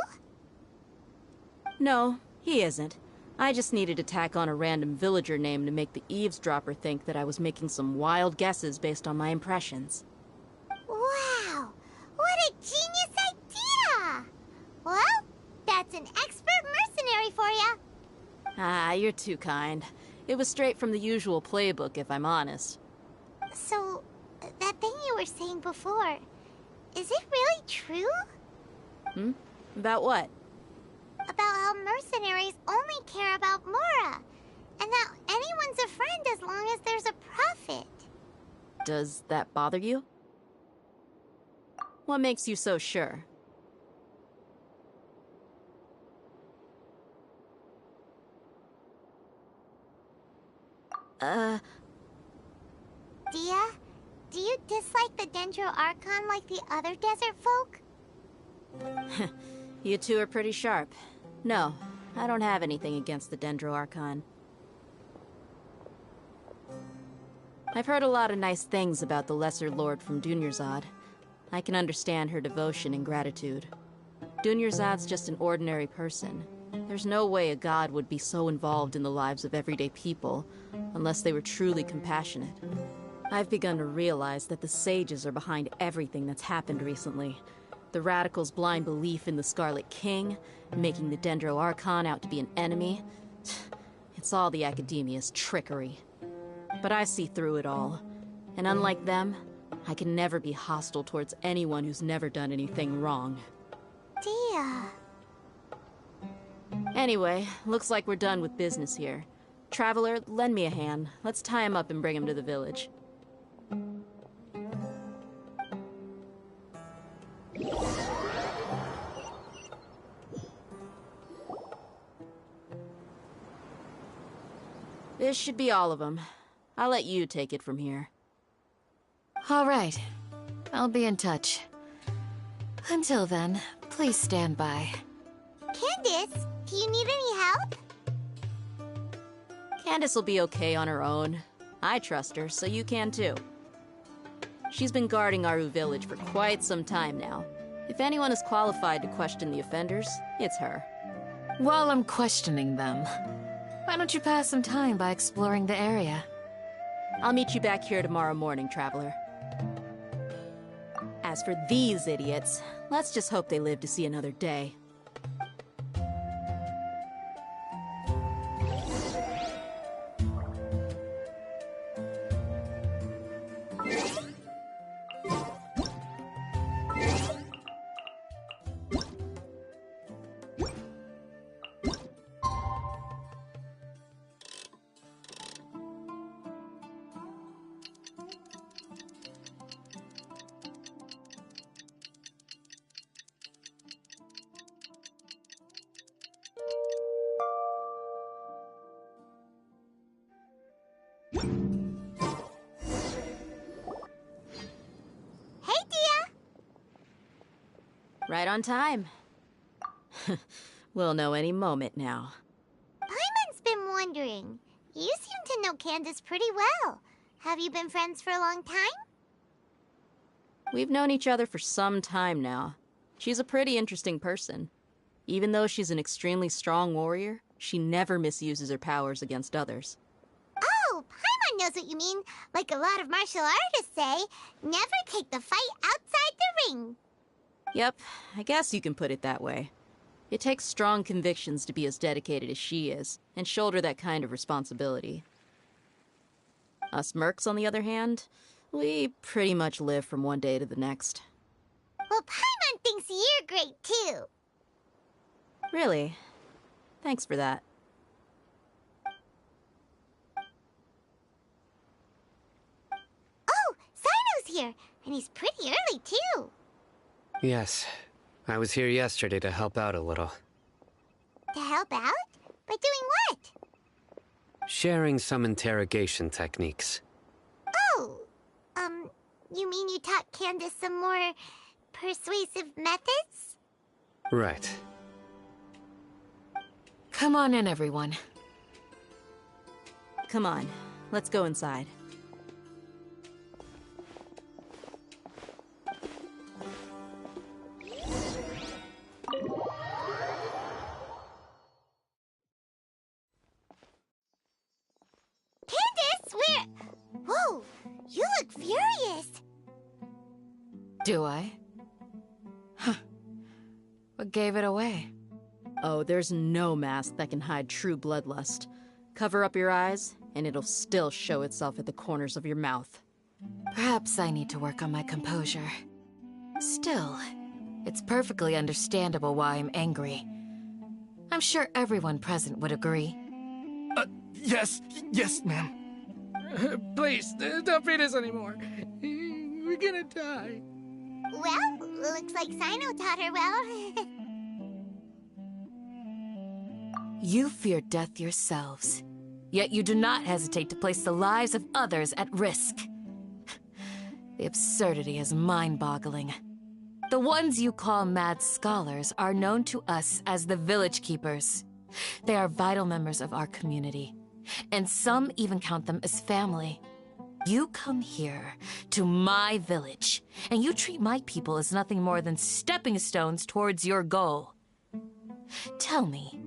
No, he isn't. I just needed to tack on a random villager name to make the eavesdropper think that I was making some wild guesses based on my impressions. Wow, what a genius idea! Well, that's an expert mercenary for ya. Ah, you're too kind. It was straight from the usual playbook, if I'm honest. So, that thing you were saying before, is it really true? Hmm? About what? About how mercenaries only care about Mora, and that anyone's a friend as long as there's a profit. Does that bother you? What makes you so sure? Dia, do you dislike the Dendro Archon like the other desert folk? You two are pretty sharp. No, I don't have anything against the Dendro Archon. I've heard a lot of nice things about the Lesser Lord from Dunyarzad. I can understand her devotion and gratitude. Dunyarzad's just an ordinary person. There's no way a god would be so involved in the lives of everyday people, unless they were truly compassionate. I've begun to realize that the sages are behind everything that's happened recently. The Radicals' blind belief in the Scarlet King, making the Dendro Archon out to be an enemy. It's all the Academia's trickery. But I see through it all. And unlike them, I can never be hostile towards anyone who's never done anything wrong. Dia. Anyway, looks like we're done with business here. Traveler, lend me a hand. Let's tie him up and bring him to the village. This should be all of them. I'll let you take it from here. All right. I'll be in touch. Until then, please stand by. Candace, do you need any help? Candace will be okay on her own. I trust her, so you can too. She's been guarding Aru Village for quite some time now. If anyone is qualified to question the offenders, it's her. While I'm questioning them, why don't you pass some time by exploring the area? I'll meet you back here tomorrow morning, Traveler. As for these idiots, let's just hope they live to see another day. Right on time. We'll know any moment now. Paimon's been wondering. You seem to know Candace pretty well. Have you been friends for a long time? We've known each other for some time now. She's a pretty interesting person. Even though she's an extremely strong warrior, she never misuses her powers against others. Oh, Paimon knows what you mean. Like a lot of martial artists say, never take the fight outside the ring. Yep, I guess you can put it that way. It takes strong convictions to be as dedicated as she is, and shoulder that kind of responsibility. Us mercs, on the other hand, we pretty much live from one day to the next. Well, Paimon thinks you're great, too. Really? Thanks for that. Oh, Cyno's here, and he's pretty early, too. Yes. I was here yesterday to help out a little. To help out? By doing what? Sharing some interrogation techniques. Oh, you mean you taught Candace some more persuasive methods? Right. Come on in, everyone. Come on, let's go inside. Candace, where... Whoa, you look furious. Do I? Huh. What gave it away? Oh, there's no mask that can hide true bloodlust. Cover up your eyes, and it'll still show itself at the corners of your mouth. Perhaps I need to work on my composure. Still, it's perfectly understandable why I'm angry. I'm sure everyone present would agree. Yes, ma'am. Please, don't beat us anymore. We're gonna die. Well, looks like Cyno taught her well. You fear death yourselves, yet you do not hesitate to place the lives of others at risk. The absurdity is mind-boggling. The ones you call mad scholars are known to us as the Village Keepers. They are vital members of our community, and some even count them as family. You come here to my village, and you treat my people as nothing more than stepping stones towards your goal. Tell me,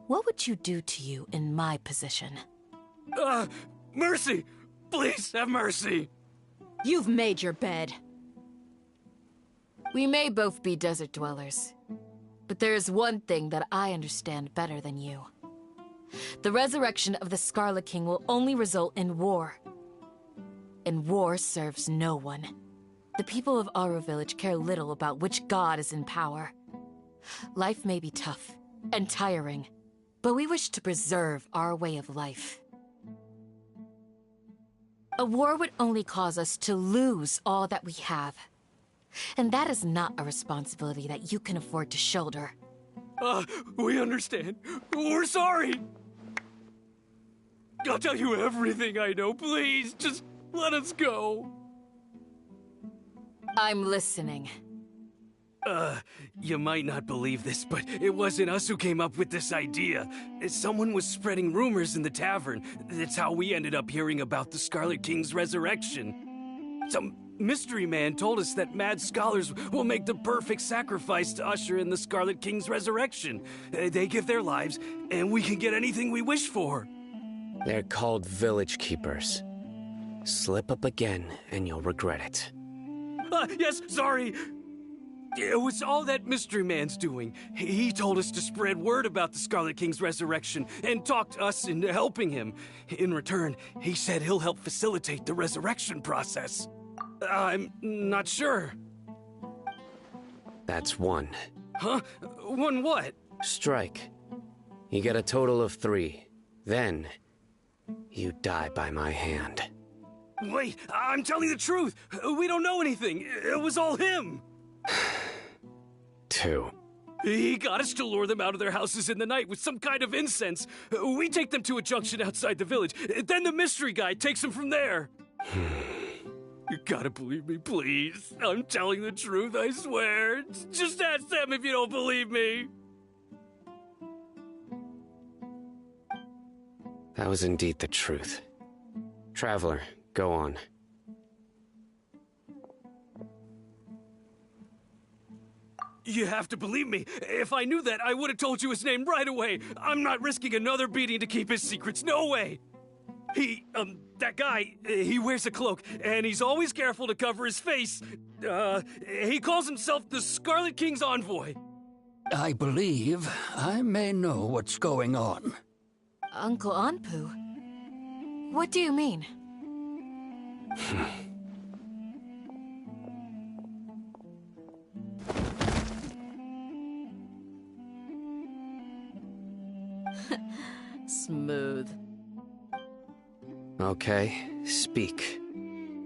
what would you do to you in my position? Mercy! Please have mercy! You've made your bed. We may both be desert dwellers, but there is one thing that I understand better than you. The resurrection of the Scarlet King will only result in war. And war serves no one. The people of Aro Village care little about which god is in power. Life may be tough and tiring, but we wish to preserve our way of life. A war would only cause us to lose all that we have. And that is not a responsibility that you can afford to shoulder. We understand. We're sorry! I'll tell you everything I know, please. Just let us go. I'm listening. You might not believe this, but it wasn't us who came up with this idea. Someone was spreading rumors in the tavern. That's how we ended up hearing about the Scarlet King's resurrection. Some mystery man told us that mad scholars will make the perfect sacrifice to usher in the Scarlet King's resurrection. They give their lives, and we can get anything we wish for. They're called Village Keepers. Slip up again, and you'll regret it. Yes, sorry. It was all that mystery man's doing. He told us to spread word about the Scarlet King's resurrection and talked us into helping him. In return, he said he'll help facilitate the resurrection process. I'm not sure. That's one. Huh? One what? Strike. You get a total of 3. Then, you die by my hand. Wait, I'm telling the truth. We don't know anything. It was all him. 2. He got us to lure them out of their houses in the night with some kind of incense. We take them to a junction outside the village. Then the mystery guy takes them from there. You gotta believe me, please. I'm telling the truth, I swear. Just ask them if you don't believe me. That was indeed the truth. Traveler, go on. You have to believe me. If I knew that, I would have told you his name right away. I'm not risking another beating to keep his secrets. No way. That guy, he wears a cloak, and he's always careful to cover his face. He calls himself the Scarlet King's envoy. I believe I may know what's going on. Uncle Anpu? What do you mean? Smooth. Okay, speak.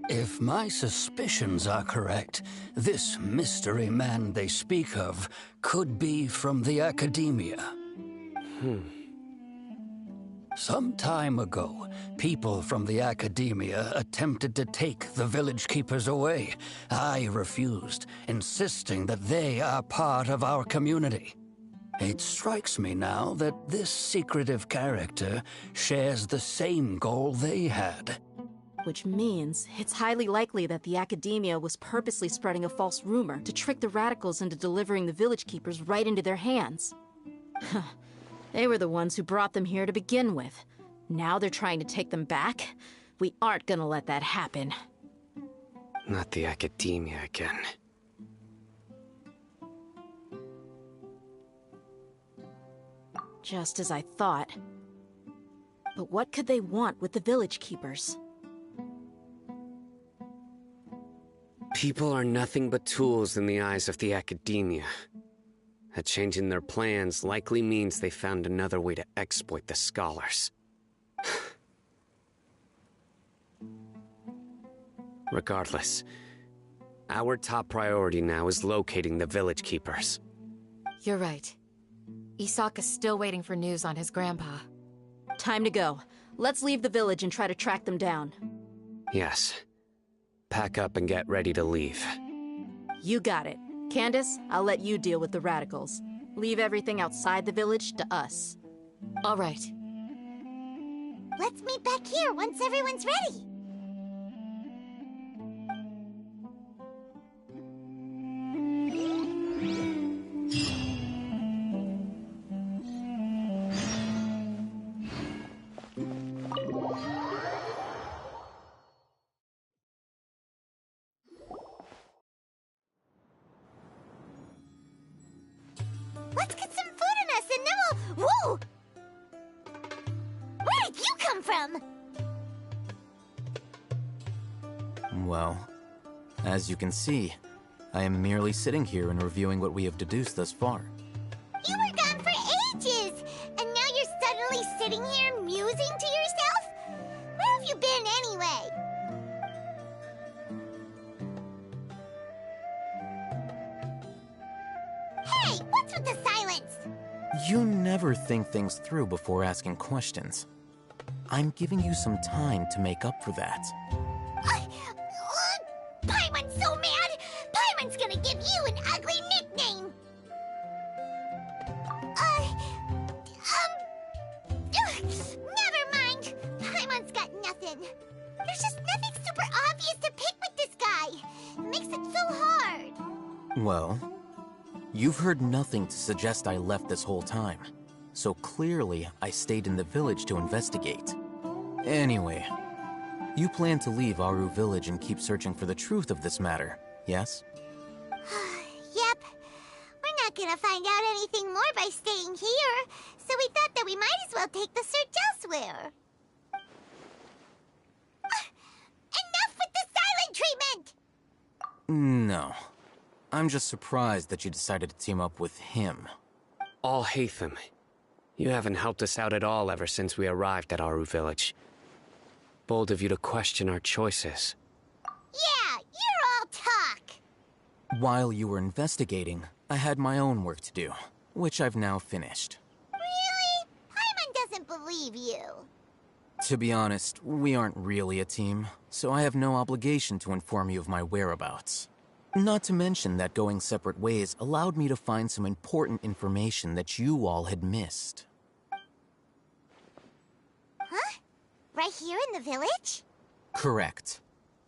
If my suspicions are correct, this mystery man they speak of could be from the Academia. Some time ago, people from the Academia attempted to take the Village Keepers away. I refused, insisting that they are part of our community. It strikes me now that this secretive character shares the same goal they had. Which means it's highly likely that the Academia was purposely spreading a false rumor to trick the Radicals into delivering the Village Keepers right into their hands. They were the ones who brought them here to begin with. Now they're trying to take them back? We aren't gonna let that happen. Not the Academia again. Just as I thought. But what could they want with the Village Keepers? People are nothing but tools in the eyes of the Academia. A change in their plans likely means they found another way to exploit the scholars. Regardless, our top priority now is locating the Village Keepers. You're right. Isak is still waiting for news on his grandpa. Time to go. Let's leave the village and try to track them down. Yes. Pack up and get ready to leave. You got it. Candace, I'll let you deal with the Radicals. Leave everything outside the village to us. All right. Let's meet back here once everyone's ready. them! Well, as you can see, I am merely sitting here and reviewing what we have deduced thus far. You were gone for ages! And now you're suddenly sitting here musing to yourself? Where have you been anyway? Hey, what's with the silence? You never think things through before asking questions. I'm giving you some time to make up for that. Paimon's so mad! Paimon's gonna give you an ugly nickname! Never mind! Paimon's got nothing. There's just nothing super obvious to pick with this guy. It makes it so hard. Well, you've heard nothing to suggest I left this whole time. So clearly, I stayed in the village to investigate. Anyway, you plan to leave Aru Village and keep searching for the truth of this matter, yes? Yep. We're not gonna find out anything more by staying here, so we thought that we might as well take the search elsewhere. Enough with the silent treatment! No. I'm just surprised that you decided to team up with him. Alhaitham, you haven't helped us out at all ever since we arrived at Aru Village. Bold of you to question our choices. Yeah, you're all talk! While you were investigating, I had my own work to do, which I've now finished. Really? Paimon doesn't believe you. To be honest, we aren't really a team, so I have no obligation to inform you of my whereabouts. Not to mention that going separate ways allowed me to find some important information that you all had missed. Huh? Right here in the village? Correct.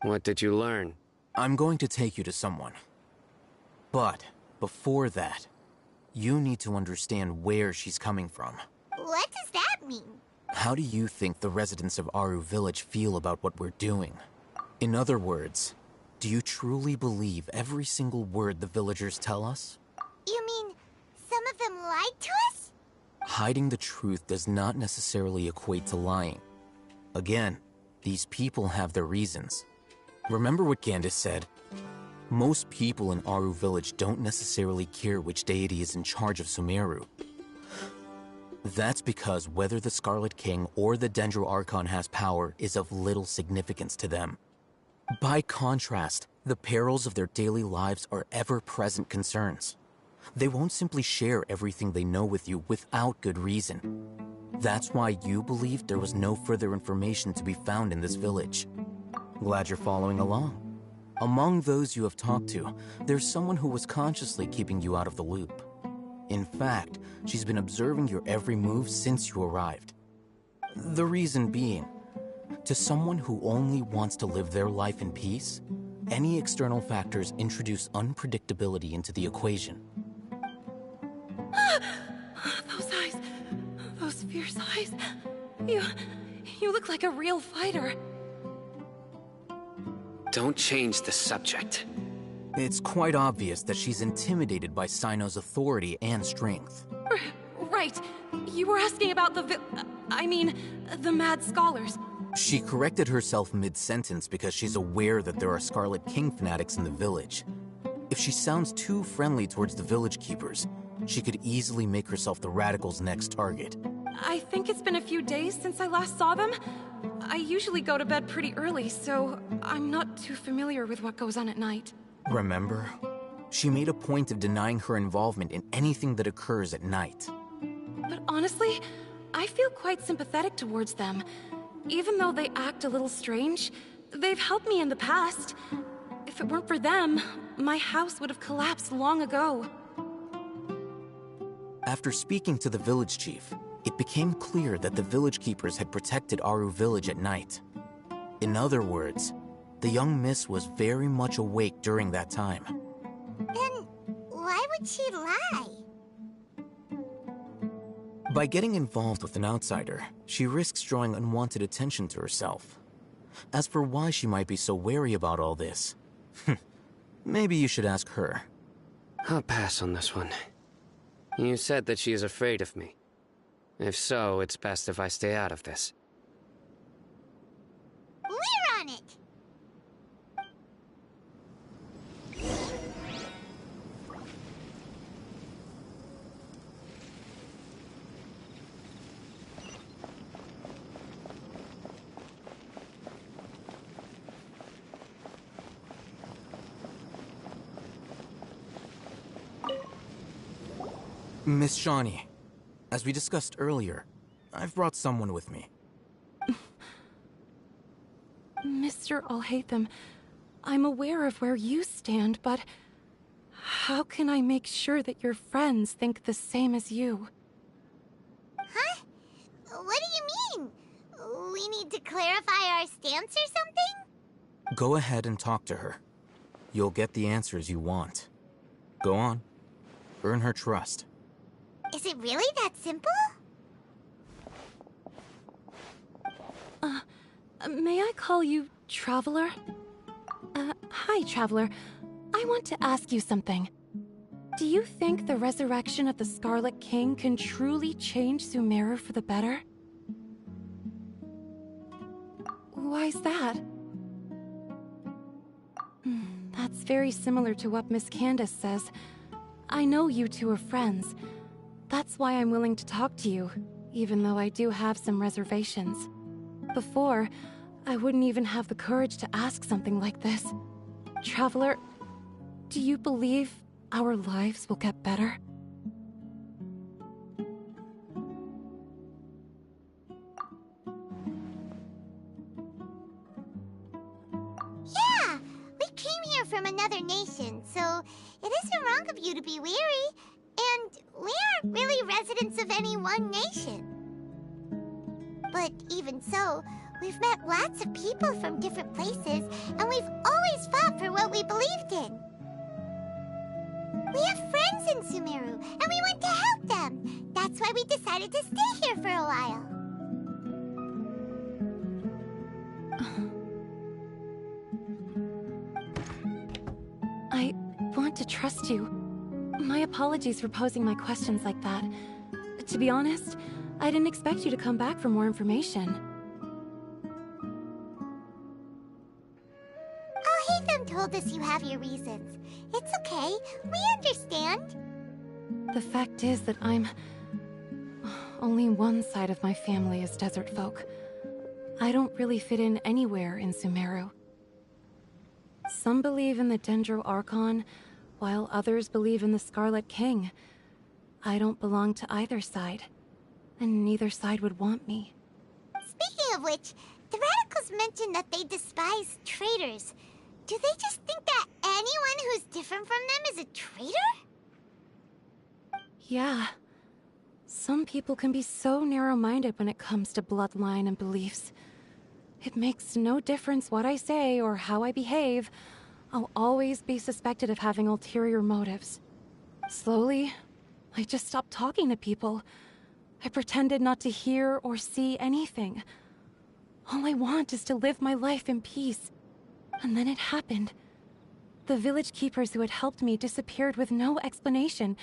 What did you learn? I'm going to take you to someone. But before that, you need to understand where she's coming from. What does that mean? How do you think the residents of Aru Village feel about what we're doing? In other words, do you truly believe every single word the villagers tell us? You mean some of them lied to us? Hiding the truth does not necessarily equate to lying. Again, these people have their reasons. Remember what Gandis said? Most people in Aru Village don't necessarily care which deity is in charge of Sumeru. That's because whether the Scarlet King or the Dendro Archon has power is of little significance to them. By contrast, the perils of their daily lives are ever-present concerns. They won't simply share everything they know with you without good reason. That's why you believed there was no further information to be found in this village. Glad you're following along. Among those you have talked to, there's someone who was consciously keeping you out of the loop. In fact, she's been observing your every move since you arrived. The reason being, to someone who only wants to live their life in peace, any external factors introduce unpredictability into the equation. Those eyes. Those fierce eyes. You look like a real fighter. Don't change the subject. It's quite obvious that she's intimidated by Cyno's authority and strength. Right. You were asking about the Mad Scholars. She corrected herself mid-sentence because she's aware that there are Scarlet King fanatics in the village. If she sounds too friendly towards the village keepers, she could easily make herself the Radicals' next target. I think it's been a few days since I last saw them. I usually go to bed pretty early, so I'm not too familiar with what goes on at night. Remember? She made a point of denying her involvement in anything that occurs at night. But honestly, I feel quite sympathetic towards them. Even though they act a little strange, they've helped me in the past. If it weren't for them, my house would have collapsed long ago. After speaking to the village chief, it became clear that the village keepers had protected Aru Village at night. In other words, the young miss was very much awake during that time. Then why would she lie? By getting involved with an outsider, she risks drawing unwanted attention to herself. As for why she might be so wary about all this, maybe you should ask her. I'll pass on this one. You said that she is afraid of me. If so, it's best if I stay out of this. Miss Shawnee, as we discussed earlier, I've brought someone with me. Mr. Alhaitham, I'm aware of where you stand, but how can I make sure that your friends think the same as you? Huh? What do you mean? We need to clarify our stance or something? Go ahead and talk to her. You'll get the answers you want. Go on. Earn her trust. Is it really that simple? May I call you Traveler? Hi, Traveler. I want to ask you something. Do you think the resurrection of the Scarlet King can truly change Sumeru for the better? Why's that? That's very similar to what Miss Candace says. I know you two are friends. That's why I'm willing to talk to you, even though I do have some reservations. Before, I wouldn't even have the courage to ask something like this. Traveler, do you believe our lives will get better? Yeah! We came here from another nation, so it isn't wrong of you to be weary. And we aren't really residents of any one nation. But even so, we've met lots of people from different places, and we've always fought for what we believed in. We have friends in Sumeru, and we want to help them. That's why we decided to stay here for a while. I want to trust you. My apologies for posing my questions like that. To be honest, I didn't expect you to come back for more information. Alhaitham told us you have your reasons. It's okay. We understand. The fact is that only one side of my family is desert folk. I don't really fit in anywhere in Sumeru. Some believe in the Dendro Archon, while others believe in the Scarlet King. I don't belong to either side, and neither side would want me. Speaking of which, the Radicals mentioned that they despise traitors. Do they just think that anyone who's different from them is a traitor? Yeah. Some people can be so narrow-minded when it comes to bloodline and beliefs. It makes no difference what I say or how I behave. I'll always be suspected of having ulterior motives. Slowly, I just stopped talking to people. I pretended not to hear or see anything. All I want is to live my life in peace. And then it happened. The village keepers who had helped me disappeared with no explanation,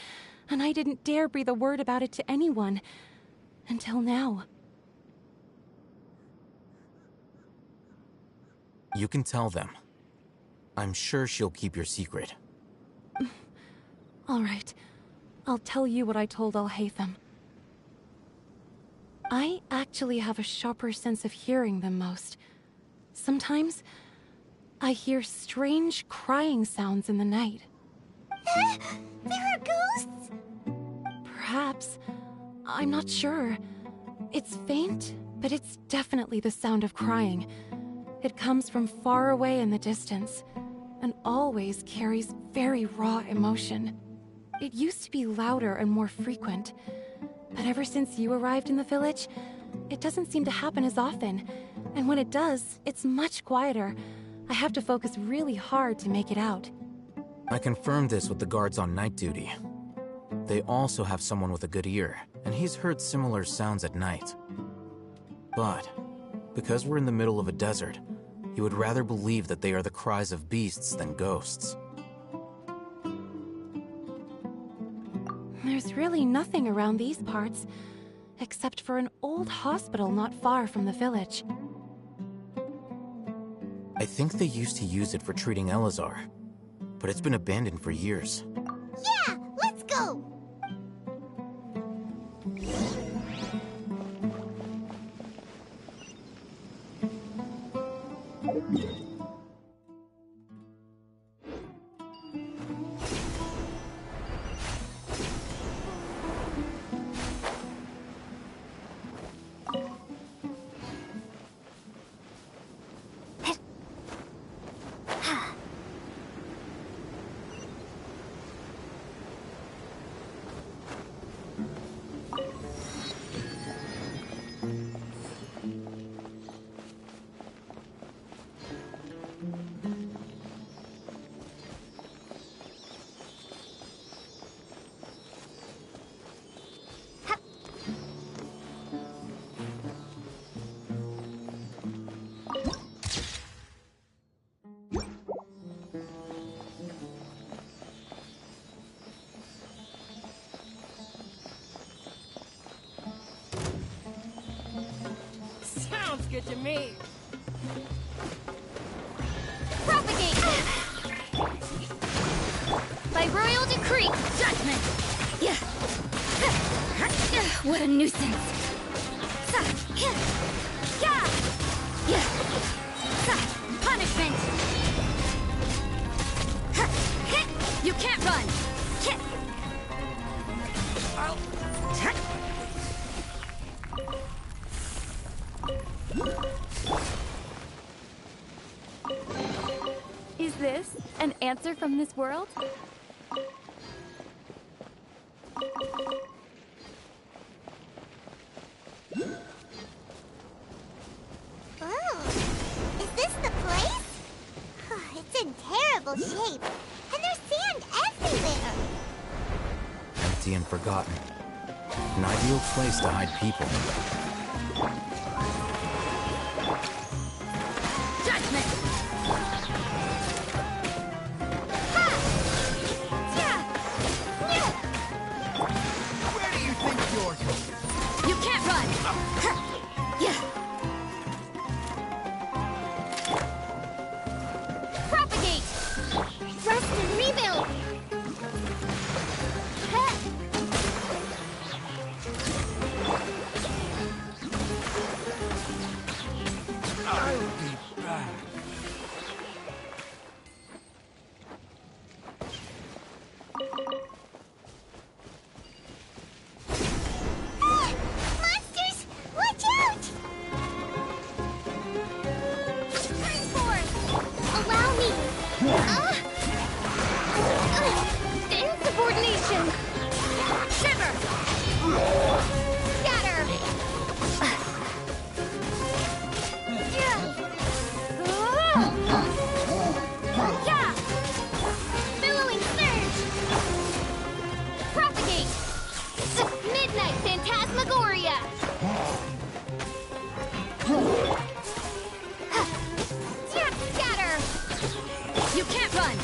and I didn't dare breathe a word about it to anyone. Until now. You can tell them. I'm sure she'll keep your secret. All right. I'll tell you what I told Alhaitham. I actually have a sharper sense of hearing than most. Sometimes, I hear strange crying sounds in the night. There are ghosts? Perhaps. I'm not sure. It's faint, but it's definitely the sound of crying. It comes from far away in the distance, and always carries very raw emotion. It used to be louder and more frequent, but ever since you arrived in the village, it doesn't seem to happen as often, and when it does, it's much quieter. I have to focus really hard to make it out. I confirmed this with the guards on night duty. They also have someone with a good ear, and he's heard similar sounds at night. But, because we're in the middle of a desert, he would rather believe that they are the cries of beasts than ghosts. There's really nothing around these parts, except for an old hospital not far from the village. I think they used to use it for treating Elazar, but it's been abandoned for years. Yeah, let's go! good to me. Propagate! By royal decree, judgment! Yeah. What a nuisance. Yeah. Punishment. You can't run. Is this an answer from this world? Oh, is this the place? It's in terrible shape, and there's sand everywhere. Empty and forgotten. An ideal place to hide people. Judgment. Where do you think you're going? You can't run. Propagate! Rest and rebuild! I'll be back. Monsters! Watch out! Spring forth! Allow me! Insubordination! Shiver! Scatter! Yeah! Billowing surge! Propagate! Midnight Phantasmagoria! Scatter! You can't run.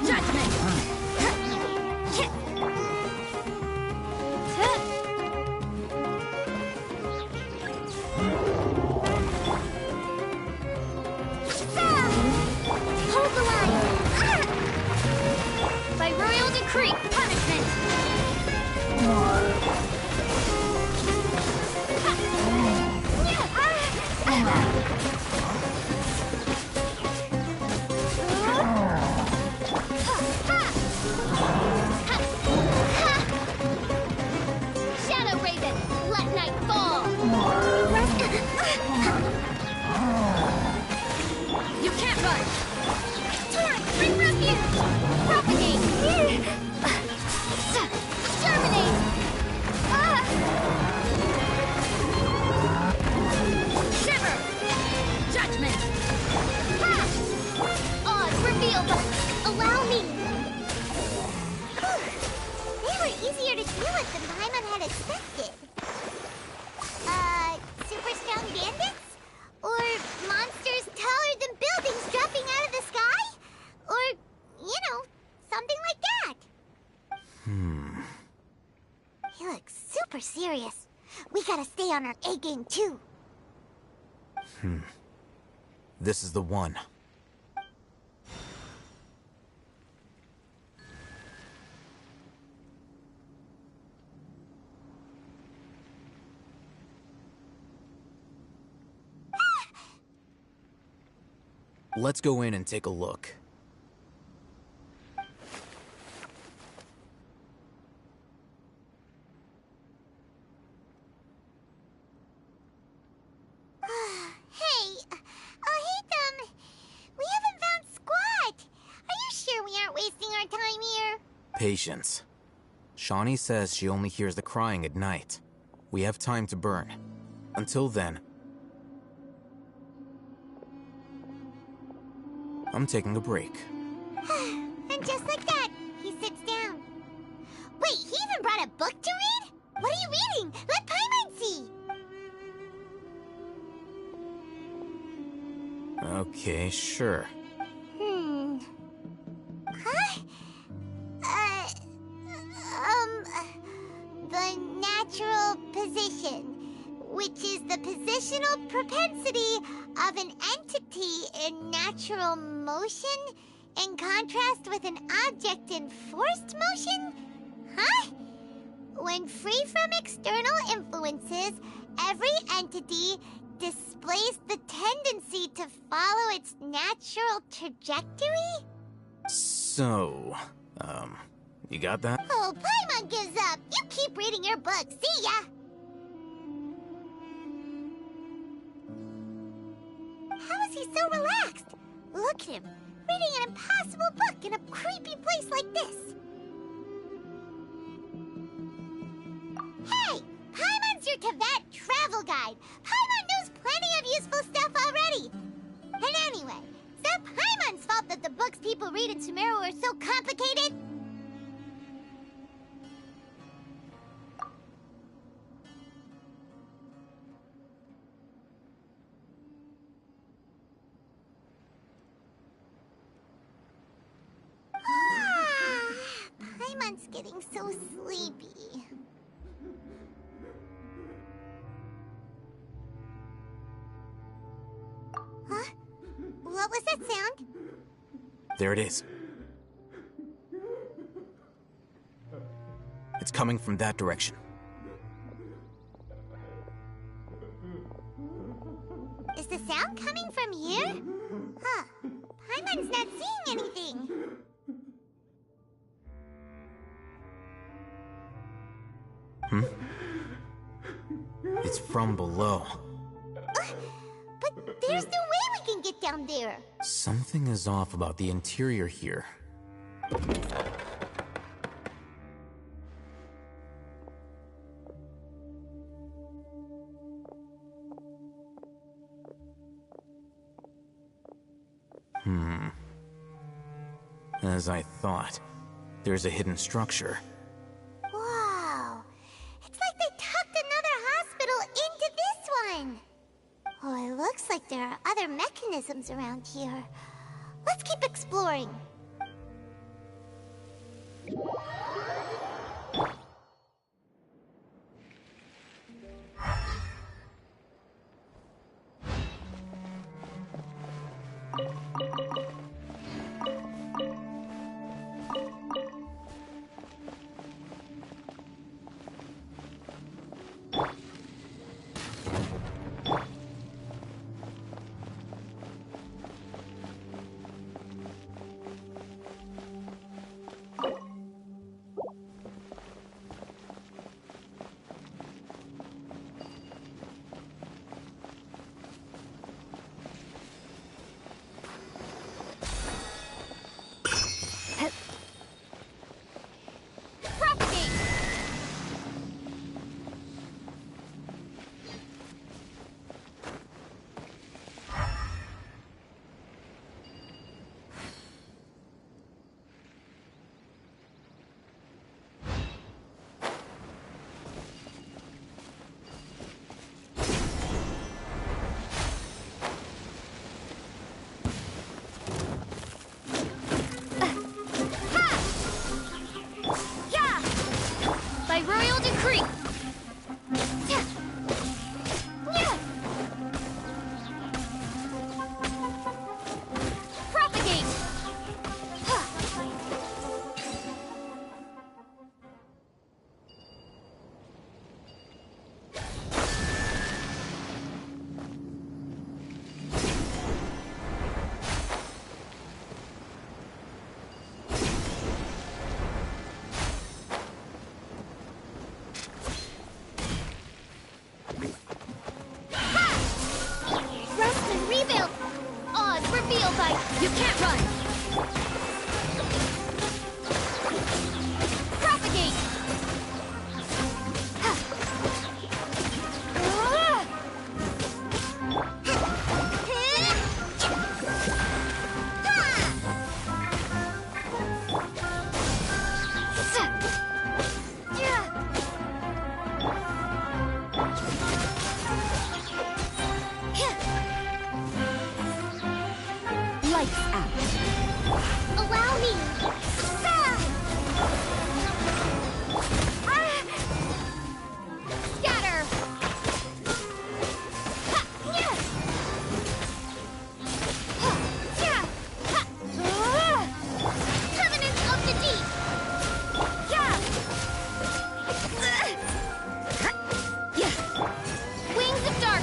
Judgment. Hold the line! By royal decree, punishment! Shadow Raven, let night fall! You can't run. Torrent, bring refuge! Propagate! Terminate! Shiver. Judgment. Odds revealed! Allow me! They were easier to deal with than Paimon had expected. Super strong bandits? Or monsters taller than buildings dropping out of the sky? Or, something like that. He looks super serious. We gotta stay on our A game too. This is the one. Let's go in and take a look. Hey, Hatham, we haven't found squat. Are you sure we aren't wasting our time here? Patience. Shawnee says she only hears the crying at night. We have time to burn. Until then, I'm taking a break. And just like that, he sits down. Wait, he even brought a book to read? What are you reading? Let Paimon see. Okay, sure. Huh? which is the positional propensity of an entity in natural motion in contrast with an object in forced motion? Huh? When free from external influences, every entity displays the tendency to follow its natural trajectory? So, you got that? Oh, Paimon gives up. You keep reading your book. See ya! How is he so relaxed? Look at him, reading an impossible book in a creepy place like this. Hey! Paimon's your Teyvat travel guide. Paimon knows plenty of useful stuff already. And anyway, is that Paimon's fault that the books people read in Sumeru are so complicated? Paimon's getting so sleepy. Huh? What was that sound? There it is. It's coming from that direction. Is the sound coming from here? Huh. Paimon's not seeing anything. It's from below. But there's no way we can get down there. Something is off about the interior here. As I thought, there's a hidden structure. Wow. It's like they tucked another hospital into this one. Oh, it looks like there are other mechanisms around here. Let's keep exploring.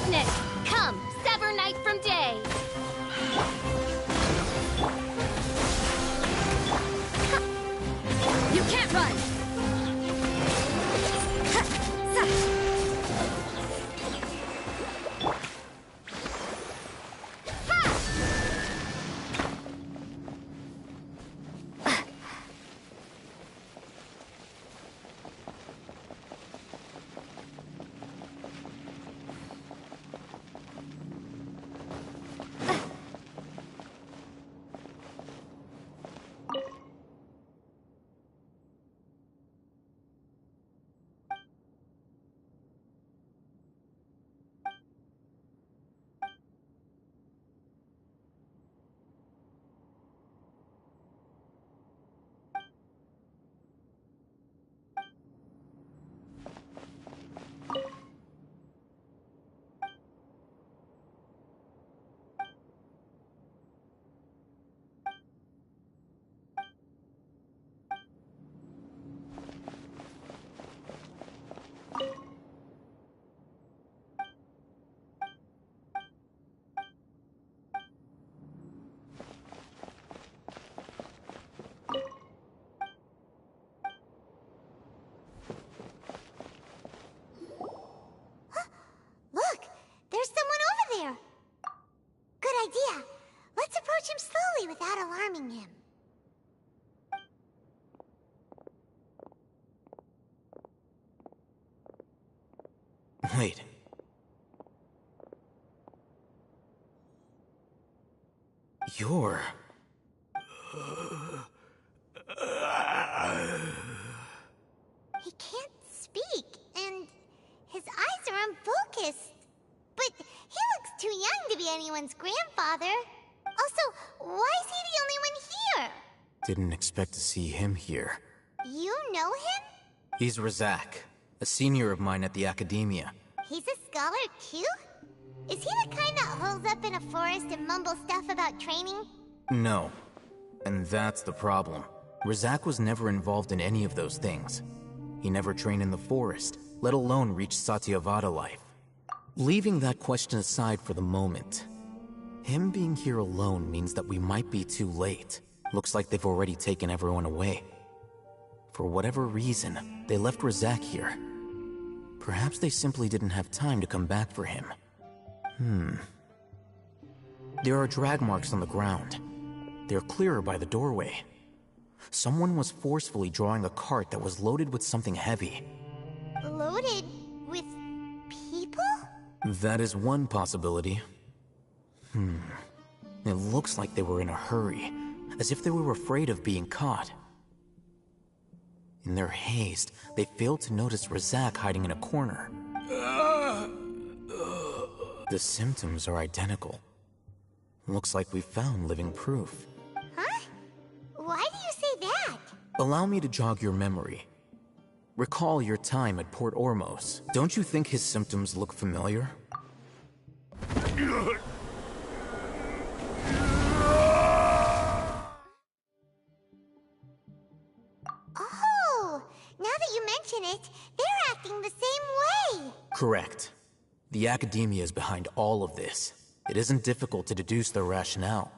darkness! Come, sever night from day! You can't run! Look! There's someone over there! Good idea. Let's approach him slowly without alarming him. Wait. You're... He can't speak, and his eyes are unfocused. But he looks too young to be anyone's grandfather. Also, why is he the only one here? Didn't expect to see him here. You know him? He's Razak, a senior of mine at the Academia. He's a scholar too? Is he the kind that holes up in a forest and mumbles stuff about training? No. And that's the problem. Razak was never involved in any of those things. He never trained in the forest, let alone reach Satyavada life. Leaving that question aside for the moment, him being here alone means that we might be too late. Looks like they've already taken everyone away. For whatever reason, they left Razak here. Perhaps they simply didn't have time to come back for him. There are drag marks on the ground. They're clearer by the doorway. Someone was forcefully drawing a cart that was loaded with something heavy. Loaded with people? That is one possibility. It looks like they were in a hurry, as if they were afraid of being caught. In their haste, they failed to notice Razak hiding in a corner. The symptoms are identical. Looks like we found living proof. Huh? Why do you say that? Allow me to jog your memory. Recall your time at Port Ormos. Don't you think his symptoms look familiar? Oh, now that you mention it, they're acting the same way. Correct. The Academia is behind all of this. It isn't difficult to deduce their rationale.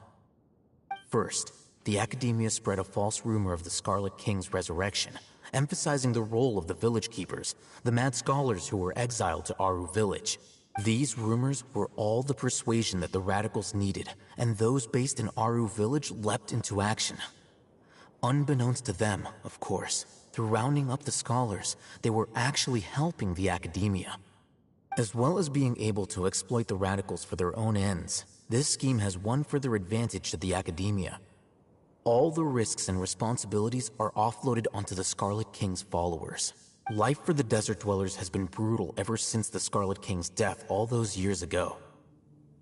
First, the Academia spread a false rumor of the Scarlet King's resurrection, emphasizing the role of the Village Keepers, the mad scholars who were exiled to Aru Village. These rumors were all the persuasion that the Radicals needed, and those based in Aru Village leapt into action. Unbeknownst to them, of course, through rounding up the scholars, they were actually helping the Academia. As well as being able to exploit the Radicals for their own ends, this scheme has one further advantage to the Academia. All the risks and responsibilities are offloaded onto the Scarlet King's followers. Life for the Desert Dwellers has been brutal ever since the Scarlet King's death all those years ago.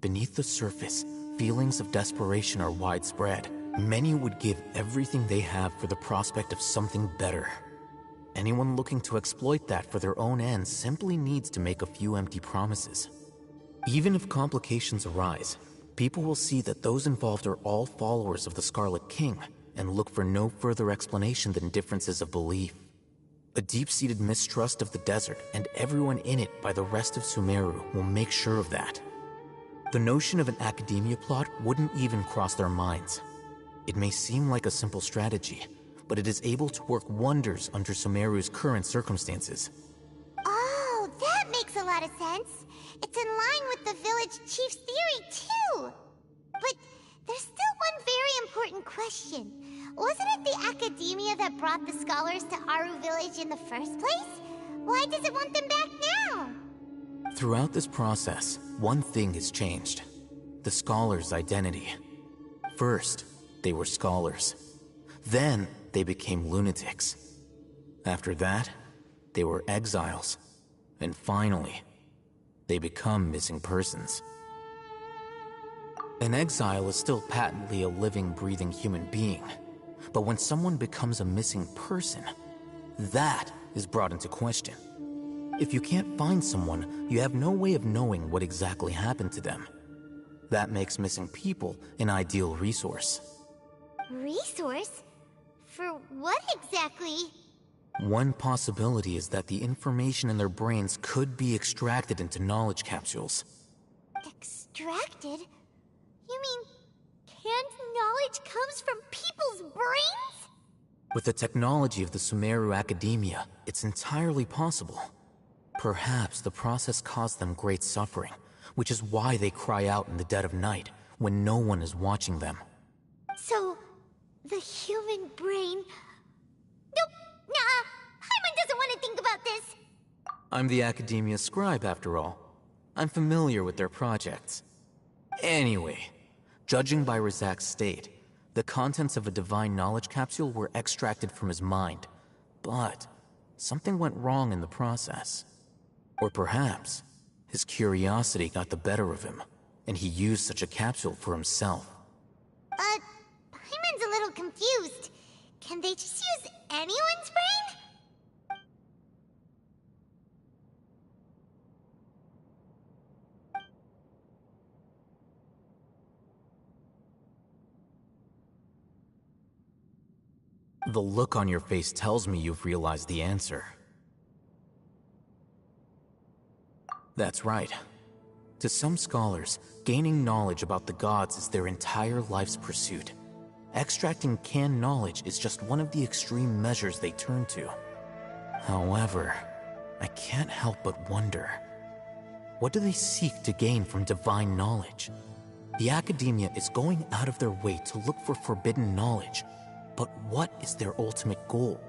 Beneath the surface, feelings of desperation are widespread. Many would give everything they have for the prospect of something better. Anyone looking to exploit that for their own ends simply needs to make a few empty promises. Even if complications arise, people will see that those involved are all followers of the Scarlet King and look for no further explanation than differences of belief. A deep-seated mistrust of the desert and everyone in it by the rest of Sumeru will make sure of that. The notion of an academia plot wouldn't even cross their minds. It may seem like a simple strategy, but it is able to work wonders under Sumeru's current circumstances. Oh, that makes a lot of sense. It's in line with the village chief's theory, too. But there's still one very important question. Wasn't it the academia that brought the scholars to Aru Village in the first place? Why does it want them back now? Throughout this process, one thing has changed. The scholars' identity. First, they were scholars. Then, they became lunatics. After that, they were exiles. And finally, they become missing persons. An exile is still patently a living, breathing human being. But when someone becomes a missing person, that is brought into question. If you can't find someone, you have no way of knowing what exactly happened to them. That makes missing people an ideal resource. Resource? For what exactly? One possibility is that the information in their brains could be extracted into knowledge capsules. Extracted? You mean canned knowledge comes from people's brains? With the technology of the Sumeru Academia, it's entirely possible. Perhaps the process caused them great suffering, which is why they cry out in the dead of night, when no one is watching them. So, the human brain... Nope, nah, Paimon doesn't want to think about this. I'm the Academia scribe, after all. I'm familiar with their projects. Anyway, judging by Razak's state, the contents of a divine knowledge capsule were extracted from his mind. But something went wrong in the process. Or perhaps his curiosity got the better of him, and he used such a capsule for himself. Paimon's a little confused. Can they just use anyone's brain? The look on your face tells me you've realized the answer. That's right. To some scholars, gaining knowledge about the gods is their entire life's pursuit. Extracting canned knowledge is just one of the extreme measures they turn to. However, I can't help but wonder, what do they seek to gain from divine knowledge? The Academia is going out of their way to look for forbidden knowledge, but what is their ultimate goal?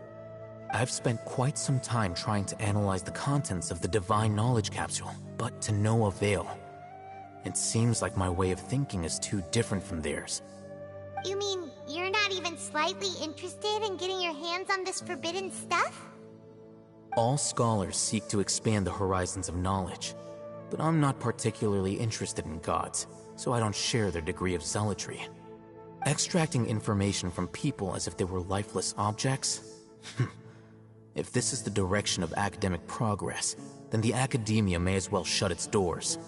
I've spent quite some time trying to analyze the contents of the divine knowledge capsule, but to no avail. It seems like my way of thinking is too different from theirs. You mean you're not even slightly interested in getting your hands on this forbidden stuff? All scholars seek to expand the horizons of knowledge, but I'm not particularly interested in gods, so I don't share their degree of zealotry. Extracting information from people as if they were lifeless objects? If this is the direction of academic progress, then the Academia may as well shut its doors.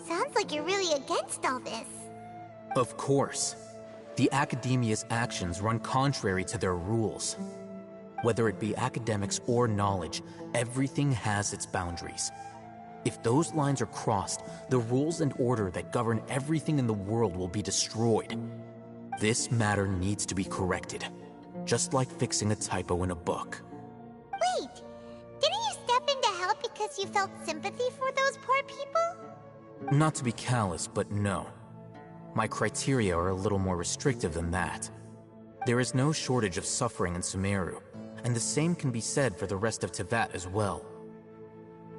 Sounds like you're really against all this. Of course. The Academia's actions run contrary to their rules. Whether it be academics or knowledge, everything has its boundaries. If those lines are crossed, the rules and order that govern everything in the world will be destroyed. This matter needs to be corrected, just like fixing a typo in a book. Wait, didn't you step in to help because you felt sympathy for those poor people? Not to be callous, but no. My criteria are a little more restrictive than that. There is no shortage of suffering in Sumeru, and the same can be said for the rest of Teyvat as well.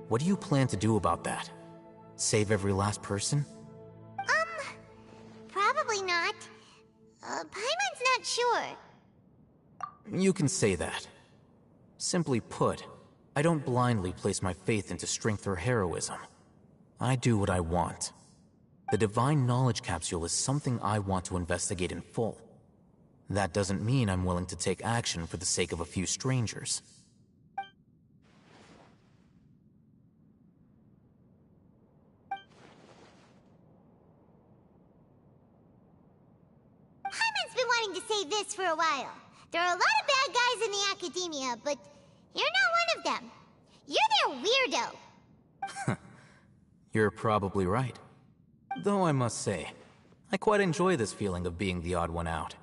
What do you plan to do about that? Save every last person? Probably not. Paimon's not sure. You can say that. Simply put, I don't blindly place my faith into strength or heroism. I do what I want. The Divine Knowledge Capsule is something I want to investigate in full. That doesn't mean I'm willing to take action for the sake of a few strangers. Paimon's been wanting to say this for a while. There are a lot of bad guys in the Academia, but you're one of them. You're their weirdo. You're probably right. Though I must say, I quite enjoy this feeling of being the odd one out.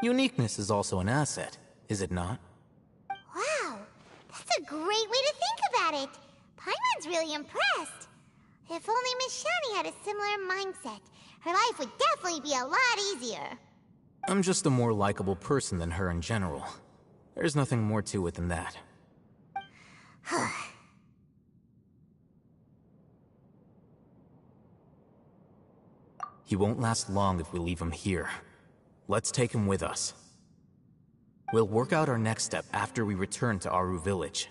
Uniqueness is also an asset, is it not? Wow, that's a great way to think about it. Paimon's really impressed. If only Miss Shani had a similar mindset, her life would definitely be a lot easier. I'm just a more likable person than her in general. There's nothing more to it than that. He won't last long if we leave him here. Let's take him with us. We'll work out our next step after we return to Aru Village.